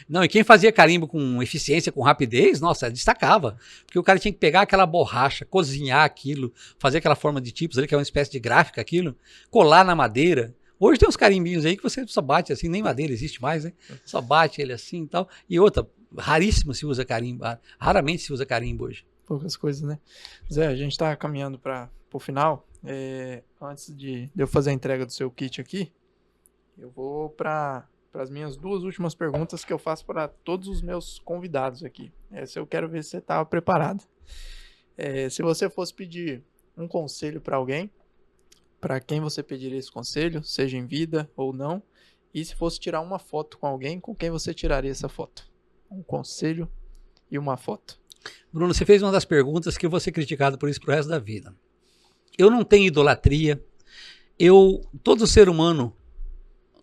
Speaker 2: Não, e quem fazia carimbo com eficiência, com rapidez, nossa, destacava. Porque o cara tinha que pegar aquela borracha, cozinhar aquilo, fazer aquela forma de tipos ali, que é uma espécie de gráfica aquilo, colar na madeira. Hoje tem uns carimbinhos aí que você só bate assim, nem madeira existe mais, né? Só bate ele assim e tal. E outra, raríssimo se usa carimbo, raramente se usa carimbo hoje.
Speaker 1: Poucas coisas, né? Zé, a gente tá caminhando para o final. Antes de eu fazer a entrega do seu kit aqui, eu vou para as minhas 2 últimas perguntas que eu faço para todos os meus convidados aqui. Essa eu quero ver se você estava preparado. Se você fosse pedir um conselho para alguém, para quem você pediria esse conselho, seja em vida ou não, e se fosse tirar uma foto com alguém, com quem você tiraria essa foto? Um conselho e uma foto.
Speaker 2: Bruno, você fez uma das perguntas que eu vou ser criticado por isso pro resto da vida. Eu não tenho idolatria, todo ser humano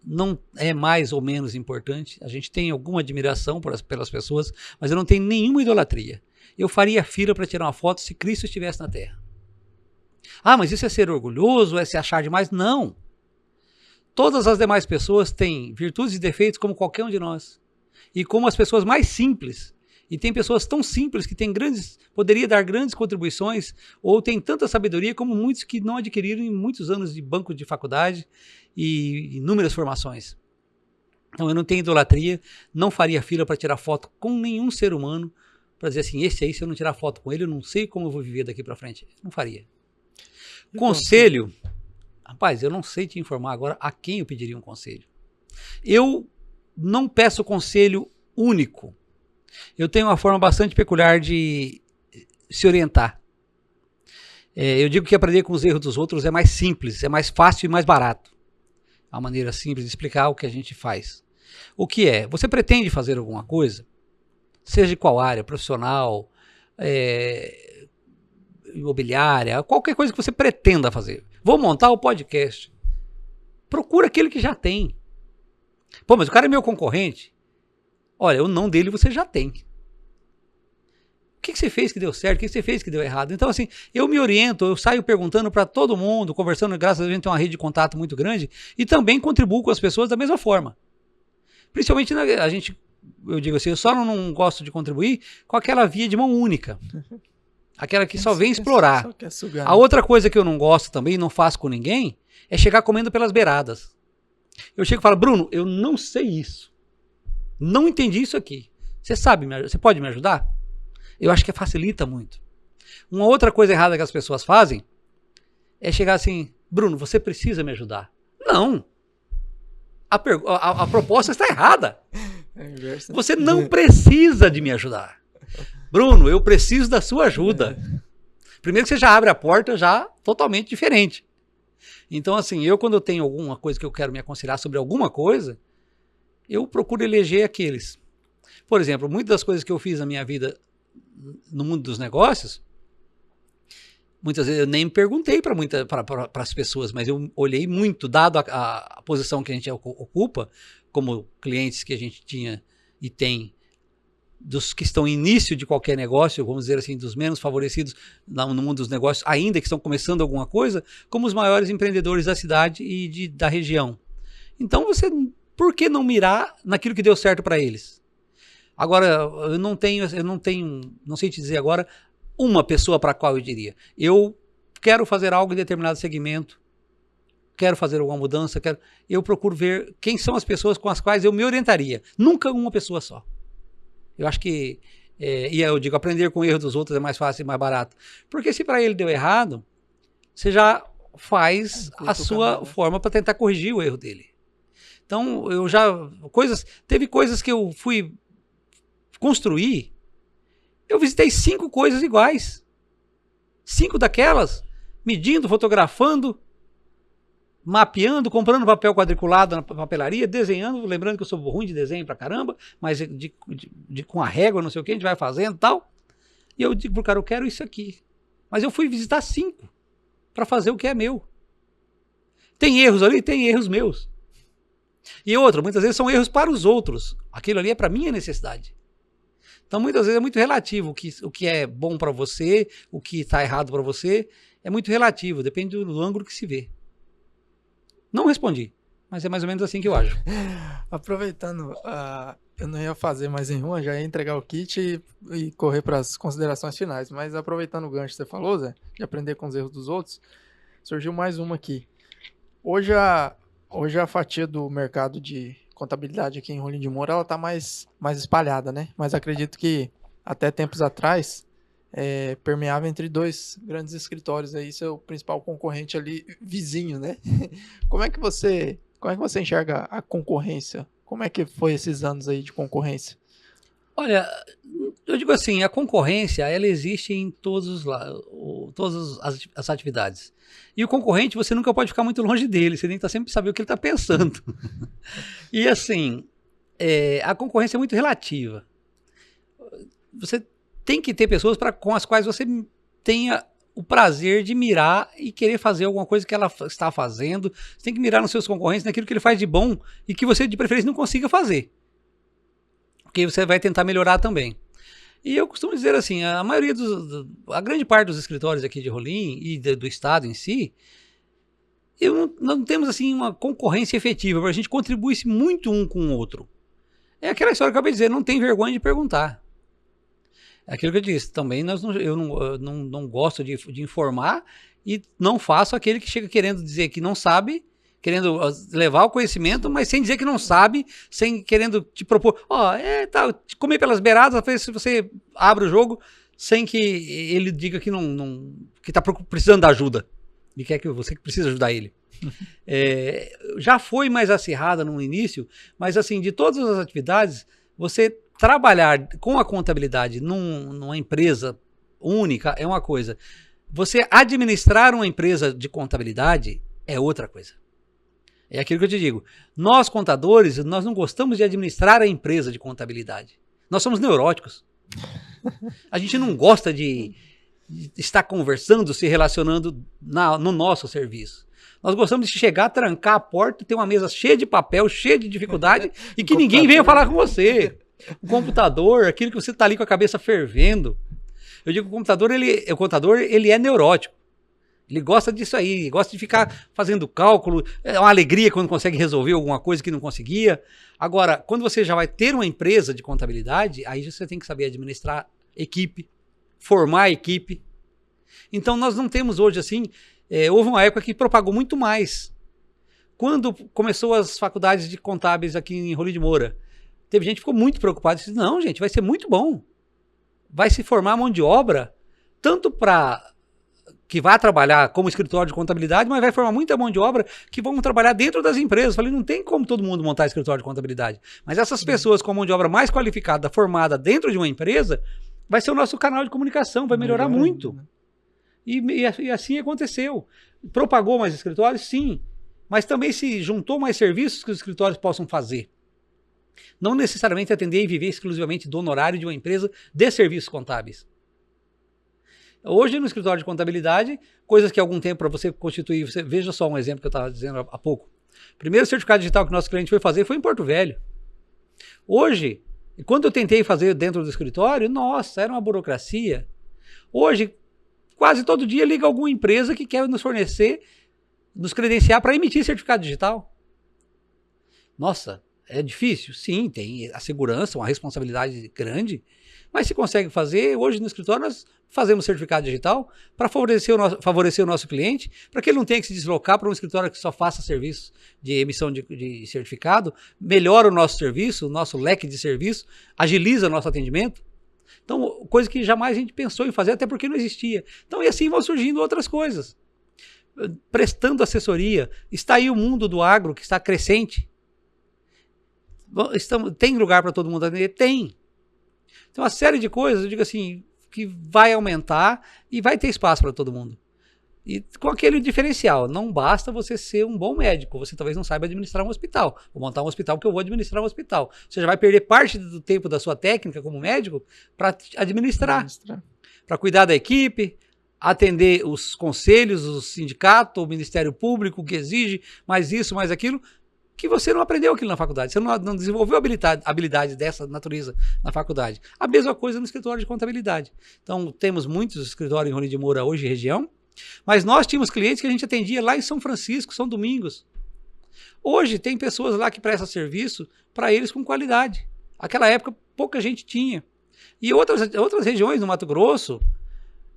Speaker 2: não é mais ou menos importante, a gente tem alguma admiração pelas pessoas, mas eu não tenho nenhuma idolatria. Eu faria fila para tirar uma foto se Cristo estivesse na Terra. Ah, mas isso é ser orgulhoso, é se achar demais? Não. Todas as demais pessoas têm virtudes e defeitos como qualquer um de nós. E como as pessoas mais simples. E tem pessoas tão simples que poderia dar grandes contribuições, ou tem tanta sabedoria como muitos que não adquiriram em muitos anos de banco de faculdade e inúmeras formações. Então eu não tenho idolatria, não faria fila para tirar foto com nenhum ser humano, para dizer assim, esse aí, se eu não tirar foto com ele, eu não sei como eu vou viver daqui para frente. Não faria. Conselho, rapaz, eu não sei te informar agora a quem eu pediria um conselho. Eu não peço conselho único. Eu tenho uma forma bastante peculiar de se orientar. Eu digo que aprender com os erros dos outros é mais simples, é mais fácil e mais barato. É uma maneira simples de explicar o que a gente faz. O que é? Você pretende fazer alguma coisa, seja de qual área, profissional, imobiliária, qualquer coisa que você pretenda fazer. Vou montar o podcast. Procura aquele que já tem. Pô, mas o cara é meu concorrente. Olha, o não dele você já tem. O que você fez que deu certo? O que você fez que deu errado? Então, assim, eu me oriento, eu saio perguntando para todo mundo, conversando, graças a Deus a gente tem uma rede de contato muito grande, e também contribuo com as pessoas da mesma forma. Principalmente, eu digo assim, eu só não gosto de contribuir com aquela via de mão única. Aquela que só vem explorar.
Speaker 1: Só quer sugar, né?
Speaker 2: A outra coisa que eu não gosto também, não faço com ninguém, é chegar comendo pelas beiradas. Eu chego e falo, Bruno, eu não sei isso. Não entendi isso aqui. Você pode me ajudar? Eu acho que facilita muito. Uma outra coisa errada que as pessoas fazem é chegar assim, Bruno, você precisa me ajudar. Não. A proposta está errada. Você não precisa de me ajudar. Bruno, eu preciso da sua ajuda. Primeiro que você já abre a porta já totalmente diferente. Então, assim, quando eu tenho alguma coisa que eu quero me aconselhar sobre alguma coisa, eu procuro eleger aqueles. Por exemplo, muitas das coisas que eu fiz na minha vida no mundo dos negócios, muitas vezes eu nem me perguntei para as pessoas, mas eu olhei muito, dado a posição que a gente ocupa, como clientes que a gente tinha e tem, dos que estão em início de qualquer negócio, vamos dizer assim, dos menos favorecidos no mundo dos negócios, ainda que estão começando alguma coisa, como os maiores empreendedores da cidade e da região. Então, por que não mirar naquilo que deu certo para eles? Agora, eu não sei te dizer agora, uma pessoa para a qual eu diria. Eu quero fazer algo em determinado segmento, quero fazer alguma mudança, eu procuro ver quem são as pessoas com as quais eu me orientaria. Nunca uma pessoa só. Eu acho que, e eu digo, aprender com o erro dos outros é mais fácil e mais barato. Porque se para ele deu errado, você já faz a sua forma para tentar corrigir o erro dele. Então, teve coisas que eu fui construir, eu visitei 5 coisas iguais. 5 daquelas, medindo, fotografando, mapeando, comprando papel quadriculado na papelaria, desenhando, lembrando que eu sou ruim de desenho pra caramba, mas com a régua, não sei o que, a gente vai fazendo e tal. E eu digo pro cara, eu quero isso aqui. Mas eu fui visitar 5 para fazer o que é meu. Tem erros ali? Tem erros meus. E outra, muitas vezes são erros para os outros. Aquilo ali é para minha necessidade. Então, muitas vezes é muito relativo o que é bom para você, o que está errado para você, é muito relativo, depende do ângulo que se vê. Não respondi, mas é mais ou menos assim que eu acho.
Speaker 1: Aproveitando, eu não ia fazer mais nenhuma, já ia entregar o kit e correr para as considerações finais, mas aproveitando o gancho que você falou, Zé, de aprender com os erros dos outros, surgiu mais uma aqui. Hoje a fatia do mercado de contabilidade aqui em Rolim de Moura, ela está mais espalhada, né? Mas acredito que até tempos atrás permeava entre 2 grandes escritórios aí, seu principal concorrente ali, vizinho, né? Como é que você enxerga a concorrência? Como é que foi esses anos aí de concorrência?
Speaker 2: Olha, eu digo assim, a concorrência, ela existe em todas as atividades. E o concorrente, você nunca pode ficar muito longe dele, você tem que estar sempre saber o que ele está pensando. E assim, a concorrência é muito relativa. Você tem que ter pessoas com as quais você tenha o prazer de mirar e querer fazer alguma coisa que ela está fazendo. Você tem que mirar nos seus concorrentes, naquilo que ele faz de bom e que você, de preferência, não consiga fazer. Porque você vai tentar melhorar também. E eu costumo dizer assim, a grande parte dos escritórios aqui de Rolim e do estado em si, não temos assim uma concorrência efetiva, porque a gente contribui muito um com o outro. É aquela história que eu acabei de dizer, não tem vergonha de perguntar. É aquilo que eu disse, também eu não gosto de informar e não faço aquele que chega querendo dizer que não sabe, querendo levar o conhecimento, mas sem dizer que não sabe, querendo te propor, comer pelas beiradas, se você abre o jogo sem que ele diga que que está precisando da ajuda e quer que você precisa ajudar ele. Já foi mais acirrada no início, mas assim, de todas as atividades, você trabalhar com a contabilidade numa empresa única é uma coisa. Você administrar uma empresa de contabilidade é outra coisa. É aquilo que eu te digo. Nós, contadores, nós não gostamos de administrar a empresa de contabilidade. Nós somos neuróticos. A gente não gosta de estar conversando, se relacionando no nosso serviço. Nós gostamos de chegar, trancar a porta, ter uma mesa cheia de papel, cheia de dificuldade e que ninguém venha falar com você. O computador, aquilo que você está ali com a cabeça fervendo. Eu digo que o contador ele é neurótico. Ele gosta disso aí, gosta de ficar fazendo cálculo, é uma alegria quando consegue resolver alguma coisa que não conseguia. Agora, quando você já vai ter uma empresa de contabilidade, aí você tem que saber administrar equipe, formar equipe. Então, nós não temos hoje assim, houve uma época que propagou muito mais. Quando começou as faculdades de contábeis aqui em Rolim de Moura, teve gente que ficou muito preocupada, disse, não, gente, vai ser muito bom. Vai se formar mão de obra, tanto para que vai trabalhar como escritório de contabilidade, mas vai formar muita mão de obra que vão trabalhar dentro das empresas. Falei, não tem como todo mundo montar escritório de contabilidade. Mas essas pessoas com a mão de obra mais qualificada, formada dentro de uma empresa, vai ser o nosso canal de comunicação, vai melhorar muito. Né? E assim aconteceu. Propagou mais escritórios? Sim. Mas também se juntou mais serviços que os escritórios possam fazer. Não necessariamente atender e viver exclusivamente do honorário de uma empresa de serviços contábeis. Hoje, no escritório de contabilidade, coisas que há algum tempo para você constituir, veja só um exemplo que eu estava dizendo há pouco. O primeiro certificado digital que o nosso cliente foi fazer foi em Porto Velho. Hoje, quando eu tentei fazer dentro do escritório, nossa, era uma burocracia. Hoje, quase todo dia liga alguma empresa que quer nos fornecer, nos credenciar para emitir certificado digital. Nossa, é difícil? Sim, tem a segurança, uma responsabilidade grande, mas se consegue fazer, hoje no escritório nós fazemos certificado digital para favorecer o nosso cliente, para que ele não tenha que se deslocar para um escritório que só faça serviços de emissão de certificado, melhora o nosso serviço, o nosso leque de serviço, agiliza o nosso atendimento. Então, coisa que jamais a gente pensou em fazer, até porque não existia. Então, e assim vão surgindo outras coisas. Prestando assessoria, está aí o mundo do agro que está crescente. Tem lugar para todo mundo atender? Tem. Tem uma série de coisas, eu digo assim, que vai aumentar e vai ter espaço para todo mundo. E com aquele diferencial, não basta você ser um bom médico, você talvez não saiba administrar um hospital. Vou montar um hospital porque eu vou administrar um hospital. Você já vai perder parte do tempo da sua técnica como médico para administrar, para cuidar da equipe, atender os conselhos, o sindicato, o Ministério Público, que exige mais isso, mais aquilo, que você não aprendeu aquilo na faculdade, você não desenvolveu habilidade dessa natureza na faculdade. A mesma coisa no escritório de contabilidade. Então, temos muitos escritórios em Rolim de Moura hoje, região, mas nós tínhamos clientes que a gente atendia lá em São Francisco, São Domingos. Hoje, tem pessoas lá que prestam serviço para eles com qualidade. Naquela época, pouca gente tinha. E outras regiões no Mato Grosso,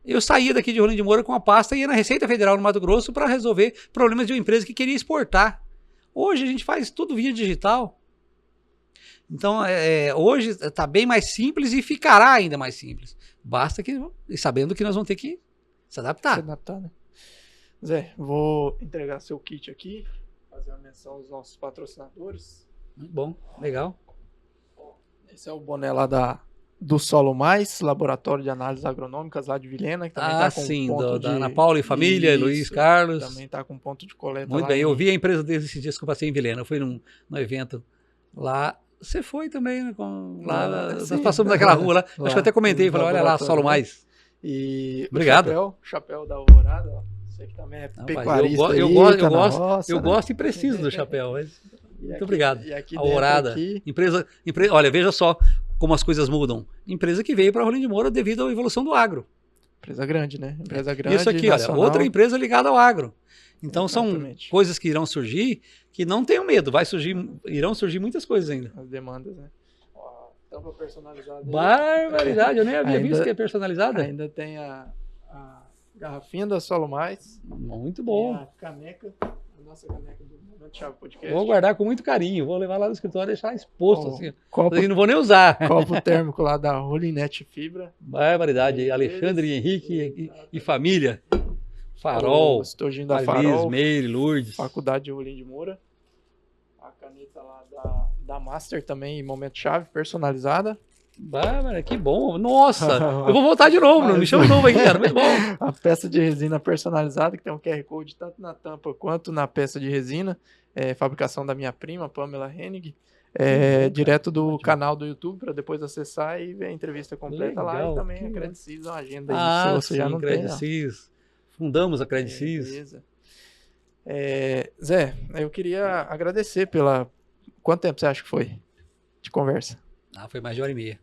Speaker 2: eu saía daqui de Rolim de Moura com a pasta e ia na Receita Federal no Mato Grosso para resolver problemas de uma empresa que queria exportar. Hoje a gente faz tudo via digital. Então, hoje está bem mais simples e ficará ainda mais simples. Basta que, sabendo que nós vamos ter que se adaptar.
Speaker 1: Se adaptar, né? Zé, vou entregar seu kit aqui, fazer uma menção aos nossos patrocinadores.
Speaker 2: Muito bom, legal.
Speaker 1: Esse é o boné lá do Solo Mais, Laboratório de Análises Agronômicas lá de Vilhena, que também tá com ponto
Speaker 2: da Ana Paula e família,
Speaker 1: Isso,
Speaker 2: Luiz Carlos.
Speaker 1: Também está com ponto de coleta.
Speaker 2: Muito
Speaker 1: lá
Speaker 2: bem, eu vi a empresa deles esses dias que eu passei em Vilhena, eu fui num evento lá. Você foi também, né? Nós passamos naquela rua lá. Acho que eu até comentei, falei, olha lá, Solo Mais.
Speaker 1: E
Speaker 2: obrigado.
Speaker 1: O chapéu da Alvorada, ó. Você que também é pecuarista.
Speaker 2: Eu gosto e preciso do chapéu. Mas... Muito obrigado.
Speaker 1: E aqui
Speaker 2: Alvorada. Empresa, olha, veja só como as coisas mudam. Empresa que veio para Rolim de Moura devido à evolução do agro.
Speaker 1: Empresa grande, né? Empresa grande.
Speaker 2: Isso aqui, nacional. Olha, outra empresa ligada ao agro. Então
Speaker 1: Exatamente.
Speaker 2: São coisas que irão surgir que não tenham medo. Irão surgir muitas coisas ainda.
Speaker 1: As demandas, né? Ó, tampa personalizada.
Speaker 2: Barbaridade, eu nem havia visto que é personalizada.
Speaker 1: Ainda tem a garrafinha da Solo Mais.
Speaker 2: Muito bom.
Speaker 1: A caneca, a nossa caneca do Momento Chave Podcast.
Speaker 2: Vou guardar com muito carinho. Vou levar lá no escritório e deixar exposto assim.
Speaker 1: Copo,
Speaker 2: não vou nem usar.
Speaker 1: Copo térmico lá da Rolinete Fibra.
Speaker 2: Barbaridade. Alexandre e Henrique e família. Farol.
Speaker 1: Estojinho da Farol.
Speaker 2: Meire, Lourdes.
Speaker 1: Faculdade de Rolim de Moura. A caneta lá da Master também, Momento Chave, personalizada.
Speaker 2: Bárbara, que bom. Nossa, eu vou voltar de novo, não me chama de novo aí, cara. Muito bom.
Speaker 1: A peça de resina personalizada, que tem um QR Code tanto na tampa quanto na peça de resina. Fabricação da minha prima, Pamela Hennig. Direto do canal do YouTube, para depois acessar e ver a entrevista completa. Legal, lá. E também a Credcis, uma agenda aí, se você já não
Speaker 2: Credcis. Tem. Fundamos a Credcis.
Speaker 1: Beleza. Zé, eu queria agradecer Quanto tempo você acha que foi de conversa?
Speaker 2: Foi mais de 1h30.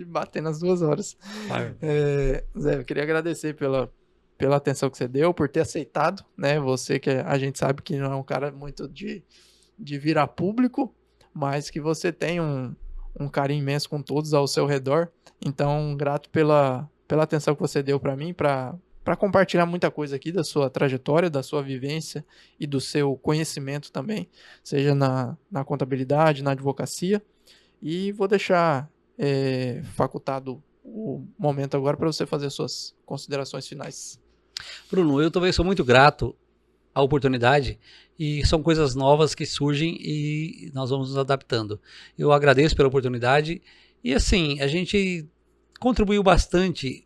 Speaker 1: Batendo as 2 horas. Zé, eu queria agradecer pela atenção que você deu, por ter aceitado, né? Você que a gente sabe que não é um cara muito de virar público, mas que você tem um carinho imenso com todos ao seu redor. Então, grato pela atenção que você deu para mim, para compartilhar muita coisa aqui da sua trajetória, da sua vivência e do seu conhecimento também, seja na contabilidade, na advocacia. E vou deixar facultado o momento agora para você fazer suas considerações finais.
Speaker 2: Bruno, eu também sou muito grato à oportunidade e são coisas novas que surgem e nós vamos nos adaptando. Eu agradeço pela oportunidade e assim, a gente contribuiu bastante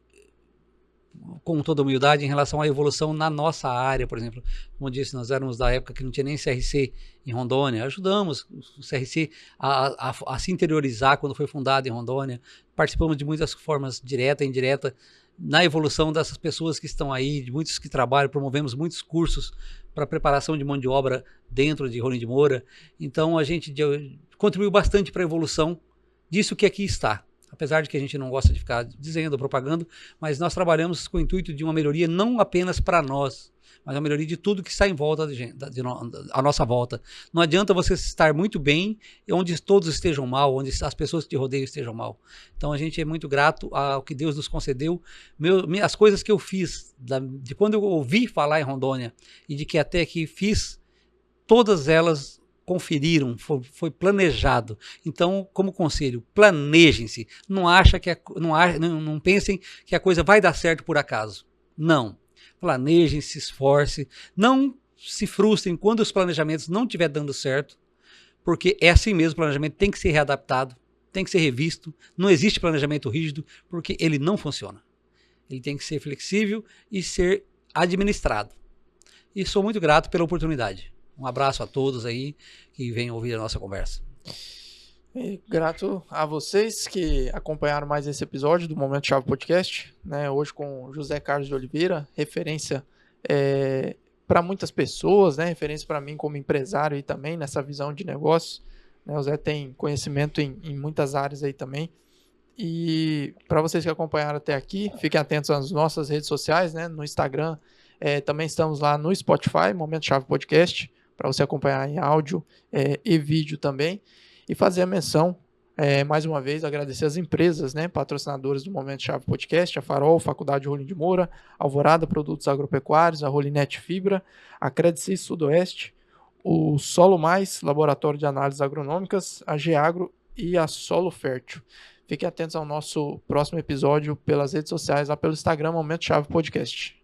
Speaker 2: com toda humildade em relação à evolução na nossa área, por exemplo. Como eu disse, nós éramos da época que não tinha nem CRC em Rondônia, ajudamos o CRC a se interiorizar quando foi fundado em Rondônia, participamos de muitas formas direta e indireta na evolução dessas pessoas que estão aí, de muitos que trabalham, promovemos muitos cursos para preparação de mão de obra dentro de Rolim de Moura. Então a gente contribuiu bastante para a evolução disso que aqui está. Apesar de que a gente não gosta de ficar dizendo, propagando, mas nós trabalhamos com o intuito de uma melhoria não apenas para nós, mas uma melhoria de tudo que está em volta à nossa volta. Não adianta você estar muito bem onde todos estejam mal, onde as pessoas que te rodeiam estejam mal. Então a gente é muito grato ao que Deus nos concedeu. As coisas que eu fiz, de quando eu ouvi falar em Rondônia e de que até que fiz, todas elas conferiram, foi planejado. Então, como conselho, planejem-se. Não pensem que a coisa vai dar certo por acaso. Não. Planejem, se esforcem. Não se frustrem quando os planejamentos não estiverem dando certo, porque é assim mesmo, o planejamento tem que ser readaptado, tem que ser revisto. Não existe planejamento rígido, porque ele não funciona. Ele tem que ser flexível e ser administrado. E sou muito grato pela oportunidade. Um abraço a todos aí que venham ouvir a nossa conversa.
Speaker 1: E grato a vocês que acompanharam mais esse episódio do Momento Chave Podcast, né? Hoje com José Carlos de Oliveira, referência para muitas pessoas, né? Referência para mim como empresário aí também, nessa visão de negócio. Né? O Zé tem conhecimento em muitas áreas aí também. E para vocês que acompanharam até aqui, fiquem atentos às nossas redes sociais, né? No Instagram, também estamos lá no Spotify, Momento Chave Podcast, para você acompanhar em áudio e vídeo também. E fazer a menção, mais uma vez, agradecer as empresas, né, patrocinadoras do Momento Chave Podcast, a Farol, Faculdade Rolim de Moura, Alvorada Produtos Agropecuários, a Rolinet Fibra, a Credcis Sudoeste, o Solo Mais, Laboratório de Análises Agronômicas, a Geagro e a Solo Fértil. Fiquem atentos ao nosso próximo episódio pelas redes sociais, lá pelo Instagram, Momento Chave Podcast.